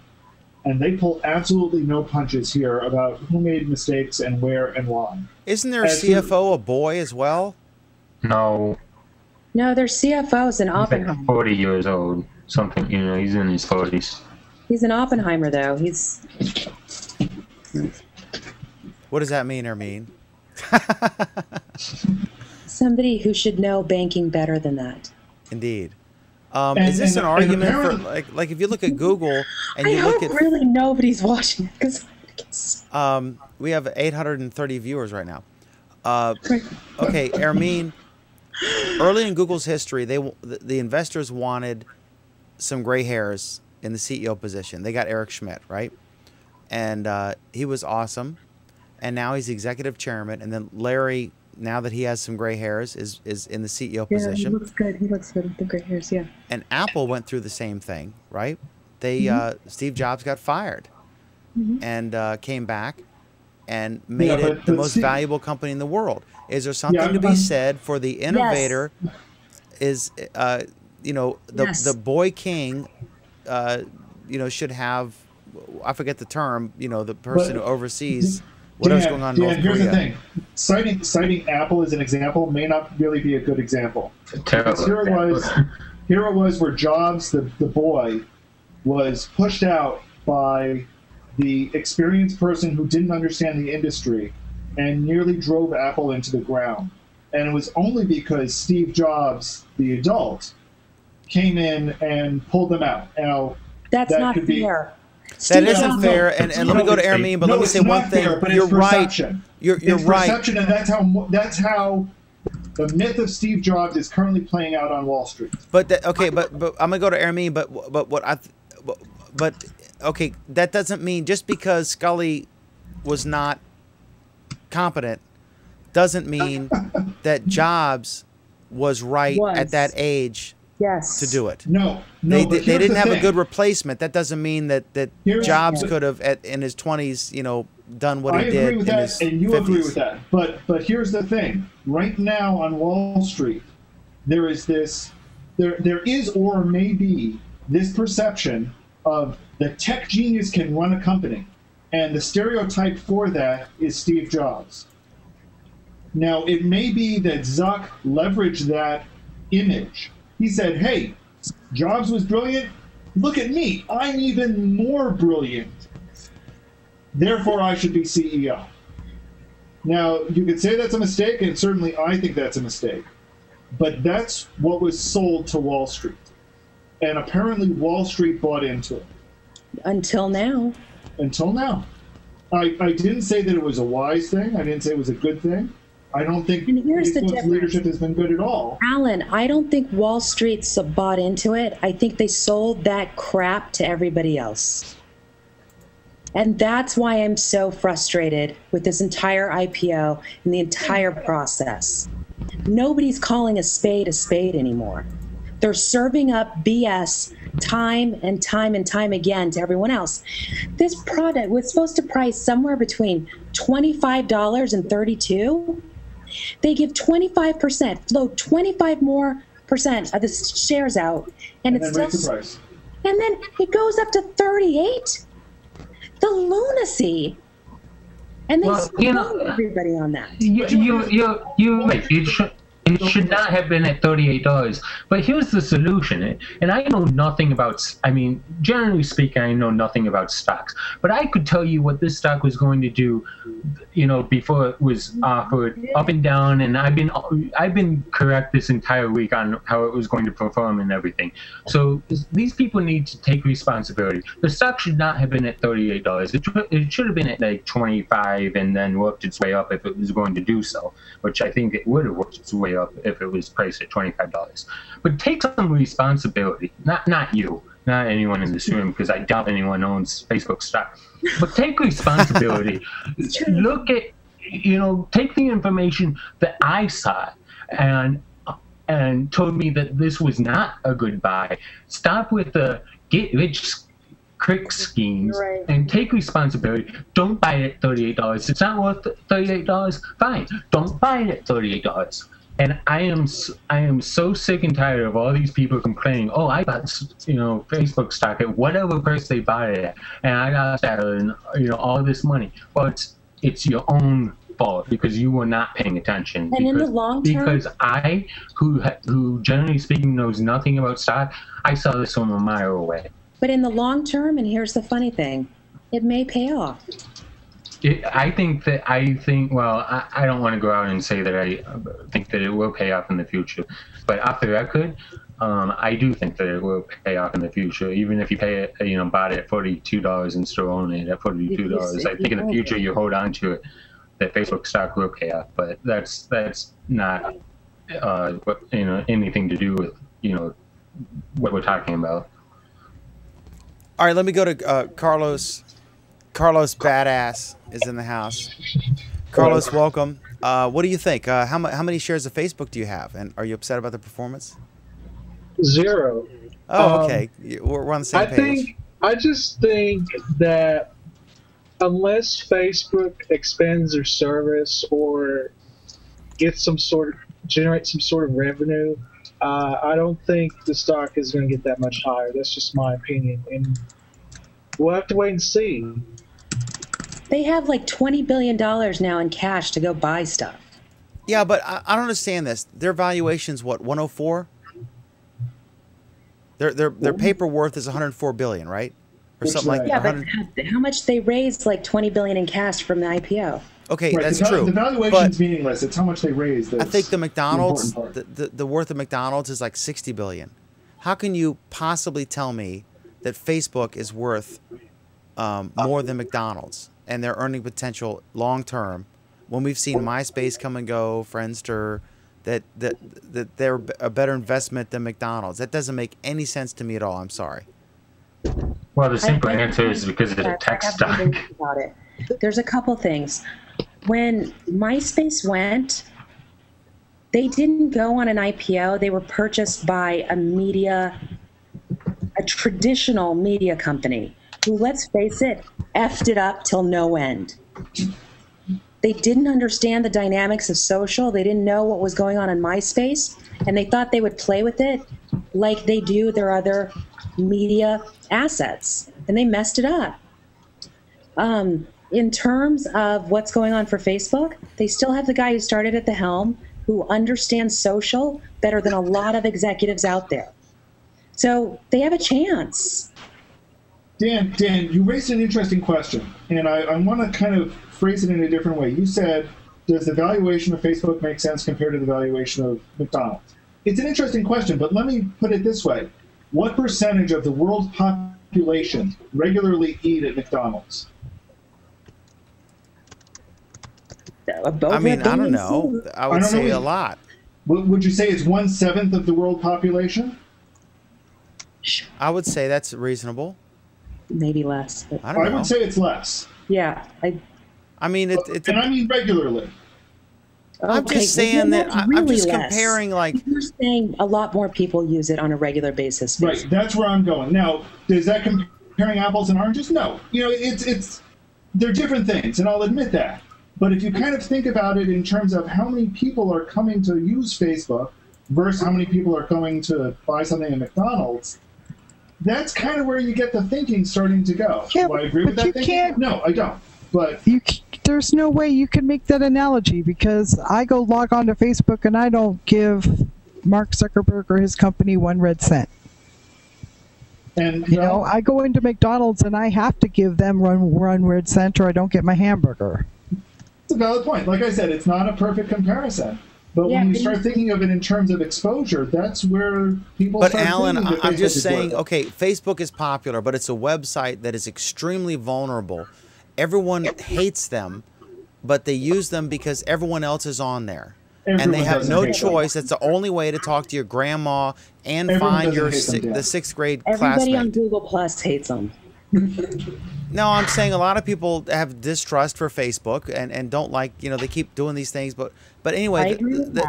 And they pull absolutely no punches here about who made mistakes and where and why.
Isn't their CFO a boy as well?
No.
No, their CFO's an Oppenheimer.
Like 40 years old. Something, he's in his 40s.
He's an Oppenheimer, though. He's.
What does that mean, Ermine?
Somebody who should know banking better than that.
Indeed. Is this an argument for like if you look at Google and you look at
really nobody's watching it, because
we have 830 viewers right now. Okay, Ermine. Early in Google's history, the investors wanted some gray hairs in the CEO position. They got Eric Schmidt, right? And he was awesome. And now he's executive chairman. And then Larry, now that he has some gray hairs, is in the CEO position.
Yeah, he looks good. He looks good with the gray hairs, yeah.
And Apple went through the same thing, right? They Steve Jobs got fired and came back and made it the most valuable company in the world. Is there something to be said for the innovator? Yes. Is the boy king, should have, I forget the term, the person who oversees whatever's going on in North Korea.
Here's the thing. Citing Apple as an example may not really be a good example. Here it was where Jobs, the boy, was pushed out by the experienced person who didn't understand the industry and nearly drove Apple into the ground. And it was only because Steve Jobs, the adult, came in and pulled them out. Now,
that's
that
not
could be,
fair.
That isn't fair, and let me go to Aramin, but let me say one thing. You're right. You're right.
Perception, and that's how the myth of Steve Jobs is currently playing out on Wall Street.
But okay, but I'm gonna go to Aramin, but okay, that doesn't mean just because Scully was not competent doesn't mean that Jobs was right at that age.
Yes.
To do it.
No,
they didn't have a good replacement. That doesn't mean that Jobs could have in his 20s, you know, done what he did.
I agree with
in
that,
his
and you
50s.
agree with that. But here's the thing: right now on Wall Street, there is or may be this perception of the tech genius can run a company, and the stereotype for that is Steve Jobs. Now, it may be that Zuck leveraged that image. He said, hey, Jobs was brilliant. Look at me. I'm even more brilliant. Therefore, I should be CEO. Now, you could say that's a mistake, and certainly I think that's a mistake. But that's what was sold to Wall Street. And apparently Wall Street bought into it.
Until now.
Until now. I didn't say that it was a wise thing. I didn't say it was a good thing. I don't think Facebook's leadership has been good at all.
Alan, I don't think Wall Street's bought into it. I think they sold that crap to everybody else. And that's why I'm so frustrated with this entire IPO and the entire process. Nobody's calling a spade anymore. They're serving up BS time and time and time again to everyone else. This product was supposed to price somewhere between $25 and $32. They give 25%, float 25% more of the shares out, and it's
raise the price.
And then it goes up to 38. The lunacy. And they screwed everybody on that.
You're right. It should not have been at $38. But here's the solution. And I know nothing about, I mean, generally speaking, I know nothing about stocks. But I could tell you what this stock was going to do, you know, before it was offered up and down. And I've been correct this entire week on how it was going to perform and everything. So these people need to take responsibility. The stock should not have been at $38. It should have been at like 25 and then worked its way up if it was going to do so, which I think it would have worked its way up if it was priced at $25. But take some responsibility. Not you, not anyone in this room, because I doubt anyone owns Facebook stock. But take responsibility. Look at, you know, take the information that I saw and told me that this was not a good buy. Stop with the get rich quick schemes and take responsibility. Don't buy it at $38. It's not worth $38. Fine. Don't buy it at $38. And I am so sick and tired of all these people complaining, oh, I bought, you know, Facebook stock at whatever price they bought it at, and I got that, and, you know, all this money. Well, it's your own fault because you were not paying attention.
And in the long term,
because I, who generally speaking knows nothing about stock, I saw this from a mile away.
But in the long term, and here's the funny thing, it may pay off.
I think, well, I don't want to go out and say that I think that it will pay off in the future. But off the record, I do think that it will pay off in the future. Even if you pay it, you know, bought it at $42 and still own it at $42, I think in the future you hold on to it, that Facebook stock will pay off. But that's not, you know, anything to do with, you know, what we're talking about.
All right, let me go to Carlos. Carlos Badass is in the house. Carlos, welcome. What do you think? How many shares of Facebook do you have? And are you upset about the performance?
0.
Oh, okay. We're on the same page.
I just think that unless Facebook expands their service or generates some sort of revenue, I don't think the stock is going to get that much higher. That's just my opinion, and we'll have to wait and see.
They have like $20 billion now in cash to go buy stuff.
Yeah, but I don't understand this. Their valuation's what, 104? Their paper worth is 104 billion, right? or something like
yeah,
that.
but how much they raised? Like 20 billion in cash from the IPO.
Okay,
right,
that's
the,
true.
The valuation's meaningless. It's how much they raised.
I think the McDonald's, the worth of McDonald's is like 60 billion. How can you possibly tell me that Facebook is worth more than McDonald's and their earning potential long term when we've seen MySpace come and go, Friendster, that they're a better investment than McDonald's? That doesn't make any sense to me at all. I'm sorry.
Well, the simple answer is because of the tech stock.
About it. There's a couple things. When MySpace went, they didn't go on an IPO. They were purchased by a traditional media company who, let's face it, effed it up till no end. They didn't understand the dynamics of social. They didn't know what was going on in MySpace, and they thought they would play with it like they do their other media assets, and they messed it up. In terms of what's going on for Facebook, they still have the guy who started at the helm who understands social better than a lot of executives out there. So they have a chance.
Dan, you raised an interesting question, and I want to kind of phrase it in a different way. You said, does the valuation of Facebook make sense compared to the valuation of McDonald's? It's an interesting question, but let me put it this way. What percentage of the world's population regularly eat at McDonald's?
I mean, I don't know. I would say a lot.
Would you say it's 1/7 of the world population?
I would say that's reasonable.
Maybe less. But
I don't know.
I would say it's less.
Yeah.
I mean,
and I mean regularly.
I'm just saying that I'm just comparing, like,
you're saying a lot more people use it on a regular basis.
Right. That's where I'm going. Now, is that comparing apples and oranges? No. You know, they're different things, and I'll admit that. But if you kind of think about it in terms of how many people are coming to use Facebook versus how many people are coming to buy something at McDonald's, that's kind of where you get the thinking starting to go.
Yeah,
do I agree with that thinking? No, I don't. But
there's no way you can make that analogy, because I go log on to Facebook and I don't give Mark Zuckerberg or his company 1 red cent.
And
you know, I go into McDonald's and I have to give them 1 red cent or I don't get my hamburger.
It's a valid point. Like I said, it's not a perfect comparison. But when you start thinking of it in terms of exposure, that's where people start thinking that Facebook
I'm just saying,
worth.
okay, Facebook is popular, but it's a website that is extremely vulnerable. Everyone hates them, but they use them because everyone else is on there. And they have no choice. That's the only way to talk to your grandma and find your the 6th grade classmate.
Everybody on Google Plus hates them.
No, I'm saying a lot of people have distrust for Facebook and don't like, you know, they keep doing these things. But anyway,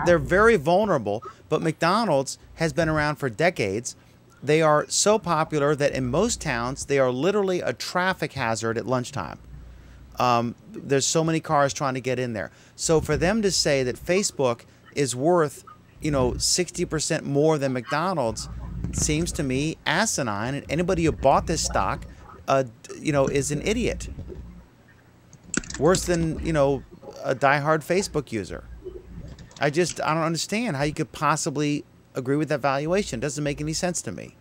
they're very vulnerable. But McDonald's has been around for decades. They are so popular that in most towns, they are literally a traffic hazard at lunchtime. There's so many cars trying to get in there. So for them to say that Facebook is worth, you know, 60% more than McDonald's seems to me asinine. And anybody who bought this stock, you know, is an idiot. Worse than, you know, a diehard Facebook user. I don't understand how you could possibly agree with that valuation. It doesn't make any sense to me.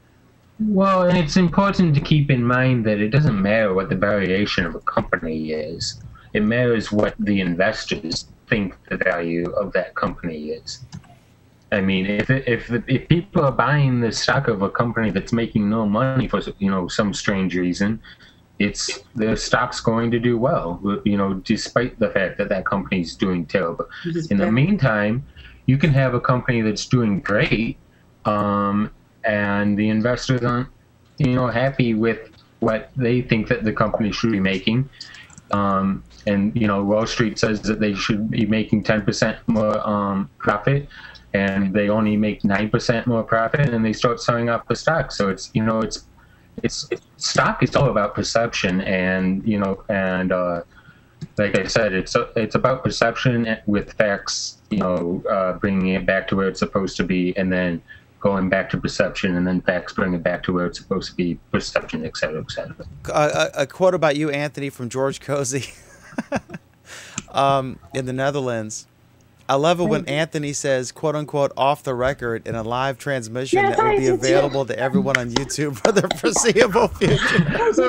Well, and it's important to keep in mind that it doesn't matter what the valuation of a company is. It matters what the investors think the value of that company is. I mean, if people are buying the stock of a company that's making no money for, you know, some strange reason, the stock's going to do well, you know, despite the fact that that company's doing terrible. In the meantime, you can have a company that's doing great, and the investors aren't, you know, happy with what they think that the company should be making. And, you know, Wall Street says that they should be making 10% more profit, and they only make 9% more profit, and they start selling off the stock. So it's, you know, it's stock is all about perception, and, you know, and like I said, it's about perception with facts, you know, bringing it back to where it's supposed to be, and then going back to perception, and then facts bring it back to where it's supposed to be, perception, et cetera, et cetera.
A quote about you, Anthony, from George Cozy in the Netherlands. I love it when Anthony says, quote unquote, off the record in a live transmission that will be available to everyone on YouTube for the foreseeable future.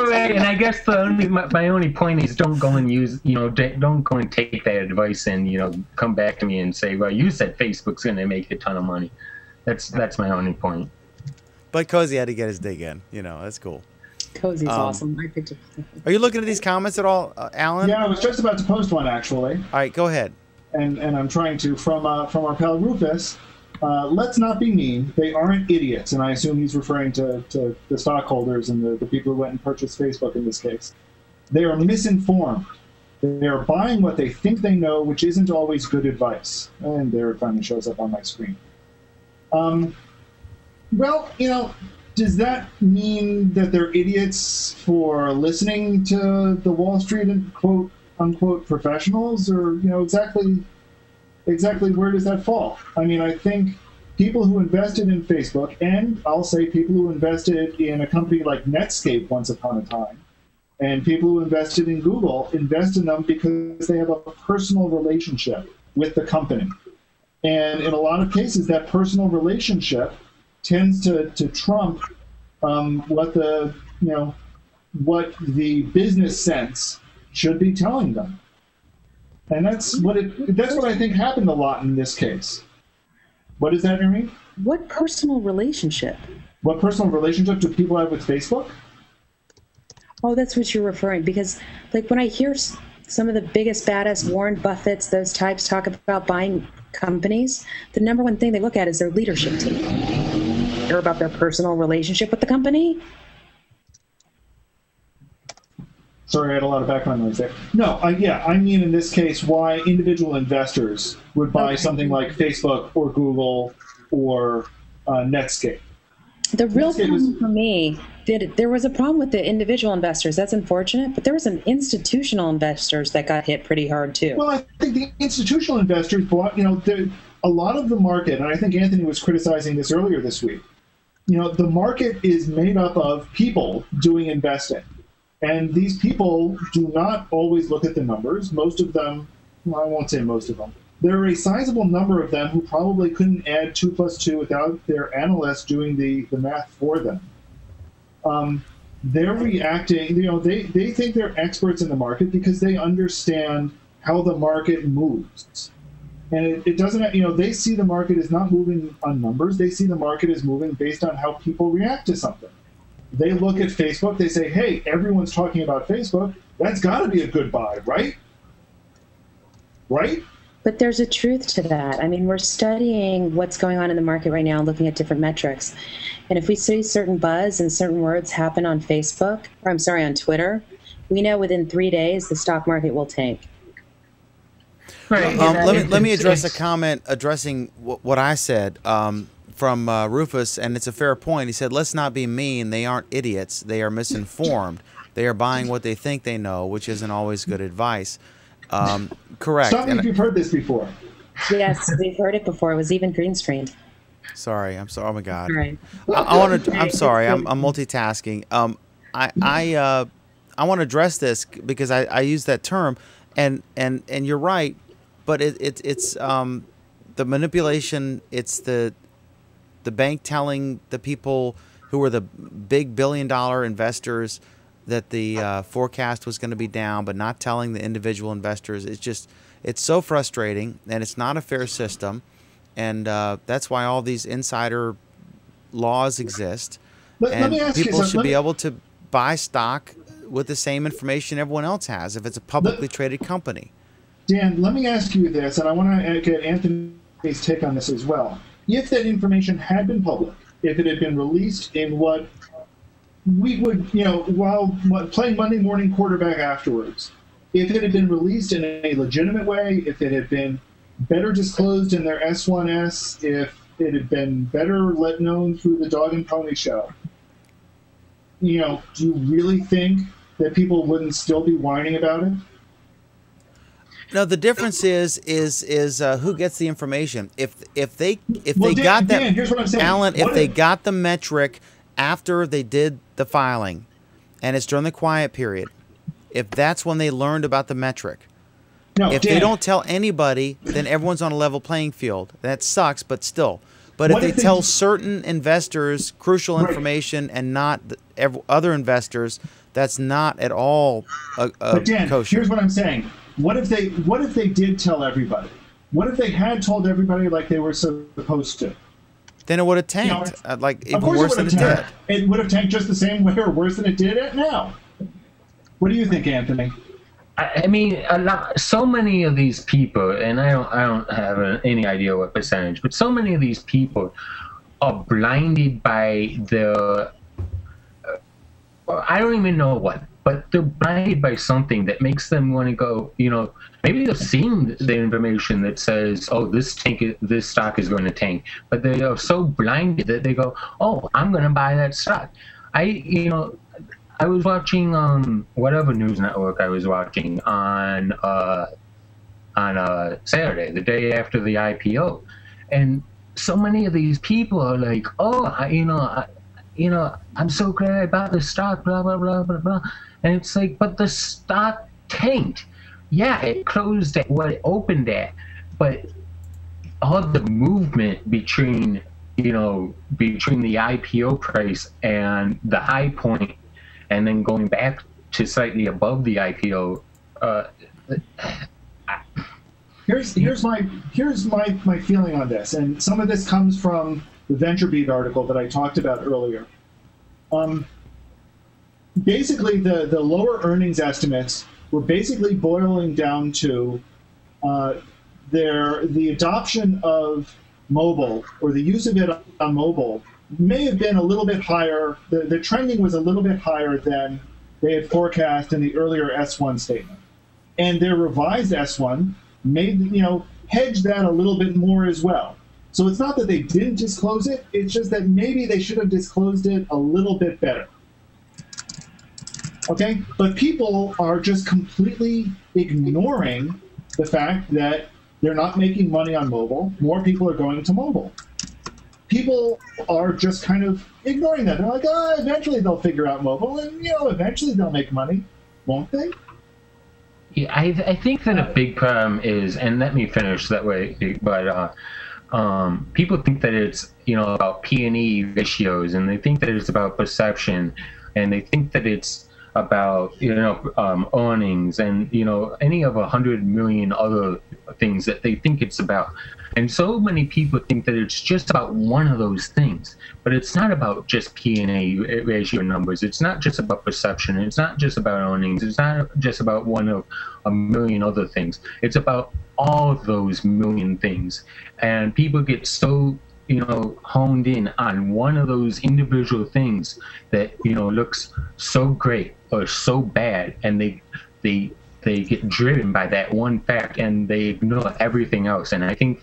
Right, and I guess my only point is don't go and use, don't go and take that advice and, come back to me and say, well, you said Facebook's going to make a ton of money. That's my only point.
But Cozy had to get his dig in. That's cool.
Cozy's awesome. I picked
Are you looking at these comments at all, Alan?
Yeah, I was just about to post one, actually. All
right, go ahead.
And I'm trying to, from our pal Rufus, let's not be mean. They aren't idiots. And I assume he's referring to the stockholders and the people who went and purchased Facebook in this case. They are misinformed. They are buying what they think they know, which isn't always good advice. And there it finally shows up on my screen. Well, does that mean that they're idiots for listening to the Wall Street and quote unquote professionals, or exactly where does that fall? I mean, I think people who invested in Facebook, and I'll say people who invested in a company like Netscape once upon a time, and people who invested in Google invest in them because they have a personal relationship with the company. And in a lot of cases, that personal relationship tends to trump what the business sense should be telling them. And that's what I think happened a lot in this case. What does that mean?
What personal relationship?
What personal relationship do people have with Facebook?
Oh, that's what you're referring, because when I hear some of the biggest, baddest Warren Buffetts, those types talk about buying companies, the number one thing they look at is their leadership team. Or about their personal relationship with the company.
Sorry, I had a lot of background noise there. No, I mean in this case, why individual investors would buy something like Facebook or Google or Netscape.
The real problem for me, there was a problem with the individual investors. That's unfortunate, but there was some institutional investors that got hit pretty hard too.
Well, I think the institutional investors bought, a lot of the market, and I think Anthony was criticizing this earlier this week, the market is made up of people doing investing. And these people do not always look at the numbers. Most of them, well, I won't say most of them, there are a sizable number of them who probably couldn't add 2 + 2 without their analysts doing the math for them. They're reacting, they think they're experts in the market because they understand how the market moves. And it doesn't, they see the market is not moving on numbers. They see the market is moving based on how people react to something. They look at Facebook, they say, hey, everyone's talking about Facebook. That's got to be a good buy, right? Right?
But there's a truth to that. I mean, we're studying what's going on in the market right now, looking at different metrics. And if we see certain buzz and certain words happen on Facebook, or I'm sorry, on Twitter, we know within 3 days the stock market will tank.
Right. Let me address a comment addressing what I said from Rufus, and it's a fair point. He said, let's not be mean. They aren't idiots. They are misinformed. They are buying what they think they know, which isn't always good advice. Correct.
Stop me if you've heard this before.
Yes, we've heard it before. It was even green screened.
Sorry. I'm sorry. Oh, my God.
Right.
I'm sorry. I'm multitasking. I want to address this because I use that term, and you're right, but it's the manipulation. It's the bank telling the people who are the big billion-dollar investors that the forecast was going to be down, but not telling the individual investors. It's so frustrating, and it's not a fair system, and that's why all these insider laws exist.
Let me ask you
people
something.
should be able to buy stock with the same information everyone else has if it's a publicly traded company.
Dan, let me ask you this, and I want to get Anthony's take on this as well. If that information had been public, if it had been released in what we would, while playing Monday morning quarterback afterwards, if it had been released in a legitimate way, if it had been better disclosed in their S1S, if it had been better let known through the Dog and Pony Show, do you really think that people wouldn't still be whining about it?
No, the difference is who gets the information. If they
Dan,
got that,
Dan, here's what I'm saying.
Alan, if they got the metric after they did the filing, and it's during the quiet period, if that's when they learned about the metric, if they don't tell anybody, then everyone's on a level playing field. That sucks, but still. But if they tell certain investors crucial information and not other investors, that's not at all
but Dan,
kosher.
Here's what I'm saying. What if they did tell everybody? What if they had told everybody like they were supposed to?
Then it would have tanked, even worse than it did.
It would have tanked just the same way or worse than it did now. What do you think, Anthony?
I mean, so many of these people, and I don't have any idea what percentage, but so many of these people are blinded by the, I don't even know what, but they're blinded by something that makes them want to go, maybe they've seen the information that says, oh, this stock is going to tank, but they are so blinded that they go, oh, I'm going to buy that stock. I was watching whatever news network I was watching on Saturday, the day after the IPO, and so many of these people are like, "Oh, I'm so glad I bought the stock." Blah blah blah blah blah, and it's like, but the stock tanked. Yeah, it closed at what it opened at, but all the movement between the IPO price and the high point, and then going back to slightly above the IPO.
Here's my feeling on this, and some of this comes from the VentureBeat article that I talked about earlier. Basically, the lower earnings estimates were basically boiling down to the adoption of mobile, or the use of it on mobile, may have been a little bit higher. The trending was a little bit higher than they had forecast in the earlier S1 statement. And their revised S1 hedged that a little bit more as well. So it's not that they didn't disclose it, it's just that maybe they should have disclosed it a little bit better. Okay? But people are just completely ignoring the fact that they're not making money on mobile. More people are going to mobile. People are just kind of ignoring that. They're like, eventually they'll figure out mobile, and eventually they'll make money, won't they?
Yeah, I think that a big problem is, and let me finish that way, but people think that it's about P&E ratios, and they think that it's about perception, and they think that it's about earnings, and any of 100 million other things that they think it's about. And so many people think that it's just about one of those things, but it's not about just P&A ratio numbers. It's not just about perception. It's not just about earnings. It's not just about one of a million other things. It's about all of those million things. And people get so honed in on one of those individual things that looks so great or so bad, and they get driven by that one fact, and they ignore everything else. And I think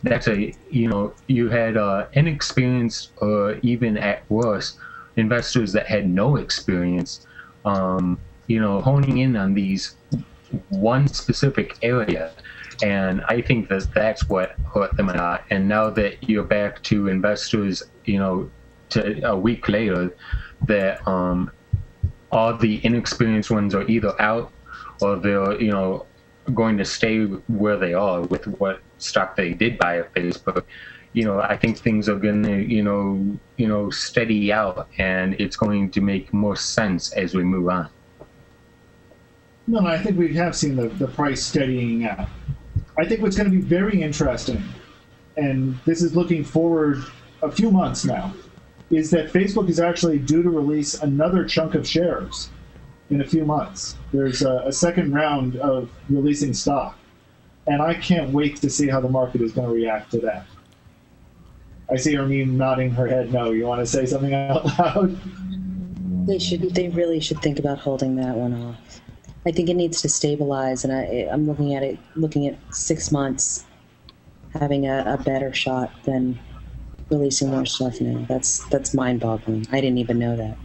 that's you had inexperienced, or even at worst, investors that had no experience, honing in on these one specific area. And I think that's what hurt them a lot. And now that you're back to investors, to a week later, that all the inexperienced ones are either out, or they're going to stay where they are with what stock they did buy at Facebook. I think things are going to steady out, and it's going to make more sense as we move on.
No, I think we have seen the price steadying out. I think what's going to be very interesting, and this is looking forward a few months now, is that Facebook is actually due to release another chunk of shares in a few months. There's a second round of releasing stock, and I can't wait to see how the market is going to react to that. I see Hermine nodding her head no. You want to say something out loud?
They really should think about holding that one off. I think it needs to stabilize, and I'm looking at 6 months, having a better shot than releasing more stuff now. That's mind-boggling. I didn't even know that.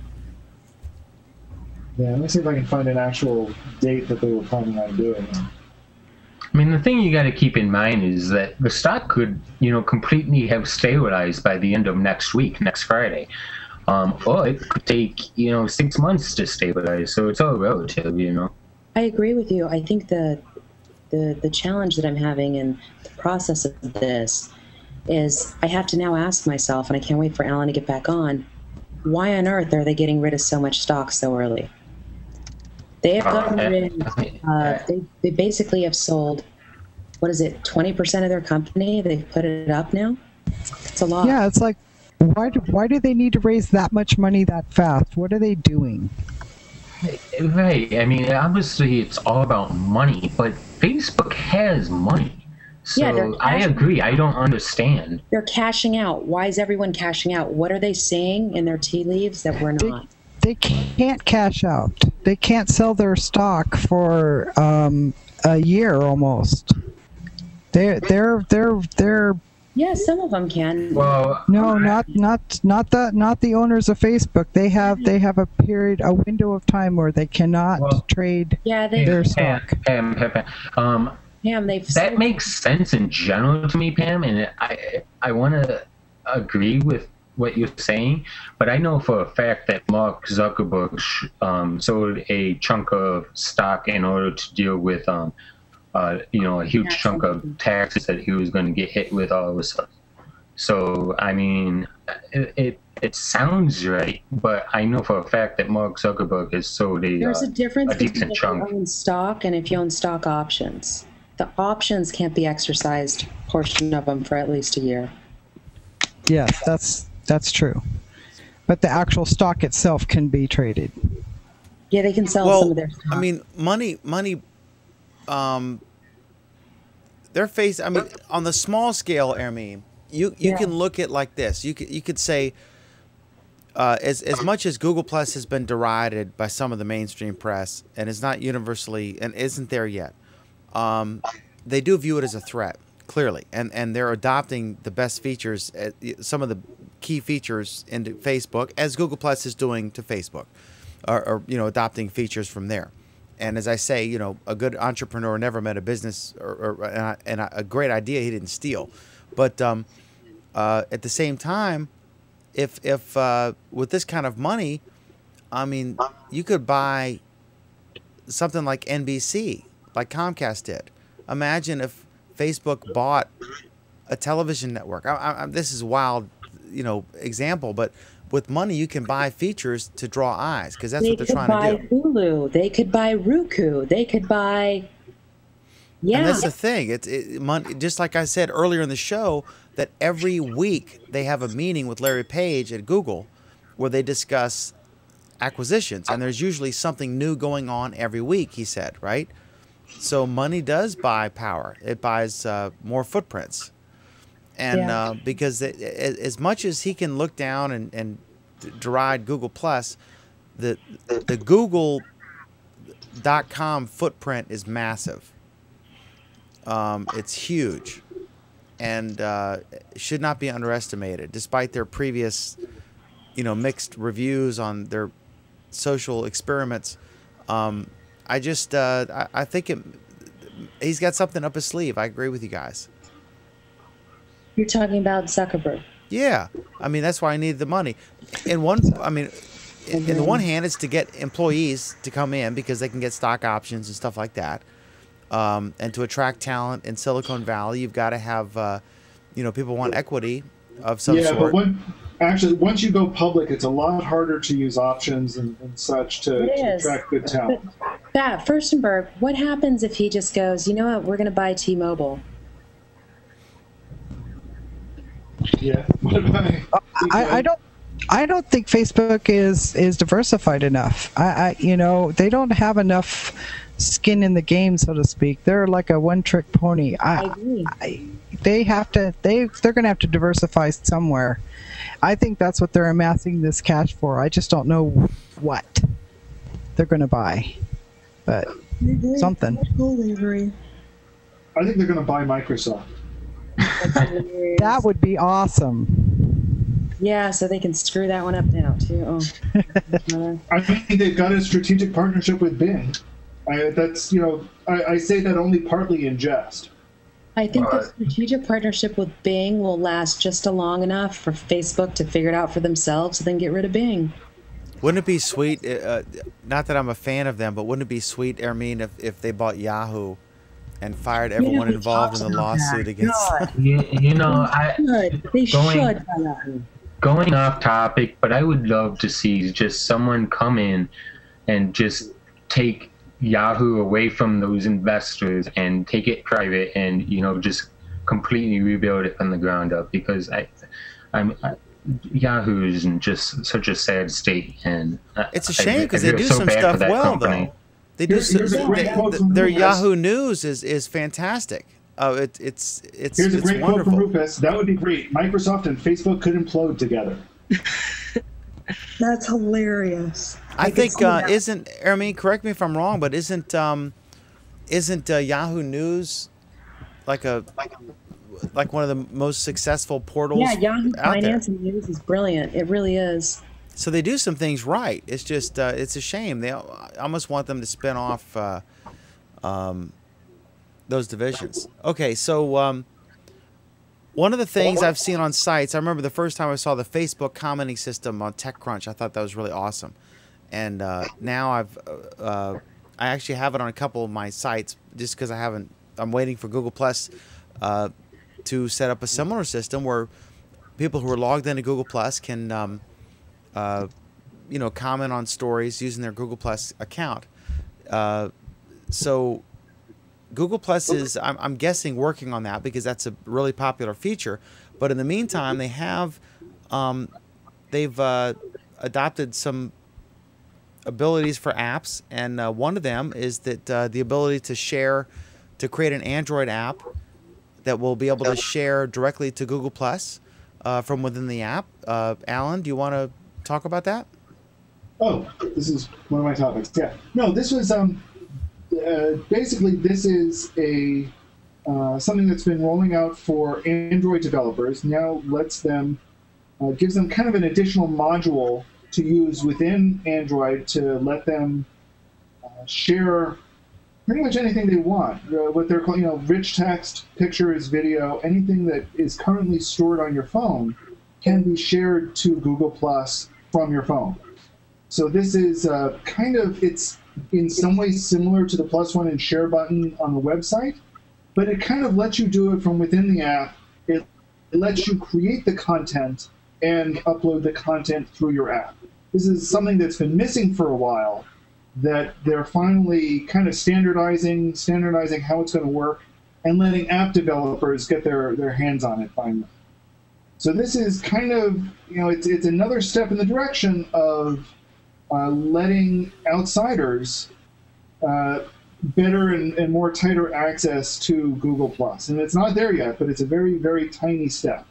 Yeah, let me see if I can find an actual date that they were planning on doing.
I mean, the thing you got to keep in mind is that the stock could, completely have stabilized by the end of next week, next Friday. Or it could take, 6 months to stabilize. So it's all relative,
I agree with you. I think the the challenge that I'm having in the process of this is I have to now ask myself, and I can't wait for Alan to get back on, why on earth are they getting rid of so much stock so early? They have gotten rid, they basically have sold, what is it, 20% of their company? They've put it up now? It's a lot.
Yeah, it's like, why do they need to raise that much money that fast? What are they doing?
Right. I mean, obviously it's all about money, but Facebook has money. So I agree. I don't understand.
They're cashing out. Why is everyone cashing out? What are they saying in their tea leaves that we're not?
They can't cash out. They can't sell their stock for a year almost. They're
Yeah, some of them can.
Well,
no, not the owners of Facebook. They have a window of time where they cannot trade their stock.
Pam, that makes sense in general to me, Pam, and I want to agree with what you're saying, but I know for a fact that Mark Zuckerberg sold a chunk of stock in order to deal with a huge chunk of taxes that he was going to get hit with all of a sudden. So I mean, it sounds right, but I know for a fact that Mark Zuckerberg has sold
There's a difference between
decent
if
chunk.
you own stock and if you own stock options. The options can't be exercised, portion of them, for at least a year.
Yes, that's true. But the actual stock itself can be traded.
Yeah, they can sell some of their stock.
I mean, money. I mean, on the small scale, Ermine, you can look at like this. You could say, as much as Google Plus has been derided by some of the mainstream press and is not universally and isn't there yet, they do view it as a threat, clearly, and they're adopting the best features, some of the key features into Facebook, as Google Plus is doing to Facebook, or adopting features from there. And as I say, a good entrepreneur never met a business and a great idea he didn't steal. But at the same time, if with this kind of money, I mean, you could buy something like NBC, like Comcast did. Imagine if Facebook bought a television network. This is a wild, example, but with money you can buy features to draw eyes, because that's what they're trying to do.
They could buy Hulu. They could buy Roku. They could buy. Yeah,
and that's the thing. Money, just like I said earlier in the show, that every week they have a meeting with Larry Page at Google where they discuss acquisitions, and there's usually something new going on every week, he said, right? So money does buy power. It buys more footprints. And because as much as he can look down and deride Google Plus, the Google.com footprint is massive. It's huge, and should not be underestimated, despite their previous, mixed reviews on their social experiments. I think he's got something up his sleeve. I agree with you guys.
You're talking about Zuckerberg.
Yeah, I mean, that's why I need the money. In the one hand, it's to get employees to come in because they can get stock options and stuff like that. And to attract talent in Silicon Valley, you've got to have, people want equity of some sort.
But once you go public, it's a lot harder to use options and such to attract good talent.
But Furstenberg, what happens if he just goes, you know what, we're going to buy T-Mobile?
Yeah.
I don't think Facebook is diversified enough. They don't have enough skin in the game, so to speak. They're like a one-trick pony.
I agree.
They're going to have to diversify somewhere. I think that's what they're amassing this cash for. I just don't know what they're going to buy, but something.
I think they're going to buy Microsoft.
That would be awesome.
Yeah, so they can screw that one up now too. Oh.
I think they've got a strategic partnership with Bing. I say that only partly in jest.
I think the strategic partnership with Bing will last just long enough for Facebook to figure it out for themselves and then get rid of Bing.
Wouldn't it be sweet, not that I'm a fan of them, but wouldn't it be sweet, Ermine, if they bought Yahoo and fired everyone involved in the lawsuit against.
You know,
They should.
Going off topic, but I would love to see just someone come in and just take Yahoo away from those investors and take it private, and just completely rebuild it from the ground up, because Yahoo is in just such a sad state, and
it's a shame because they do some stuff well though. They do their Yahoo News is fantastic. It's
Here's a great quote
wonderful.
from Rufus. That would be great. Microsoft and Facebook could implode together.
That's hilarious.
I think isn't Ermi, correct me if I'm wrong, but isn't Yahoo News like one of the most successful portals?
Yeah, Yahoo
out
Finance
there?
and News is brilliant. It really is.
So they do some things right. It's just it's a shame. I almost want them to spin off those divisions. Okay, so one of the things I've seen on sites, I remember the first time I saw the Facebook commenting system on TechCrunch. I thought that was really awesome, and now I actually have it on a couple of my sites just because I'm waiting for Google Plus to set up a similar system where people who are logged into Google Plus can comment on stories using their Google Plus account. So Google Plus is, I'm guessing, working on that because that's a really popular feature. But in the meantime, they have they've adopted some abilities for apps, and one of them is that the ability to create an Android app that will be able to share directly to Google Plus from within the app. Alan, do you want to talk about that?
Oh, this is one of my topics. Yeah. No, this was basically this is a something that's been rolling out for Android developers. Now lets them gives them kind of an additional module to use within Android to let them share pretty much anything they want. What they're calling, rich text, pictures, video, anything that is currently stored on your phone can be shared to Google Plus from your phone. So this is it's in some ways similar to the plus one and share button on the website, but it kind of lets you do it from within the app. It lets you create the content and upload the content through your app. This is something that's been missing for a while, that they're finally kind of standardizing how it's going to work and letting app developers get their hands on it finally. So this is kind of, it's another step in the direction of letting outsiders better and more tighter access to Google+. And it's not there yet, but it's a very, very tiny step.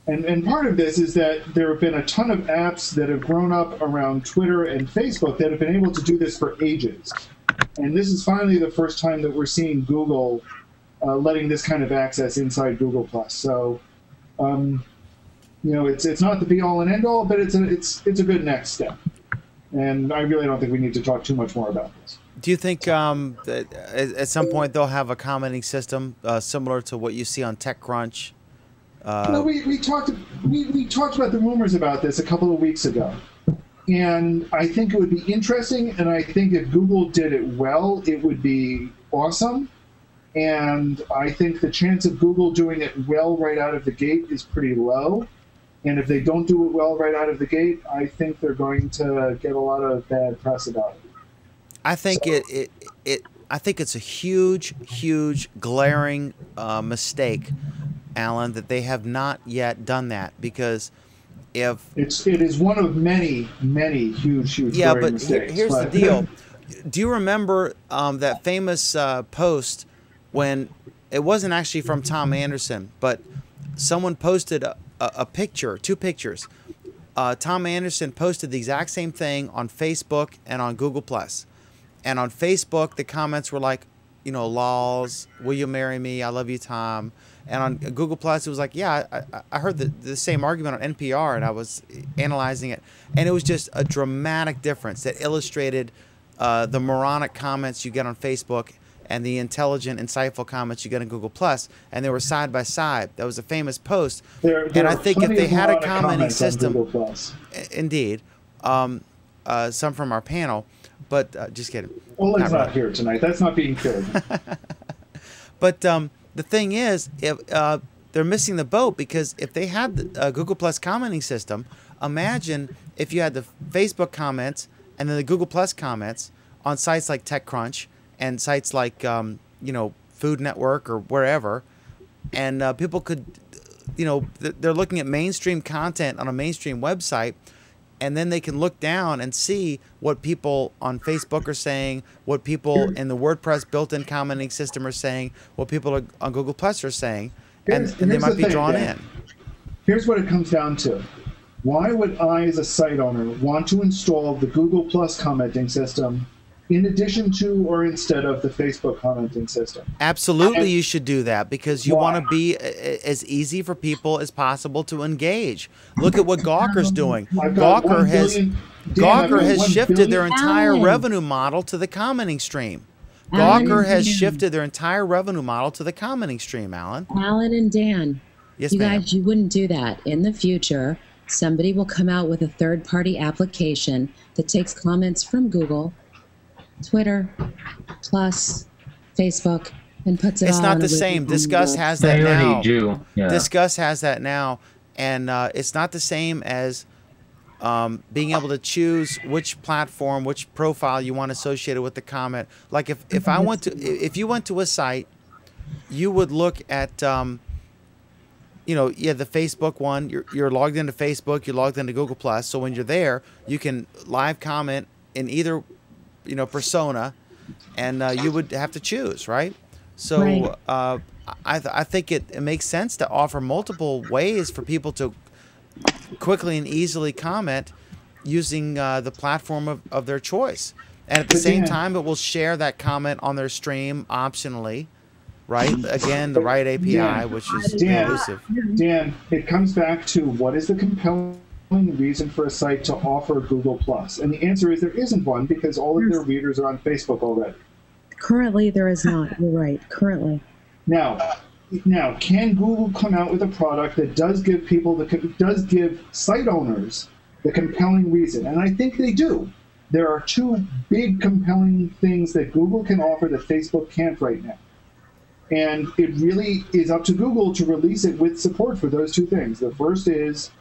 And part of this is that there have been a ton of apps that have grown up around Twitter and Facebook that have been able to do this for ages. And this is finally the first time that we're seeing Google letting this kind of access inside Google+. So, it's not the be-all and end-all, but it's a good next step. And I really don't think we need to talk too much more about this.
Do you think that at some point they'll have a commenting system similar to what you see on TechCrunch?
No, we talked about the rumors about this a couple of weeks ago, and I think it would be interesting. And I think if Google did it well, it would be awesome. And I think the chance of Google doing it well right out of the gate is pretty low. And if they don't do it well right out of the gate, I think they're going to get a lot of bad press about it.
I think I think it's a huge, glaring mistake, Alan, that they have not yet done that, because it
is one of many huge glaring mistakes.
Here's the deal. Do you remember that famous post when it wasn't actually from Tom Anderson, but someone posted a picture, two pictures. Tom Anderson posted the exact same thing on Facebook and on Google+. And on Facebook, the comments were like, lols, will you marry me? I love you, Tom. And on Google+, it was like, yeah, I heard the same argument on NPR, and I was analyzing it. And it was just a dramatic difference that illustrated the moronic comments you get on Facebook and the intelligent, insightful comments you get on Google+, and they were side by side. That was a famous post.
And
I think if they had a commenting
system,
indeed, some from our panel, But just kidding.
Oleg's not here tonight. That's not being fair.
But the thing is, if they're missing the boat, because if they had the Google Plus commenting system, imagine if you had the Facebook comments and then the Google Plus comments on sites like TechCrunch and sites like Food Network or wherever, and people could, they're looking at mainstream content on a mainstream website, and then they can look down and see what people on Facebook are saying, what people in the WordPress built-in commenting system are saying, what people on Google Plus are saying, and they might be drawn in.
Here's what it comes down to. Why would I, as a site owner, want to install the Google Plus commenting system in addition to or instead of the Facebook commenting system?
Absolutely, you should do that, because you want to be as easy for people as possible to engage. Look at what Gawker's doing. Gawker has shifted their entire revenue model to the commenting stream. Gawker has shifted their entire revenue model to the commenting stream, Alan.
Alan and Dan,
yes,
you guys, you wouldn't do that. In the future, somebody will come out with a third-party application that takes comments from Google, Twitter, Plus, Facebook, and puts it.
It's not the same. Discuss has that now.
They already do. Yeah.
Discuss has that now, and it's not the same as being able to choose which platform, which profile you want associated with the comment. Like if you went to a site, you would look at the Facebook one. You're logged into Facebook. You're logged into Google Plus. So when you're there, you can live comment in either persona, and you would have to choose, right? So
right.
I think it makes sense to offer multiple ways for people to quickly and easily comment using the platform of their choice, and at the same time it will share that comment on their stream optionally, right? Again, the right API, which is elusive.
Dan, it comes back to what is the compelling reason for a site to offer Google Plus, and the answer is there isn't one, because all of their readers are on Facebook already.
Currently, there is not. You're right. Currently.
Now, can Google come out with a product that does give site owners the compelling reason? And I think they do. There are two big compelling things that Google can offer that Facebook can't right now. And it really is up to Google to release it with support for those two things. The first is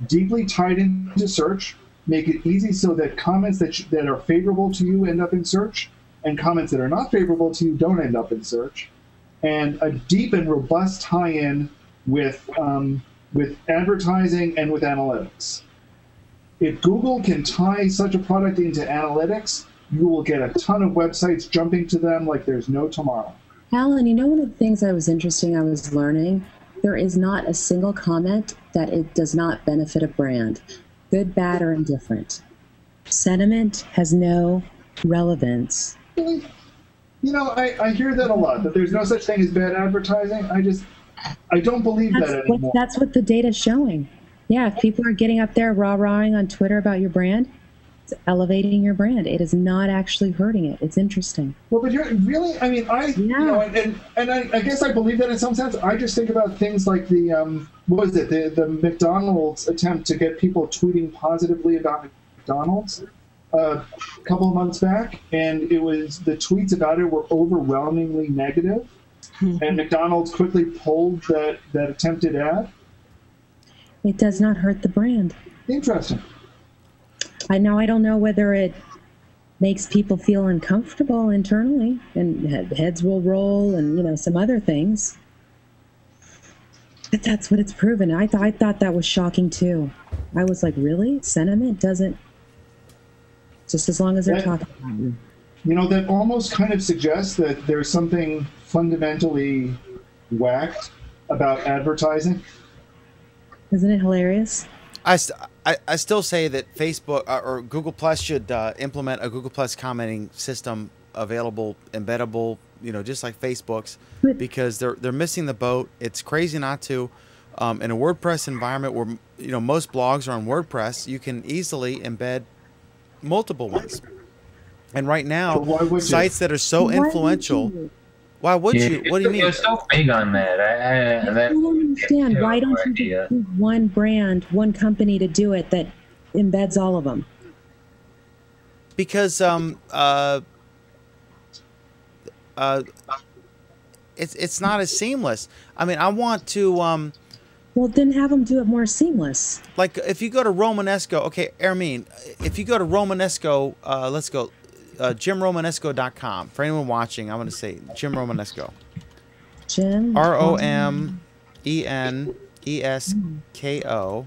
deeply tied into search, make it easy so that comments that are favorable to you end up in search, and comments that are not favorable to you don't end up in search. And a deep and robust tie-in with advertising and with analytics. If Google can tie such a product into analytics, you will get a ton of websites jumping to them like there's no tomorrow.
Alan, one of the things I was learning, there is not a single comment that it does not benefit a brand, good, bad, or indifferent. Sentiment has no relevance.
Really? I hear that a lot, that there's no such thing as bad advertising. I don't believe that anymore.
That's what the data's showing. Yeah, if people are getting up there rah-rahing on Twitter about your brand, it's elevating your brand. It is not actually hurting it. It's interesting.
Well, but you're really, I guess I believe that in some sense. I just think about things like the McDonald's attempt to get people tweeting positively about McDonald's a couple of months back, and the tweets about it were overwhelmingly negative, and McDonald's quickly pulled that attempted ad.
It does not hurt the brand.
Interesting.
I don't know whether it makes people feel uncomfortable internally, and heads will roll, and some other things. But that's what it's proven. I thought that was shocking too. I was like, really? Sentiment doesn't. Just as long as they're talking about it.
That almost kind of suggests that there's something fundamentally whacked about advertising.
Isn't it hilarious?
I still say that Facebook or Google Plus should implement a Google Plus commenting system available, embeddable, just like Facebook's, because they're missing the boat. It's crazy not to. In a WordPress environment where most blogs are on WordPress, you can easily embed multiple ones. And right now, sites that are so influential. Why would you? What do you mean?
You're so big on that.
I don't understand. Why don't you just choose one brand, one company to do it that embeds all of them?
because it's not as seamless. I mean, I want to
well, then have them do it more seamless.
like if you go to Romanesco, okay, Ermine, if you go to Romanesco, let's go JimRomanesco.com. For anyone watching, I'm going to say Jim Romanesco.
Jim
ROMENESKO.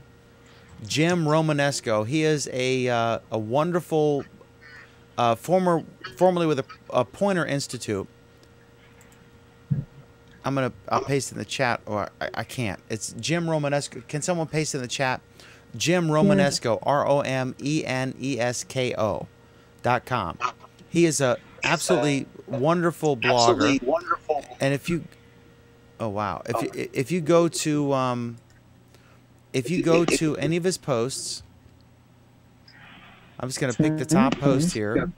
Jim Romanesco. He is a wonderful formerly with a Pointer Institute. I'll paste it in the chat, or I can't. It's Jim Romanesco. Can someone paste it in the chat? Jim Romanesco, ROMENESKO.com. He is a absolutely wonderful blogger. And if you, oh wow, if you go to any of his posts, I'm just gonna pick the top post here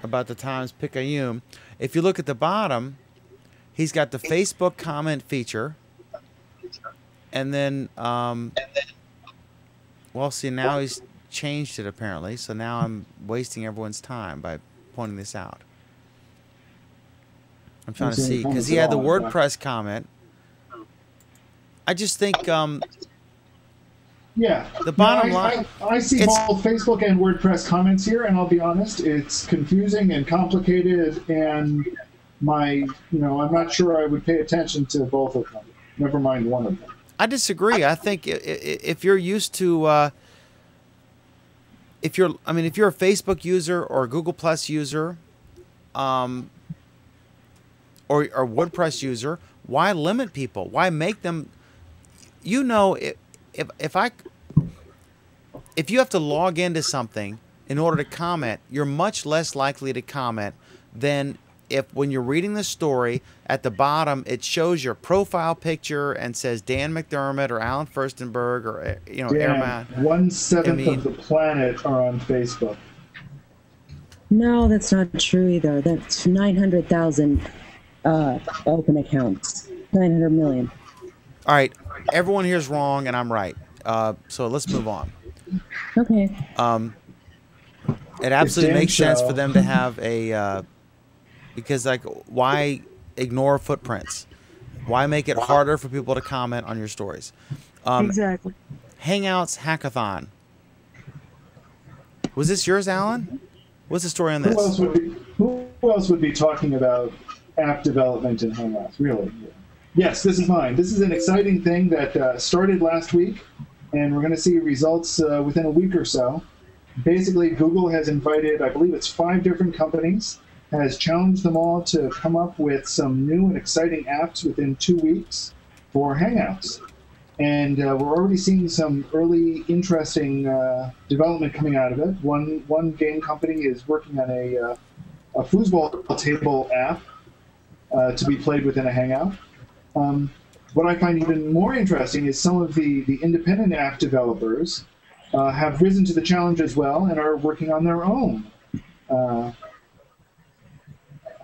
about the Times Picayune. If you look at the bottom, he's got the Facebook comment feature, and then well, see, now he's changed it apparently, so now I'm wasting everyone's time by pointing this out. I'm trying to see, because he had the WordPress comment. I just think
yeah,
the bottom line,
I see both Facebook and WordPress comments here, and I'll be honest, it's confusing and complicated, and I'm not sure I would pay attention to both of them, never mind one of them.
I disagree. I think if you're used to if you're a Facebook user or a Google Plus user, or a WordPress user, why limit people? Why make them? You know, if you have to log into something in order to comment, you're much less likely to comment than if when you're reading the story at the bottom it shows your profile picture and says Dan McDermott or Alan Furstenberg or Airman.
1/7 of the planet are on Facebook.
No, that's not true either. That's 900,000 open accounts. 900 million.
All right, everyone here is wrong and I'm right. So let's move on.
Okay.
It absolutely makes sense for them to have a because like why ignore footprints? Why make it harder for people to comment on your stories?
Exactly.
Hangouts Hackathon. Was this yours, Alan? What's the story on this?
Who else would be talking about app development in Hangouts? Really? Yes, this is mine. This is an exciting thing that started last week, and we're going to see results within a week or so. Basically, Google has invited, I believe it's 5 different companies, has challenged them all to come up with some new and exciting apps within 2 weeks for Hangouts. And we're already seeing some early interesting development coming out of it. One game company is working on a foosball table app to be played within a Hangout. What I find even more interesting is some of the independent app developers have risen to the challenge as well and are working on their own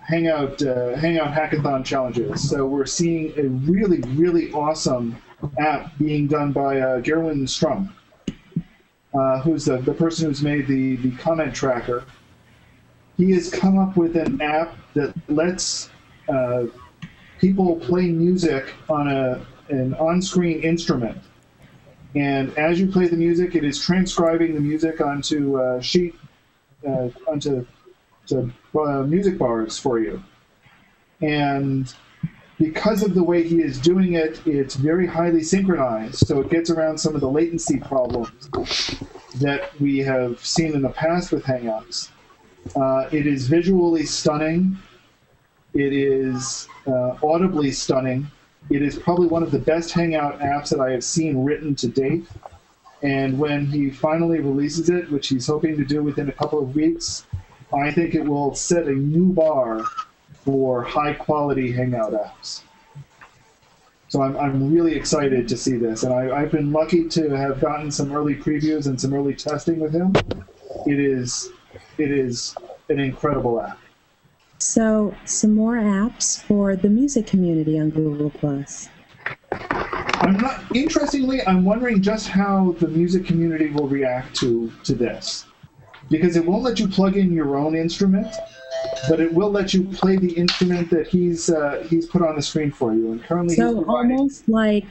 Hangout Hackathon challenges. So we're seeing a really, really awesome app being done by Gerwin Strum, who's the person who's made the comment tracker. He has come up with an app that lets people play music on an on-screen instrument. And as you play the music, it is transcribing the music onto music bars for you. And because of the way he is doing it, it's very highly synchronized, so it gets around some of the latency problems that we have seen in the past with Hangouts. It is visually stunning. It is audibly stunning. It is probably one of the best Hangout apps that I have seen written to date. And when he finally releases it, which he's hoping to do within a couple of weeks, I think it will set a new bar for high-quality Hangout apps. So I'm really excited to see this. And I've been lucky to have gotten some early previews and some early testing with him. It is an incredible app.
So, some more apps for the music community on Google+.
Interestingly, I'm wondering just how the music community will react to this. because it won't let you plug in your own instrument, but it will let you play the instrument that he's put on the screen for you. And currently,
so almost like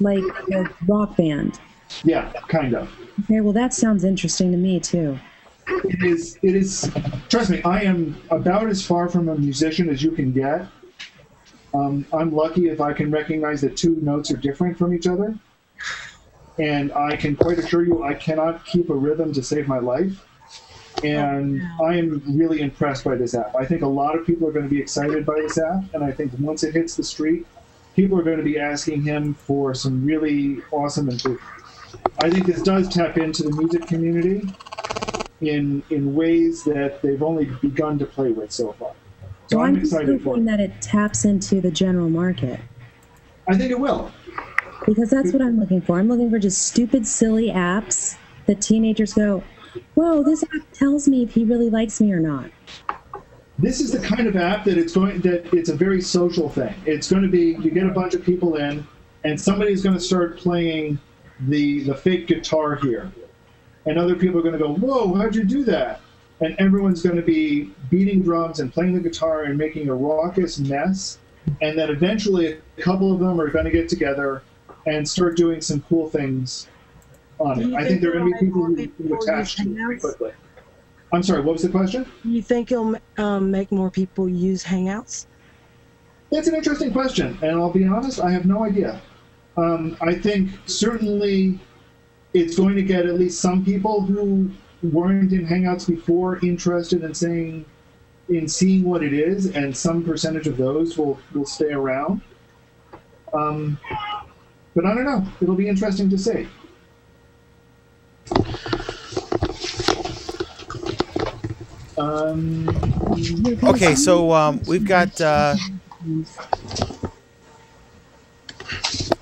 a rock band.
Yeah, kind of.
Okay, well that sounds interesting to me too.
It is. Trust me, I am about as far from a musician as you can get. I'm lucky if I can recognize that two notes are different from each other. And I can quite assure you I cannot keep a rhythm to save my life. And I am really impressed by this app. I think a lot of people are going to be excited by this app. And I think once it hits the street, people are going to be asking him for some really awesome improvements. I think this does tap into the music community in ways that they've only begun to play with so far. So I'm excited for it.
That it taps into the general market.
I think it will.
Because that's what I'm looking for. I'm looking for just stupid, silly apps that teenagers go, whoa, this app tells me if he really likes me or not.
This is the kind of app that it's a very social thing. It's going to be, you get a bunch of people in, and somebody's going to start playing the fake guitar here. And other people are going to go, whoa, how'd you do that? And everyone's going to be beating drums and playing the guitar and making a raucous mess. And then eventually a couple of them are going to get together and start doing some cool things on it. I think there are going to be people who attach to it pretty quickly. I'm sorry, what was the question?
You think it'll make more people use Hangouts?
That's an interesting question, and I'll be honest, I have no idea. I think certainly it's going to get at least some people who weren't in Hangouts before interested in seeing what it is, and some percentage of those will stay around. But I don't know. It'll be interesting to see.
Okay, so we've got...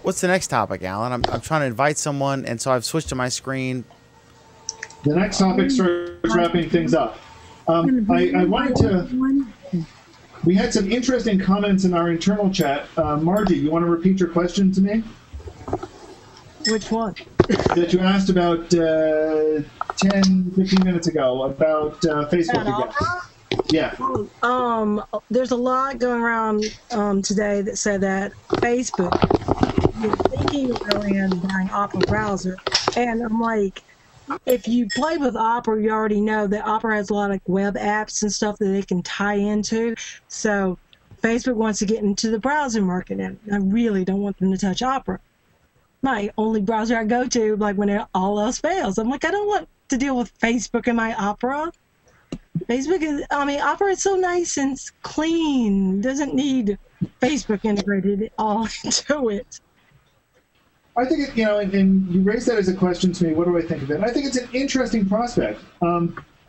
what's the next topic, Alan? I'm trying to invite someone, and so I've switched to my screen.
The next topic starts wrapping things up. I wanted to... We had some interesting comments in our internal chat. Margie, you want to repeat your question to me?
Which one?
That you asked about 10, 15 minutes ago about Facebook again. Yeah.
There's a lot going around today that said that Facebook is thinking early in buying Opera browser, and I'm like, if you play with Opera, you already know that Opera has a lot of web apps and stuff that they can tie into. So Facebook wants to get into the browser market, and I really don't want them to touch Opera. My only browser I go to, like when all else fails, I'm like, I don't want to deal with Facebook in my Opera. Opera is so nice and clean. Doesn't need Facebook integrated all into it.
I think, and you raised that as a question to me, what do I think of it? I think it's an interesting prospect.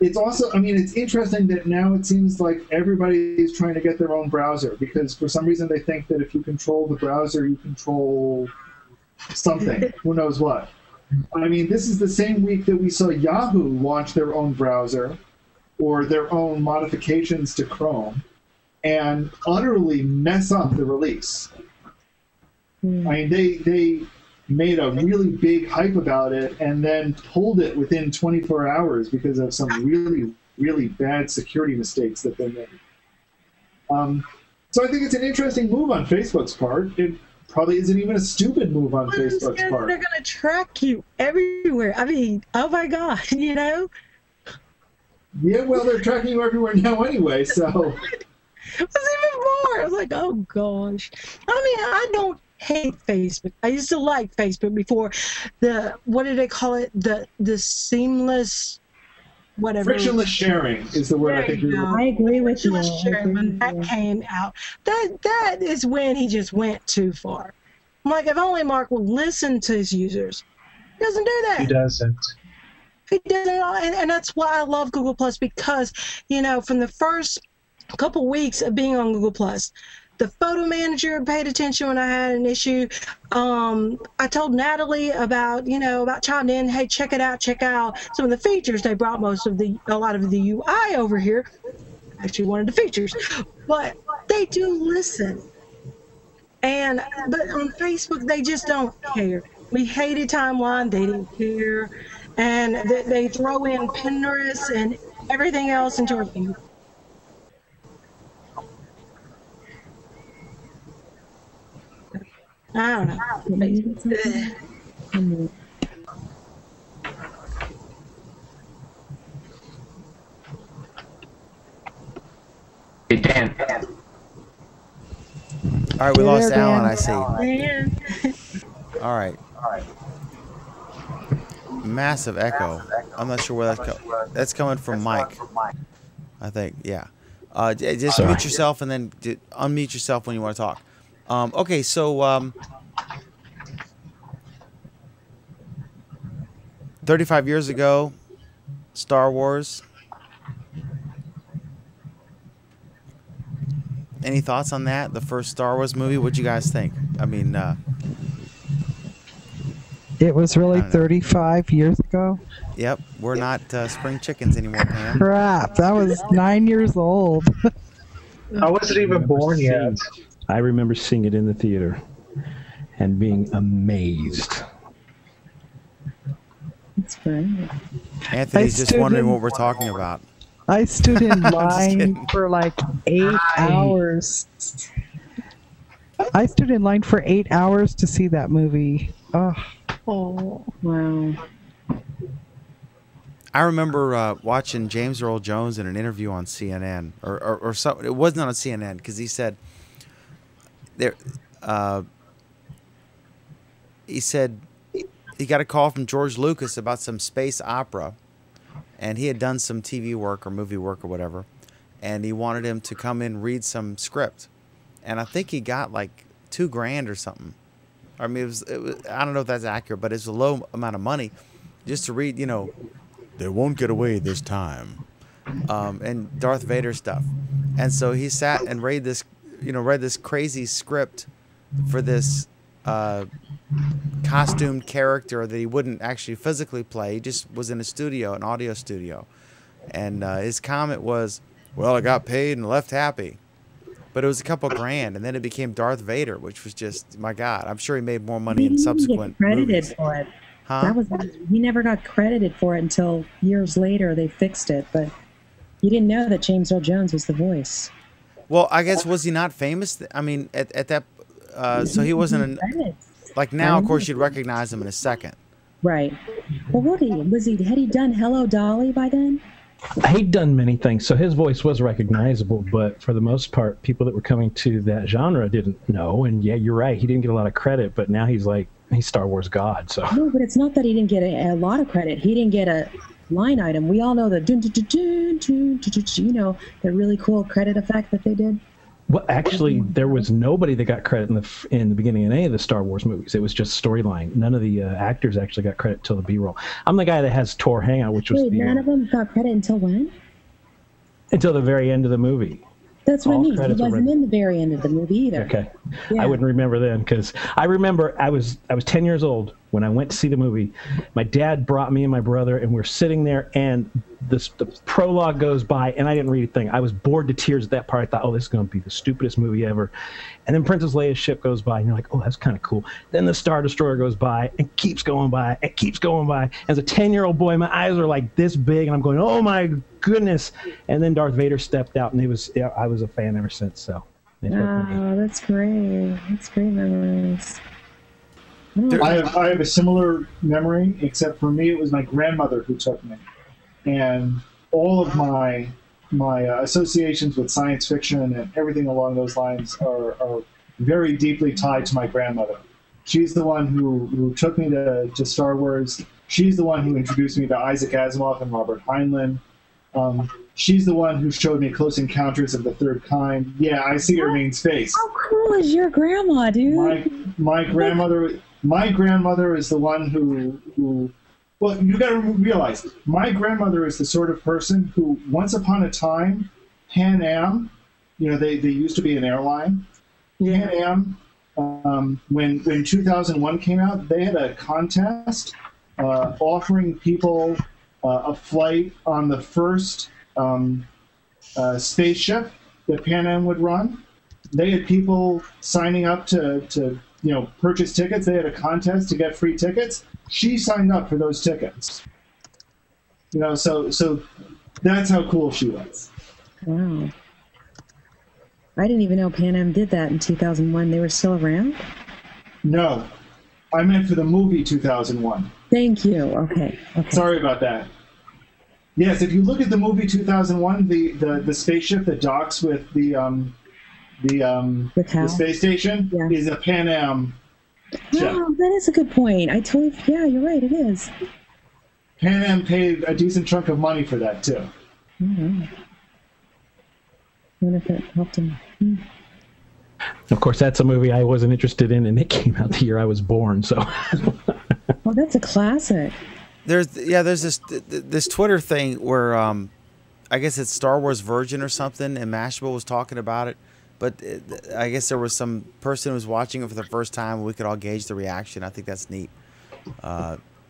It's also, it's interesting that now it seems like everybody is trying to get their own browser, because for some reason they think that if you control the browser, you control something. Who knows what? This is the same week that we saw Yahoo launch their own browser, or their own modifications to Chrome, and utterly mess up the release. They made a really big hype about it and then pulled it within 24 hours because of some really, really bad security mistakes that they made. So I think it's an interesting move on Facebook's part. It probably isn't even a stupid move on Facebook's part.
They're going to track you everywhere. Oh my God,
Yeah, well, they're tracking you everywhere now anyway, so...
It was even more. I was like, oh gosh. I don't hate Facebook. I used to like Facebook before what did they call it? The seamless, whatever.
Frictionless sharing is the word I think.
I agree with you.
Frictionless sharing, when that came out, that is when he just went too far. I'm like, if only Mark would listen to his users. He doesn't do that.
He doesn't.
He doesn't, and that's why I love Google Plus, because from the first couple weeks of being on Google Plus, the photo manager paid attention when I had an issue. I told Natalie about chiming in, hey, check it out, check out some of the features. They brought a lot of the UI over here. Actually, one of the features, but they do listen. But on Facebook, they just don't care. We hated timeline. They didn't care. and they throw in Pinterest and everything else into it. I don't know.
Hey, Dan.
All right, we lost Alan, I see.
Yeah.
All right. Massive echo. I'm not sure where that's coming from Mike. I think, yeah. Just mute yourself and then unmute yourself when you want to talk. Okay, so 35 years ago, Star Wars. Any thoughts on that? The first Star Wars movie? What'd you guys think? I mean,
it was really 35 years ago.
Yep, we're not spring chickens anymore, Pam.
Crap, that was 9 years old.
I wasn't even born yet.
I remember seeing it in the theater and being amazed.
That's great.
Anthony's just wondering what we're talking about.
I stood in line for like 8 hours. I stood in line for 8 hours to see that movie.
Oh, wow.
I remember watching James Earl Jones in an interview on CNN, or something. It wasn't on CNN because he said he got a call from George Lucas about some space opera, and he had done some TV work or movie work or whatever, and he wanted him to come in and read some script, and I think he got like $2,000 or something. I mean, it was I don't know if that's accurate, but it's a low amount of money just to read, you know, they won't get away this time, and Darth Vader stuff. And so he sat and read this crazy script for this costumed character that he wouldn't actually physically play. He just was in a studio, an audio studio. And his comment was, well, I got paid and left happy. But it was a couple grand, and then it became Darth Vader, which was just, my God. I'm sure he made more money in subsequent
credited
movies.
For it.
Huh?
He never got credited for it until years later they fixed it. But you didn't know that James Earl Jones was the voice.
Well, I guess, was he not famous? I mean, at that, so he wasn't, like now, of course, you'd recognize him in a second.
Right. Well, had he done Hello Dolly by then?
He'd done many things, so his voice was recognizable, but for the most part, people that were coming to that genre didn't know, and yeah, you're right, he didn't get a lot of credit, but now he's Star Wars God, so.
No, but it's not that he didn't get a lot of credit. He didn't get a line item. We all know the you know, the really cool credit effect that they did.
Well, actually, there was nobody that got credit in the beginning of any of the Star Wars movies. It was just storyline. None of the actors actually got credit till the B-roll. I'm the guy that has Tor Hangout, which was
none of them got credit until when?
Until the very end of the movie.
That's what I mean. He wasn't in the very end of the movie either.
Okay.
Yeah.
I wouldn't remember then, because I remember I was 10 years old when I went to see the movie. My dad brought me and my brother, and we're sitting there, and the prologue goes by, and I didn't read a thing. I was bored to tears at that part. I thought, oh, this is going to be the stupidest movie ever. And then Princess Leia's ship goes by, and you're like, oh, that's kind of cool. Then the Star Destroyer goes by, and keeps going by, and keeps going by. As a 10-year-old boy, my eyes are like this big, and I'm going, oh, my goodness. And then Darth Vader stepped out, and I was a fan ever since. So.
Oh, that's great. That's great memories.
I have a similar memory, except for me, it was my grandmother who took me. And all of my associations with science fiction and everything along those lines are very deeply tied to my grandmother. She's the one who took me to Star Wars. She's the one who introduced me to Isaac Asimov and Robert Heinlein. She's the one who showed me Close Encounters of the Third Kind. Yeah, I see her main face.
How cool is your grandma, dude?
My grandmother is the one who well, you got to realize, my grandmother is the sort of person who, once upon a time, Pan Am, you know, they used to be an airline. Yeah. Pan Am, when 2001 came out, they had a contest offering people a flight on the first spaceship that Pan Am would run. They had people signing up to purchase tickets. They had a contest to get free tickets. She signed up for those tickets. You know, so that's how cool she was.
Wow. I didn't even know Pan Am did that in 2001. They were still around?
No, I meant for the movie 2001.
Thank you. Okay.
Sorry about that. Yes, if you look at the movie 2001, the spaceship that docks with the space station is a Pan Am ship.
Oh, that is a good point. Yeah, you're right, it is.
Pan Am paid a decent chunk of money for that, too.
Mm-hmm. I wonder if it helped him.
Of course, that's a movie I wasn't interested in, and it came out the year I was born, so...
Well, that's a classic.
There's this Twitter thing where I guess it's Star Wars Virgin or something, and Mashable was talking about it. But I guess there was some person who was watching it for the first time, and we could all gauge the reaction. I think that's neat.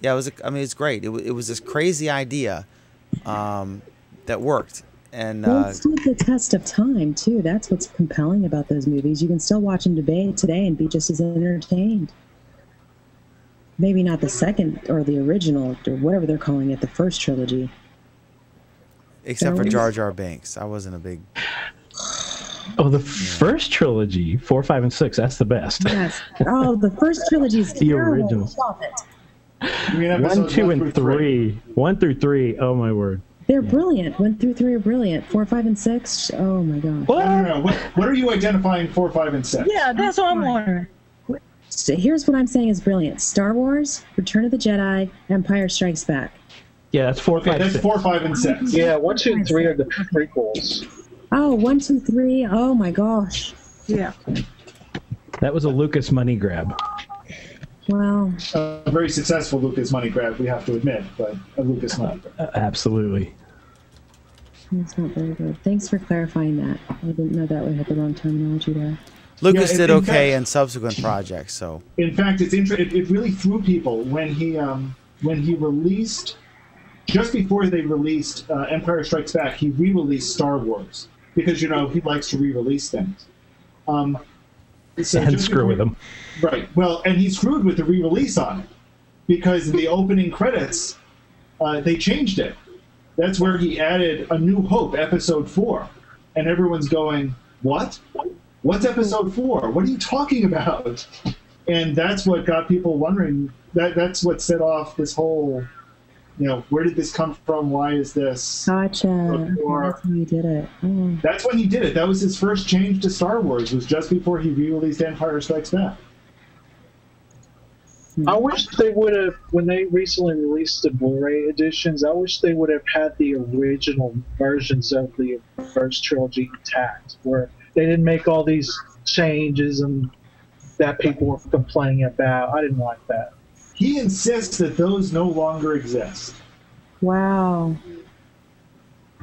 Yeah, it was. I mean, it's great. It was this crazy idea that worked, and
well, it stood the test of time too. That's what's compelling about those movies. You can still watch them today and be just as entertained. Maybe not the second or the original or whatever they're calling it, the first trilogy.
Except for Jar Jar Binks, I wasn't a big.
Oh, the first trilogy, 4, 5, and 6. That's the best.
Yes. Oh, the first trilogy is
the
terrible.
original.
Stop it.
1, 2, and 3. 1 through 3. Oh my word.
They're brilliant. 1 through 3 are brilliant. 4, 5, and 6. Oh my god.
No. What are you identifying 4, 5, and 6?
Yeah, that's what I'm wondering.
So here's what I'm saying is brilliant: Star Wars, Return of the Jedi, Empire Strikes Back.
Yeah, that's 4, 5,
that's
6.
4, 5, and 6.
Yeah, 1, 2, and 3 are the prequels.
Oh, 1, 2, 3. Oh my gosh.
Yeah.
That was a Lucas money grab.
Wow.
A very successful Lucas money grab, we have to admit, but a Lucas money grab.
Absolutely.
That's not very good. Thanks for clarifying that. I didn't know that we had the wrong terminology there.
Lucas did okay in subsequent projects, so.
In fact, it really threw people when he released, just before they released Empire Strikes Back, he re-released Star Wars because he likes to re-release things. So
and screw with them.
Right. Well, and he screwed with the re-release on it because in the opening credits, they changed it. That's where he added A New Hope, Episode 4, and everyone's going, "What? What's Episode 4? What are you talking about?" And that's what got people wondering. That's what set off this whole, where did this come from? Why is this?
Gotcha. That's when he did it. Oh.
That's when he did it. That was his first change to Star Wars. Was just before he re-released Empire Strikes Back.
I wish they would have, when they recently released the Blu-ray editions, I wish they would have had the original versions of the first trilogy intact, where they didn't make all these changes and that people were complaining about. I didn't like that.
He insists that those no longer exist.
Wow.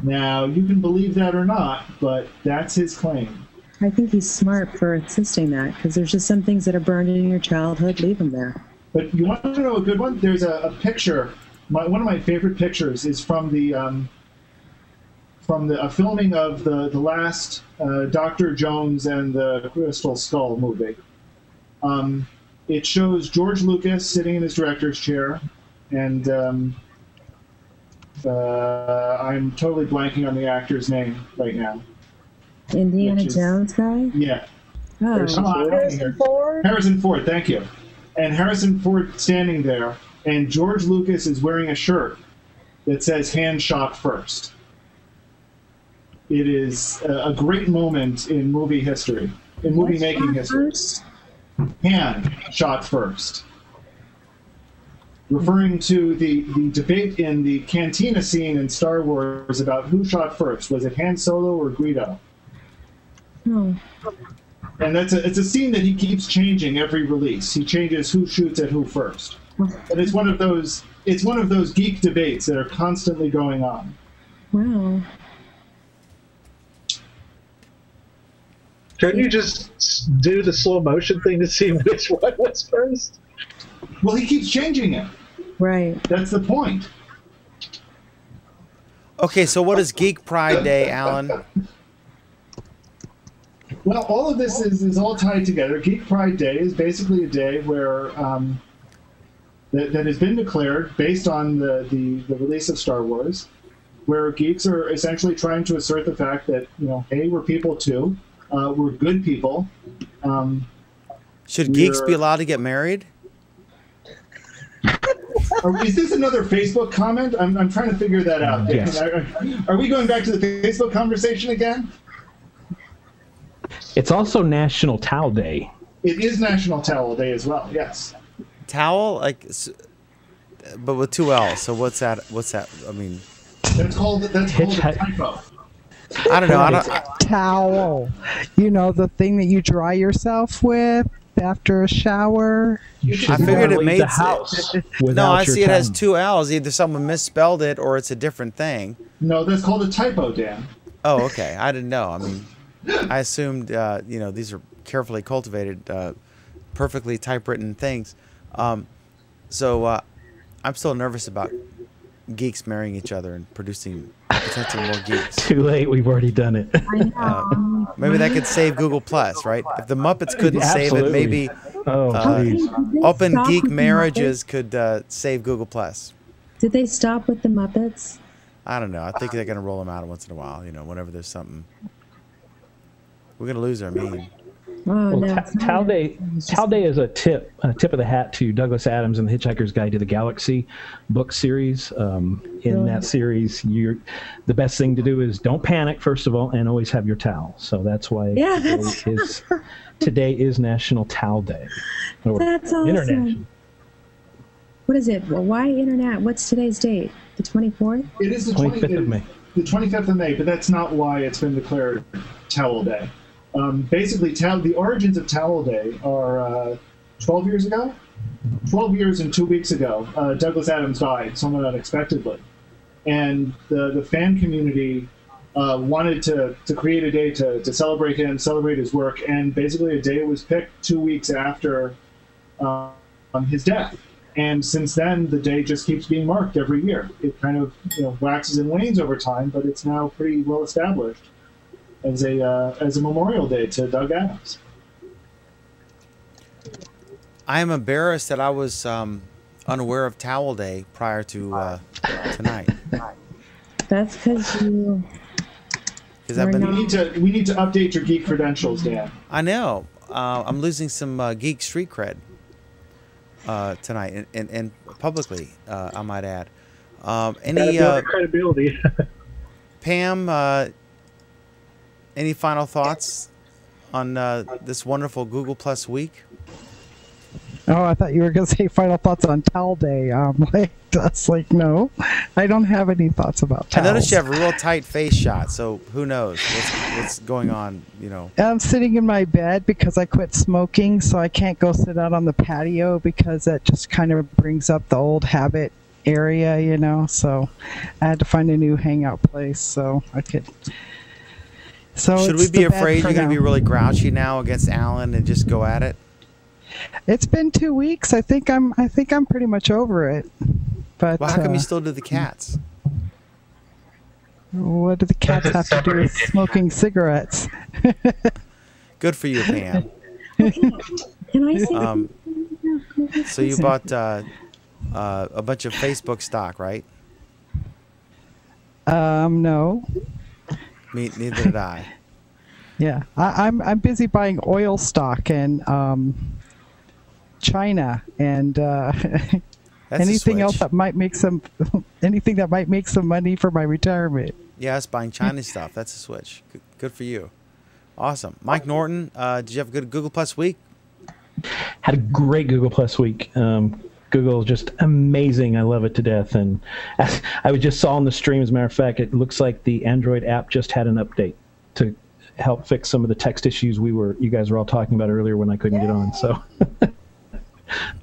Now, you can believe that or not, but that's his claim.
I think he's smart for insisting that, because there's just some things that are burned in your childhood. Leave them there.
But you want to know a good one? There's a picture. One of my favorite pictures is from the filming of the last Dr. Jones and the Crystal Skull movie. It shows George Lucas sitting in his director's chair, and I'm totally blanking on the actor's name right now.
Indiana Jones guy?
Yeah.
Oh.
Harrison Ford?
Harrison Ford, thank you. And Harrison Ford standing there, and George Lucas is wearing a shirt that says "Hand shot first." It is a great moment in movie history, in movie making history.
First?
Hand shot first. Referring to the debate in the cantina scene in Star Wars about who shot first. Was it Han Solo or Greedo?
Oh.
And it's a scene that he keeps changing every release. He changes who shoots at who first. And it's one of those geek debates that are constantly going on.
Wow.
Couldn't you just do the slow motion thing to see which one was first?
Well, he keeps changing it.
Right.
That's the point.
Okay, so what is Geek Pride Day, Alan?
Well, all of this is all tied together. Geek Pride Day is basically a day where that has been declared based on the release of Star Wars, where geeks are essentially trying to assert the fact that, hey, we're people too. We're good people.
Should geeks be allowed to get married?
Is this another Facebook comment? I'm trying to figure that out.
Yes.
Are we going back to the Facebook conversation again?
It's also National Towel Day.
It is National Towel Day as well. Yes.
Towel, but with 2 L's. So what's that? I mean,
that's called a typo.
I don't know.
Towel. The thing that you dry yourself with after a shower.
I figured it made
the house.
No, I see it has 2 L's. Either someone misspelled it or it's a different thing.
No, that's called a typo, Dan.
Oh, okay. I didn't know. I mean, I assumed these are carefully cultivated, perfectly typewritten things. So I'm still nervous about geeks marrying each other and producing potentially more geeks.
Too late. We've already done it.
Maybe that could save Google Plus, right? If the Muppets couldn't save it, maybe open geek marriages could save Google Plus.
Did they stop with the Muppets?
I don't know. I think they're going to roll them out once in a while. Whenever there's something. We're going to lose our meaning.
Oh,
well, Towel Day is a tip of the hat to Douglas Adams and the Hitchhiker's Guide to the Galaxy book series. In that series, the best thing to do is don't panic, first of all, and always have your towel. So that's why today is National Towel Day.
That's awesome.
International.
What is it? Well, why internet? What's today's date? The 24th?
It is the
25th of May.
The 25th of May, but that's not why it's been declared Towel Day. Basically, the origins of Towel Day are 12 years ago. 12 years and 2 weeks ago, Douglas Adams died somewhat unexpectedly. And the fan community wanted to create a day to celebrate him, celebrate his work, and basically a day was picked 2 weeks after his death. And since then, the day just keeps being marked every year. It kind of waxes and wanes over time, but it's now pretty well established as a memorial day to Doug Adams.
I am embarrassed that I was unaware of Towel Day prior to tonight.
That's because you.
We need to update your geek credentials, Dan.
I know. I'm losing some geek street cred tonight, and publicly, I might add. Any
credibility?
Pam, any final thoughts on this wonderful Google Plus week?
Oh, I thought you were going to say final thoughts on Towel Day. That's like, no, I don't have any thoughts about towels.
I noticed you have a real tight face shot, so who knows what's going on,
I'm sitting in my bed because I quit smoking, so I can't go sit out on the patio because that just kind of brings up the old habit area, so I had to find a new hangout place so I could. So
should we be afraid you're going to be really grouchy now against Alan and just go at it?
It's been 2 weeks. I think I'm pretty much over it. But
well, how come you still do the cats?
What do the cats have to do with smoking cigarettes?
Good for you, Pam.
Can I say?
So you bought a bunch of Facebook stock, right?
No.
Neither did I.
Yeah, I'm busy buying oil stock and China and anything else that might make some money for my retirement.
Yeah, it's buying Chinese stuff. That's a switch. Good for you. Awesome. Mike Norton, did you have a good Google Plus week?
Had a great Google Plus week. Google is just amazing. I love it to death. And I just saw on the stream, as a matter of fact, it looks like the Android app just had an update to help fix some of the text issues you guys were all talking about earlier when I couldn't get on. So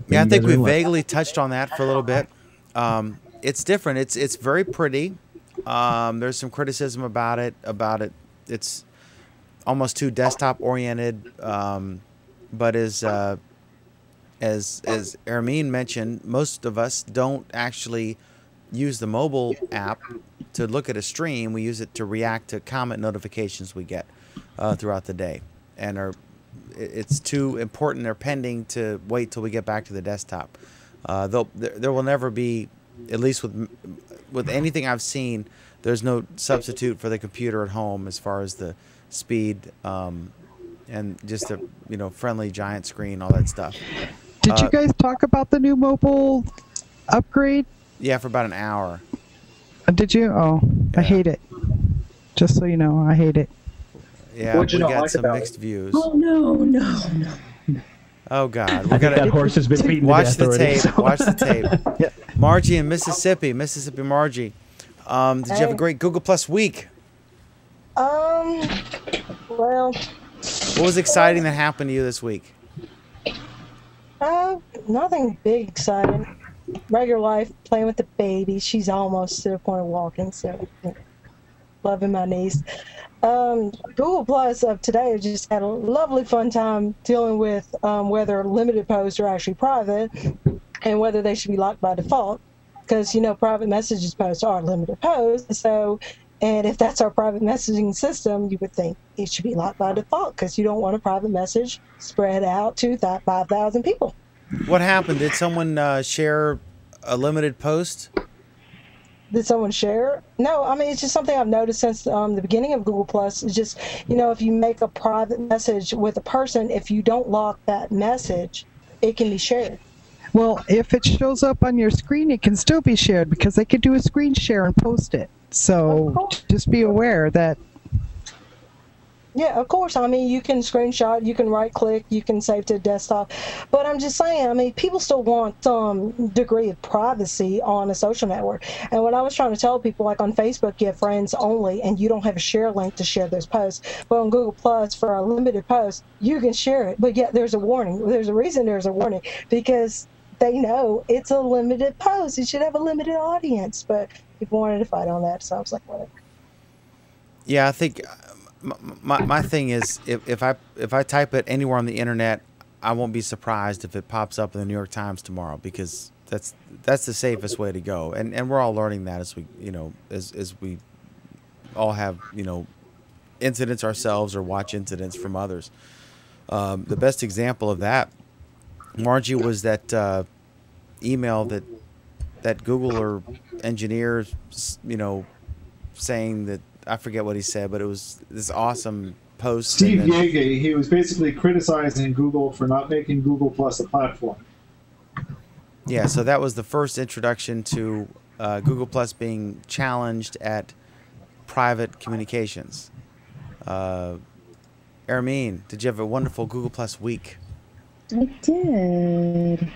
yeah, I think we vaguely touched on that for a little bit. It's different. It's very pretty. There's some criticism about it. It's almost too desktop oriented. But as Ermine mentioned, most of us don't actually use the mobile app to look at a stream. We use it to react to comment notifications we get throughout the day, and it's too important or pending to wait till we get back to the desktop. There will never be, at least with anything I've seen, there's no substitute for the computer at home as far as the speed and just a friendly giant screen, all that stuff.
Did you guys talk about the new mobile upgrade?
Yeah, for about an hour.
Did you? Oh, yeah. I hate it. Just so you know, I hate it.
Yeah, we got some mixed views.
Oh no.
Oh God,
I think that horse has been beaten to death already.
Watch the tape. Yeah. Margie in Mississippi Margie. Did you have a great Google Plus week?
Well,
what was exciting that happened to you this week?
Nothing big exciting. Regular life, playing with the baby. She's almost to the point of walking, so loving my niece. Google Plus of today just had a lovely fun time dealing with whether limited posts are actually private and whether they should be locked by default, because private messages posts are limited posts. So, and if that's our private messaging system, you would think it should be locked by default, because you don't want a private message spread out to 5,000 people.
What happened? Did someone share a limited post?
Did someone share? No, I mean, it's just something I've noticed since the beginning of Google Plus. It's just, if you make a private message with a person, if you don't lock that message, it can be shared.
Well, if it shows up on your screen, it can still be shared, because they could do a screen share and post it. So just be aware that.
Yeah, of course. I mean, you can screenshot, you can right-click, you can save to desktop. But I'm just saying, I mean, people still want some degree of privacy on a social network. And what I was trying to tell people, like on Facebook, you have friends only, and you don't have a share link to share those posts. But on Google Plus, for a limited post, you can share it. But yet there's a warning. There's a reason there's a warning, because they know it's a limited post. It should have a limited audience. But people wanted to fight on that, so I was like, whatever.
Yeah, I think my thing is, if I type it anywhere on the internet, I won't be surprised if it pops up in the New York Times tomorrow, because that's the safest way to go. And we're all learning that as we as we all have incidents ourselves or watch incidents from others. The best example of that, Margie, was that email that Google or engineers saying that, I forget what he said, but it was this awesome post.
Steve Yeager, he was basically criticizing Google for not making Google Plus a platform.
Yeah, so that was the first introduction to Google Plus being challenged at private communications. Ermine, did you have a wonderful Google Plus week?
I did.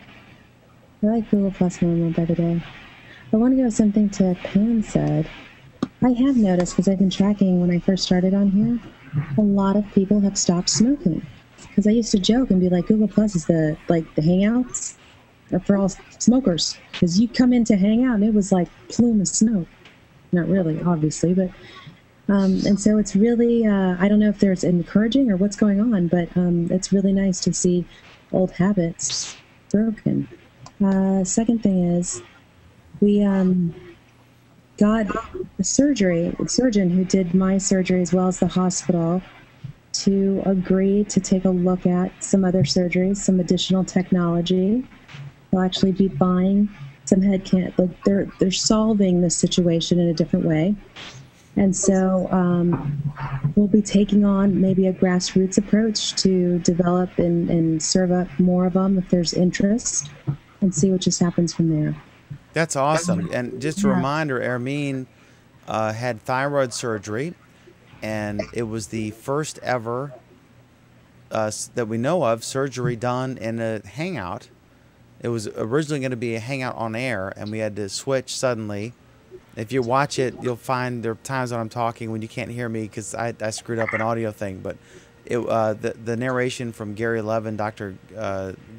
I like Google Plus more and more by the day. I want to go with something to Pam said. I have noticed, because I've been tracking when I first started on here, a lot of people have stopped smoking. Because I used to joke and be like, Google Plus is the Hangouts are for all smokers. Because you come in to hang out and it was like plume of smoke. Not really, obviously, but and so it's really, I don't know if there's encouraging or what's going on, but it's really nice to see old habits broken. Second thing is, we got a surgeon who did my surgery as well as the hospital to agree to take a look at some other surgeries, some additional technology. They'll actually be buying some head can't, like they're solving this situation in a different way. And so we'll be taking on maybe a grassroots approach to develop and serve up more of them if there's interest, and see what just happens from there.
That's awesome. And just a reminder, Ermine had thyroid surgery, and it was the first ever that we know of surgery done in a hangout. It was originally going to be a hangout on air, and we had to switch suddenly. If you watch it, you'll find there are times when I'm talking when you can't hear me because I screwed up an audio thing. But the narration from Gary Levin, Dr.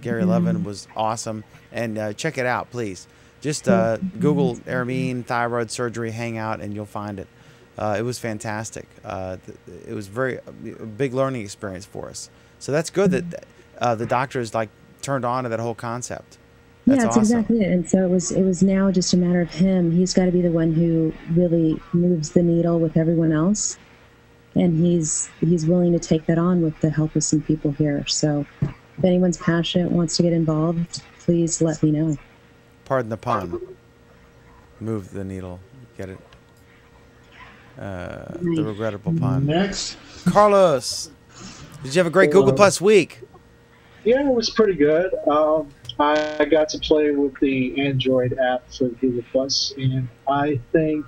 Gary Levin, was awesome. And check it out, please. Just Google Ermine thyroid surgery hangout, and you'll find it. It was fantastic. It was a big learning experience for us. So that's good that the doctors turned on to that whole concept. That's
that's
awesome.
Exactly it. And so it was now just a matter of him. He's got to be the one who really moves the needle with everyone else, and he's willing to take that on with the help of some people here. So if anyone's passionate, wants to get involved, please let me know.
Pardon the pun. Move the needle. Get it? The regrettable pun.
Next.
Carlos, did you have a great Google Plus week?
Yeah, it was pretty good. I got to play with the Android app for Google Plus, and I think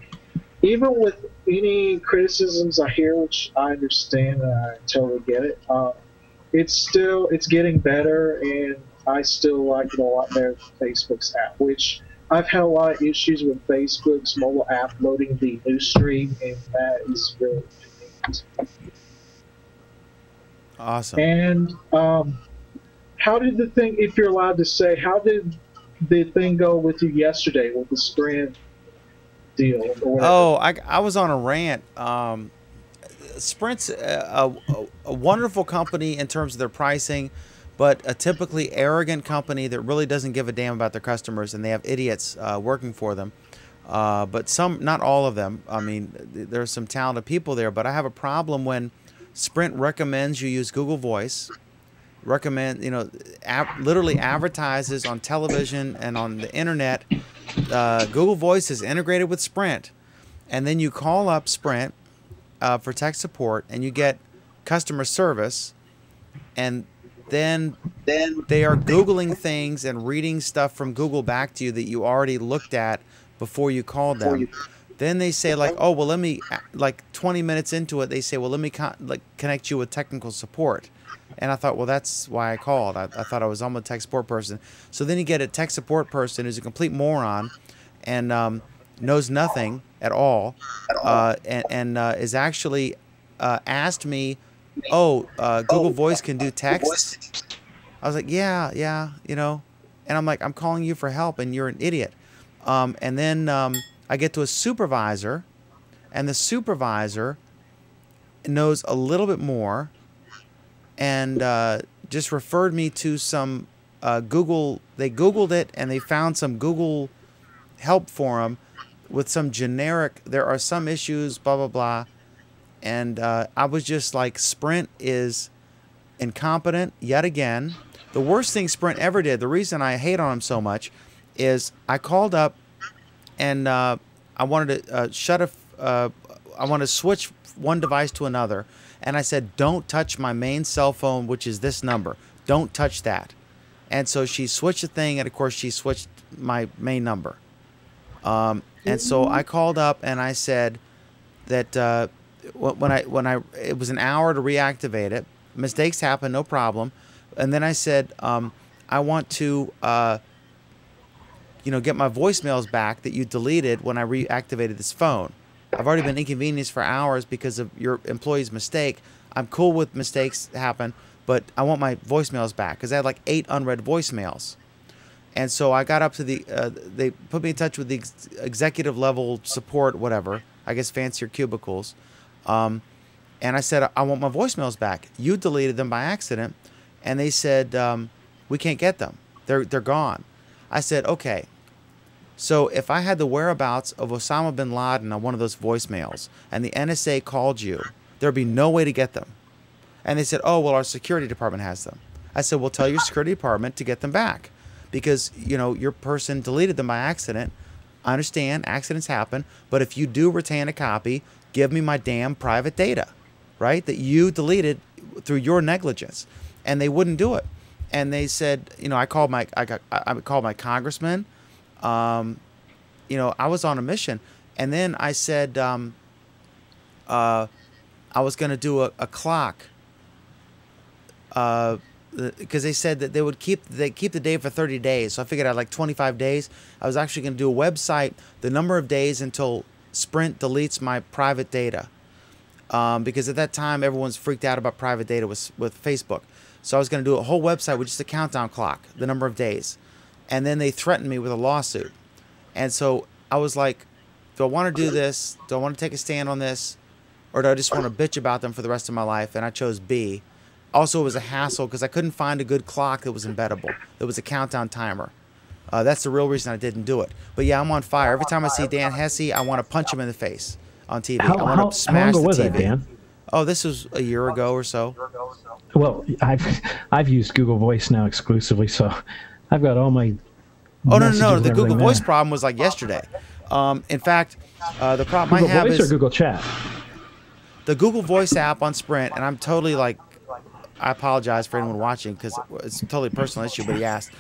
even with any criticisms I hear, which I understand and I totally get it, it's getting better, and I still like it a lot better than Facebook's app, which I've had a lot of issues with Facebook's mobile app loading the news stream, and that is really convenient.
Awesome.
And how did the thing, if you're allowed to say, how did the thing go with you yesterday with the Sprint deal?
Oh, I was on a rant. Sprint's a wonderful company in terms of their pricing, but a typically arrogant company that really doesn't give a damn about their customers, and they have idiots working for them. But some, not all of them. I mean, there's some talented people there, but I have a problem when Sprint recommends you use Google Voice, literally advertises on television and on the internet. Google Voice is integrated with Sprint, and then you call up Sprint for tech support, and you get customer service, and then they are Googling things and reading stuff from Google back to you that you already looked at before you called them. Then they say, like, oh, well, let me, like 20 minutes into it, they say, well, let me connect you with technical support. And I thought, well, that's why I called. I thought I was on a tech support person. So then you get a tech support person who's a complete moron and knows nothing at all, and is actually asked me, oh, Google Voice can do text? I was like, yeah, you know. And I'm like, I'm calling you for help, and you're an idiot. And then I get to a supervisor, and the supervisor knows a little bit more, and just referred me to some Google. They Googled it, and they found some Google help forum with some generic, there are some issues, blah, blah, blah. And I was just like, Sprint is incompetent yet again. The worst thing Sprint ever did, the reason I hate on them so much, is I called up and I wanted to I want to switch one device to another. And I said, don't touch my main cell phone, which is this number. Don't touch that. And so she switched the thing, and of course she switched my main number. And so I called up and I said that it was an hour to reactivate it. Mistakes happen, no problem. And then I said, I want to get my voicemails back that you deleted when I reactivated this phone. I've already been inconvenienced for hours because of your employee's mistake. I'm cool with mistakes happen, but I want my voicemails back because I had like 8 unread voicemails. And so I got up to they put me in touch with the executive level support, whatever, I guess fancier cubicles. And I said, I want my voicemails back. You deleted them by accident. And they said, we can't get them. They're gone. I said, okay. So if I had the whereabouts of Osama bin Laden on one of those voicemails and the NSA called you, there'd be no way to get them. And they said, oh, well, our security department has them. I said, well, tell your security department to get them back because, your person deleted them by accident. I understand accidents happen, but if you do retain a copy, give me my damn private data, right? That you deleted through your negligence. And they wouldn't do it. And they said, I called my congressman. I was on a mission. And then I said I was going to do a clock because they said that they keep the data for 30 days. So I figured I had like 25 days. I was actually going to do a website, the number of days until Sprint deletes my private data. Because at that time, everyone's freaked out about private data with Facebook. So I was going to do a whole website with just a countdown clock, the number of days. And then they threatened me with a lawsuit. And so I was like, do I want to do this? Do I want to take a stand on this? Or do I just want to bitch about them for the rest of my life? And I chose B. Also, it was a hassle because I couldn't find a good clock that was embeddable. It was a countdown timer. That's the real reason I didn't do it. But yeah, I'm on fire. Every time I see Dan Hesse, I want to punch him in the face on TV. I want to smash the TV. How long was that, Dan? Oh, this was a year ago or so.
Well, I've used Google Voice now exclusively, so I've got all my
Oh no, no, no!
messages
The
and
Google
everything
Voice
there.
problem was like yesterday. In fact, the problem
Google
I have
Voice
is
or Google Chat.
the Google Voice app on Sprint, and I'm totally like, I apologize for anyone watching because it's a totally personal issue, but he asked.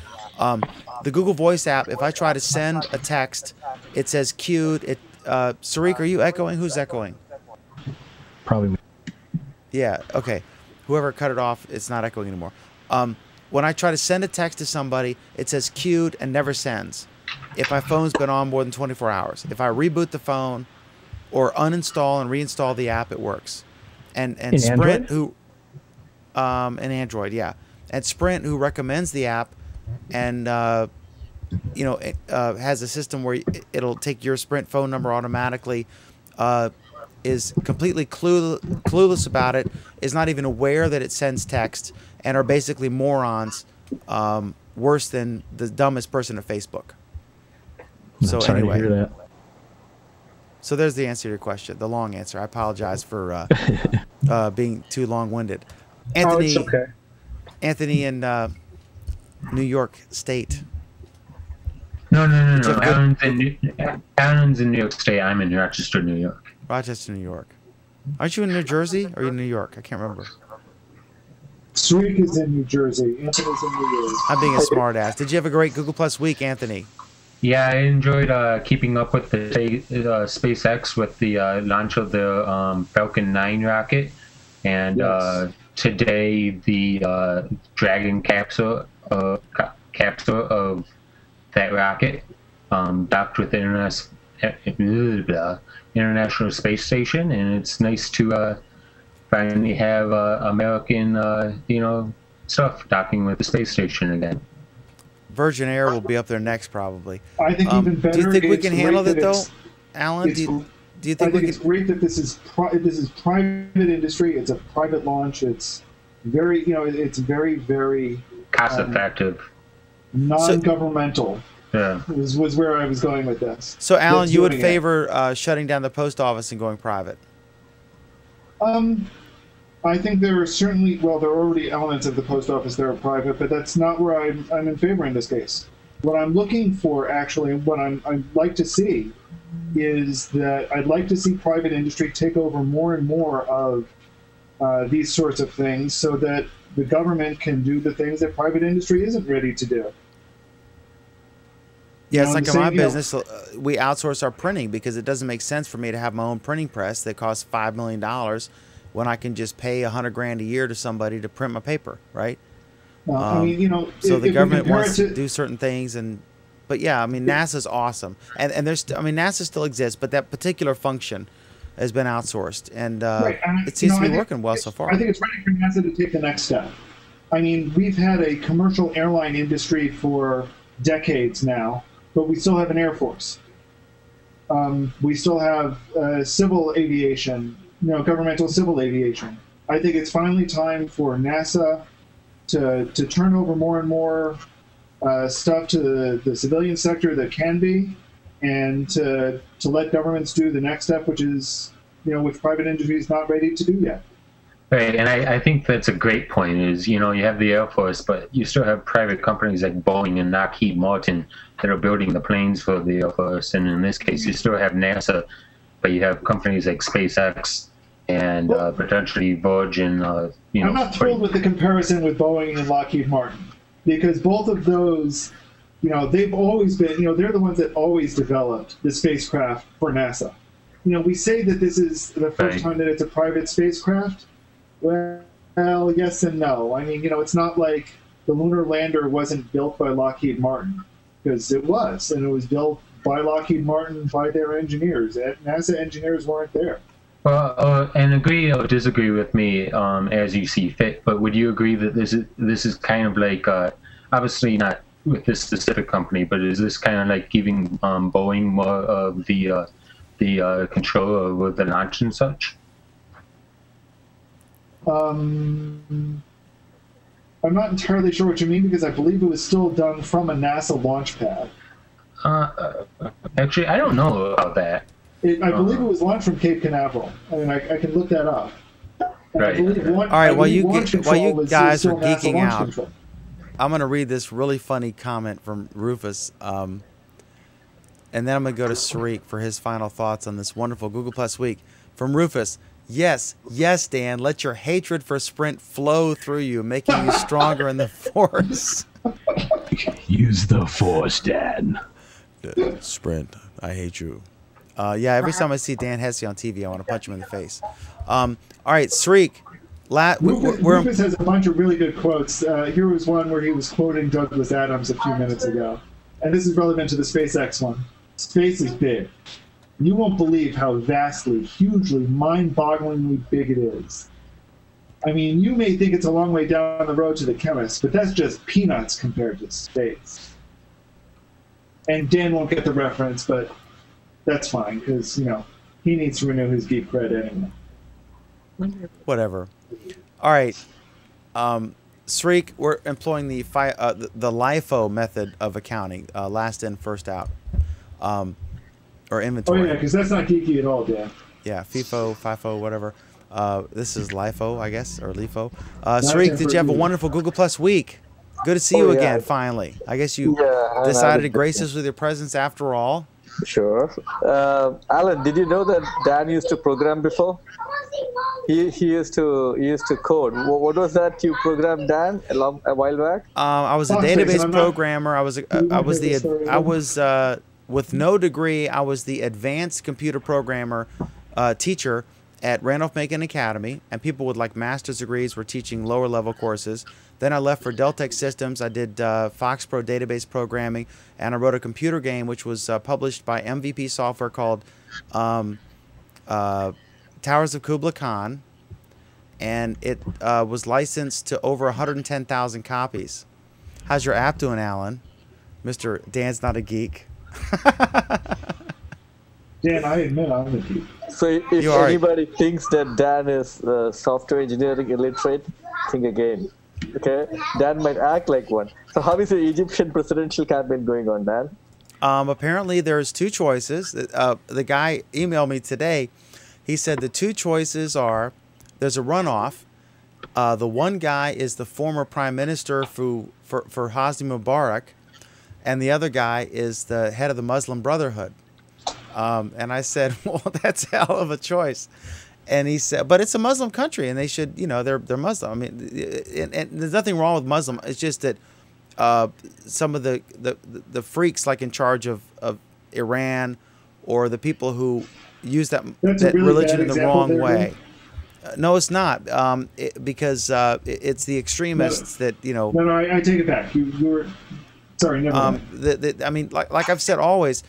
The Google Voice app, if I try to send a text, it says queued. Sarik, are you echoing? Who's echoing?
Probably me.
Yeah, okay. Whoever cut it off, it's not echoing anymore. When I try to send a text to somebody, it says queued and never sends. If my phone's been on more than 24 hours. If I reboot the phone or uninstall and reinstall the app, it works. And
In
Sprint,
Android?
who in Android, yeah. And Sprint, who recommends the app and has a system where it'll take your Sprint phone number automatically, is completely clueless about it, is not even aware that it sends text, and are basically morons, worse than the dumbest person at Facebook. So
Sorry
anyway,
to hear that.
so there's the answer to your question, the long answer. I apologize for being too long-winded. Anthony,
it's okay.
Anthony in New York State.
No. Alan's in New York State. I'm in Rochester, New York.
Rochester, New York. Aren't you in New Jersey or are you in New York? I can't remember.
Sreek is in New Jersey. Anthony's in New York.
I'm being a smartass. Did you have a great Google Plus week, Anthony?
Yeah, I enjoyed keeping up with the SpaceX with the launch of the Falcon 9 rocket, and today the Dragon capsule of that rocket docked with the International Space Station, and it's nice to finally have American stuff docking with the space station again.
Virgin Air will be up there next, probably.
I think even better.
Do you think we
it's
can
great
handle
that
it though,
it's-
Alan?
it's-
Do you think
I think it's great that this is private industry. It's a private launch. It's very it's very
Cost effective.
Non-governmental.
Yeah.
Was where I was going with this.
So, Alan,
That's
you would
doing it.
favor shutting down the post office and going private?
I think there are certainly, there are already elements of the post office that are private, but that's not where I'm in favor in this case. What I'm looking for, actually, what I'd like to see is that I'd like to see private industry take over more and more of these sorts of things so that the government can do the things that private industry isn't ready to do.
Yeah, it's
You know,
like
the
in my
same,
business, we outsource our printing because it doesn't make sense for me to have my own printing press that costs $5 million when I can just pay $100,000 a year to somebody to print my paper, right?
I mean,
so
if
the
we
government
compare
wants
it
to do certain things, but yeah, I mean, NASA's awesome, and NASA still exists, but that particular function has been outsourced, and it seems to be working well so far.
I think it's ready for NASA to take the next step. I mean, we've had a commercial airline industry for decades now, but we still have an Air Force. We still have civil aviation, governmental civil aviation. I think it's finally time for NASA to turn over more and more stuff to the civilian sector that can be, and to let governments do the next step, which is, which private industry is not ready to do yet.
Right, and I think that's a great point is, you have the Air Force, but you still have private companies like Boeing and Lockheed Martin that are building the planes for the Air Force, and in this case, you still have NASA, but you have companies like SpaceX and potentially Virgin.
I'm not thrilled with the comparison with Boeing and Lockheed Martin, because both of those, they've always been, they're the ones that always developed the spacecraft for NASA. We say that this is the first time that it's a private spacecraft. Well, yes and no. I mean, it's not like the lunar lander wasn't built by Lockheed Martin, because it was, and it was built by Lockheed Martin by their engineers. NASA engineers weren't there.
Well, and agree or disagree with me as you see fit, but would you agree that this is kind of like, obviously not with this specific company, but is this kind of like giving Boeing more of the control over the launch and such?
I'm not entirely sure what you mean, because I believe it was still done from a NASA launch pad.
Actually, I don't know about that.
I believe it was launched from Cape Canaveral. I mean, I can look that up.
Right.
All right, while you guys are geeking out, I'm going to read this really funny comment from Rufus, and then I'm going to go to Sarik for his final thoughts on this wonderful Google Plus week. From Rufus, yes, Dan, let your hatred for Sprint flow through you, making you stronger in the Force.
Use the Force, Dan.
Sprint, I hate you. Yeah, every time I see Dan Hesse on TV, I want to punch him in the face. All right, Sarik.
Rufus has a bunch of really good quotes. Here was one where he was quoting Douglas Adams a few minutes ago. And this is relevant to the SpaceX one. Space is big. You won't believe how vastly, hugely, mind-bogglingly big it is. I mean, you may think it's a long way down the road to the chemist, but that's just peanuts compared to space. And Dan won't get the reference, but that's fine, because, he needs to renew his Geek cred anyway.
Whatever. All right. Sarik, we're employing the LIFO method of accounting, last in, first out, or inventory.
Oh, yeah, because that's not geeky at all, Dan.
Yeah, FIFO, whatever. This is LIFO, I guess, or LIFO. Sarik, did you have a wonderful Google Plus week? Good to see you again, finally. I guess you decided to grace us with your presence after all.
Sure. Alan, did you know that Dan used to program before? He used to code. What was that you programmed, Dan, a while back?
I was a database programmer. With no degree, I was the advanced computer programmer teacher at Randolph-Macon Academy, and people with master's degrees were teaching lower level courses. Then I left for Deltek Systems. I did FoxPro database programming, and I wrote a computer game which was published by MVP Software called Towers of Kubla Khan, and it was licensed to over 110,000 copies. How's your app doing, Alan? Mr. Dan's not a geek.
Dan, I admit I'm a geek.
So if anybody thinks that Dan is software engineering illiterate, think again. Okay, Dan might act like one. So how is the Egyptian presidential campaign going on, Dan?
Apparently there's two choices. The guy emailed me today. He said the two choices are, there's a runoff. The one guy is the former prime minister for Hosni Mubarak, and the other guy is the head of the Muslim Brotherhood. And I said, well, that's a hell of a choice. And he said, but it's a Muslim country, and they should, they're Muslim. I mean, and there's nothing wrong with Muslim. It's just that some of the freaks, in charge of Iran, or the people who use that really religion in the wrong way. No, it's not, because it's the extremists that
No, I take it back. You were sorry. Never mind.
I mean, like I've said always,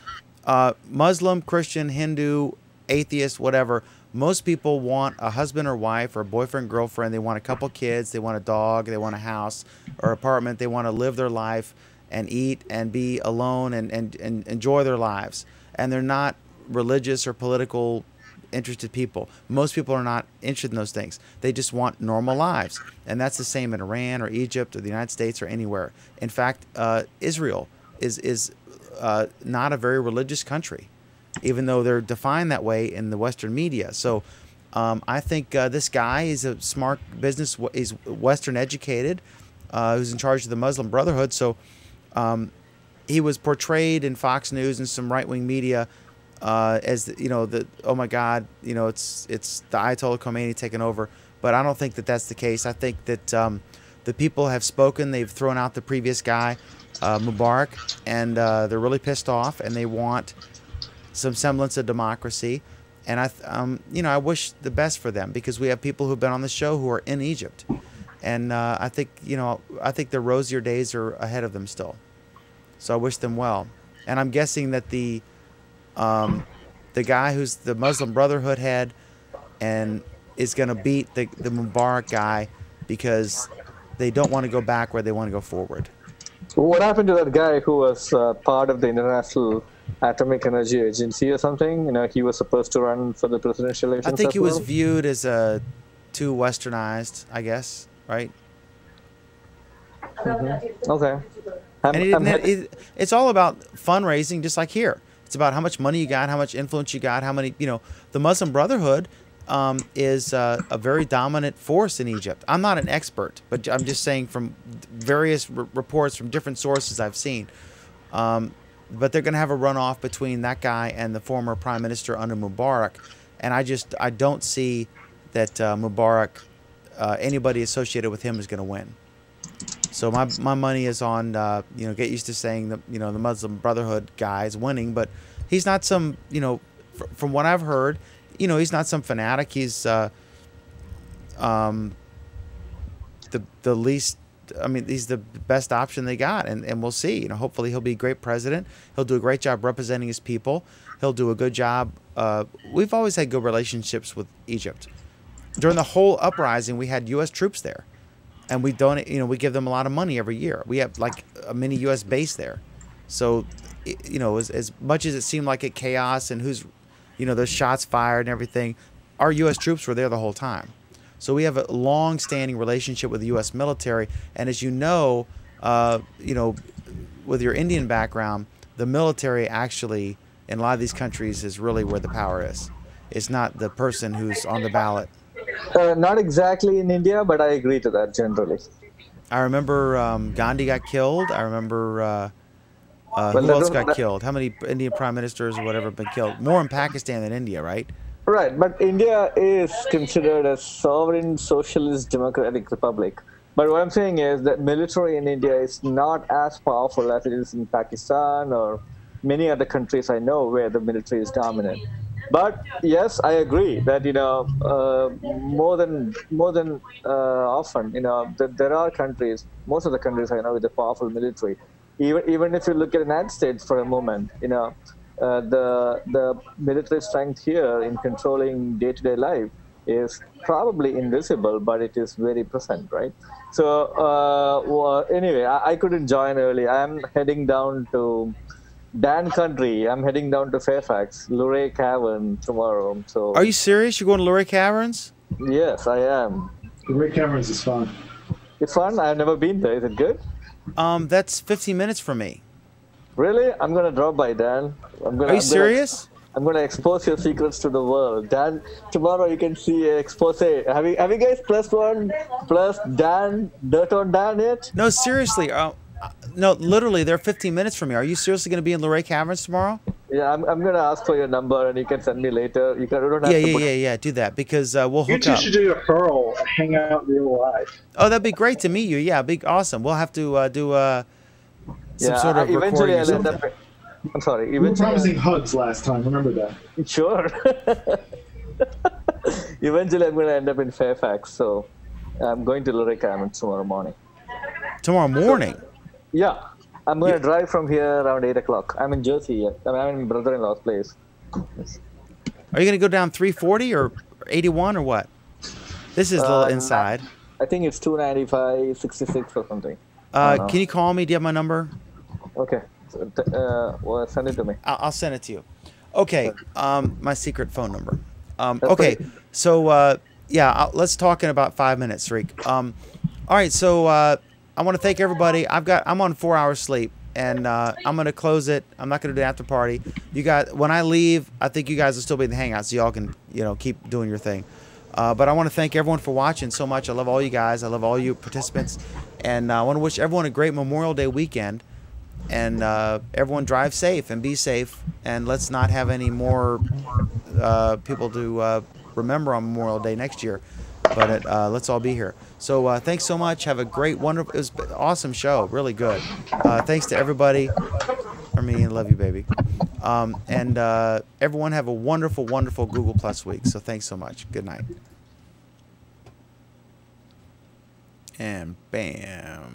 Muslim, Christian, Hindu, atheist, whatever. Most people want a husband or wife or a boyfriend, girlfriend. They want a couple kids. They want a dog. They want a house or apartment. They want to live their life and eat and be alone and enjoy their lives. And they're not religious or political interested people. Most people are not interested in those things. They just want normal lives. And that's the same in Iran or Egypt or the United States or anywhere. In fact, Israel is not a very religious country, even though they're defined that way in the Western media. So I think this guy is a smart business. He's Western educated, who's in charge of the Muslim Brotherhood. So he was portrayed in Fox News and some right-wing media as oh my God, it's the Ayatollah Khomeini taking over. But I don't think that that's the case. I think that the people have spoken. They've thrown out the previous guy, Mubarak, and they're really pissed off, and they want some semblance of democracy. And I wish the best for them, because we have people who've been on the show who are in Egypt, and I think the rosier days are ahead of them still. So I wish them well. And I'm guessing that the guy who's the Muslim Brotherhood head and is going to beat the Mubarak guy, because they don't want to go backward, they want to go forward.
What happened to that guy who was part of the International Atomic Energy Agency or something? He was supposed to run for the presidential election.
I think he was viewed as too westernized, I guess, right?
Mm-hmm. Okay.
And it's all about fundraising, just like here. It's about how much money you got, how much influence you got, how many, the Muslim Brotherhood is a very dominant force in Egypt. I'm not an expert, but I'm just saying from various reports from different sources I've seen. But they're going to have a runoff between that guy and the former Prime Minister under Mubarak, and I don't see that Mubarak, anybody associated with him, is going to win. So my money is on get used to saying that the Muslim Brotherhood guy is winning, but he's not some from what I've heard, he's not some fanatic. He's the least. I mean, he's the best option they got, and we'll see. Hopefully he'll be a great president. He'll do a great job representing his people. He'll do a good job. We've always had good relationships with Egypt. During the whole uprising, we had U.S. troops there, and we we give them a lot of money every year. We have like a mini U.S. base there. So, as much as it seemed like a chaos and there's shots fired and everything, our U.S. troops were there the whole time. So we have a long-standing relationship with the U.S. military, and as with your Indian background, the military actually, in a lot of these countries, is really where the power is. It's not the person who's on the ballot.
Not exactly in India, but I agree to that generally.
I remember Gandhi got killed. I remember who else got killed? How many Indian prime ministers or whatever have been killed? More in Pakistan than India, right?
Right, but India is considered a sovereign socialist democratic republic. But what I'm saying is that military in India is not as powerful as it is in Pakistan or many other countries I know where the military is dominant. But yes, I agree that more than often there are countries, most of the countries I know with a powerful military. Even if you look at the United States for a moment, the military strength here in controlling day-to-day life is probably invisible, but it is very present, right? So anyway, I couldn't join early. I'm heading down to Dan Country. I'm heading down to Fairfax, Luray Cavern tomorrow. So
are you serious? You're going to Luray Caverns?
Yes, I am.
Luray Caverns is fun.
It's fun. I've never been there. Is it good?
That's 15 minutes from me.
Really? I'm gonna drop by, Dan.
Are you serious?
I'm gonna expose your secrets to the world, Dan. Tomorrow you can see an expose. Have you guys plus Dan dirt on Dan yet?
No, seriously. No, literally, they're 15 minutes from me. Are you seriously going to be in Luray Caverns tomorrow?
Yeah, I'm gonna ask for your number and you can send me later. You don't have
yeah. Do that because we'll hook up.
You two should do a Pearl hang out in real life.
Oh, that'd be great to meet you. Yeah, big awesome. We'll have to do some sort of recording or something.
I'm sorry.
You were promising hugs last time. Remember that?
Sure. Eventually, I'm going to end up in Fairfax, so I'm going to Luray Caverns tomorrow morning.
Tomorrow morning?
Yeah. I'm going to drive from here around 8 o'clock. I'm in Jersey. I'm in my brother-in-law's place. Yes.
Are you going to go down 340 or 81 or what? This is a little inside.
I think it's 295, 66 or something.
Can you call me? Do you have my number?
Okay. Well, send it to me.
I'll send it to you. Okay. My secret phone number. Okay. So, let's talk in about 5 minutes, Rick. All right. So, I want to thank everybody. I'm on 4 hours sleep, and I'm going to close it. I'm not going to do the after party. You guys, when I leave, I think you guys will still be in the Hangouts, so y'all can, keep doing your thing. But I want to thank everyone for watching so much. I love all you guys. I love all you participants. And I want to wish everyone a great Memorial Day weekend. And everyone drive safe and be safe. And let's not have any more people to remember on Memorial Day next year. But let's all be here. So thanks so much. Have a great, wonderful, it was an awesome show. Really good. Thanks to everybody. For me, I love you, baby. And everyone have a wonderful, wonderful Google Plus week. So thanks so much. Good night. And bam.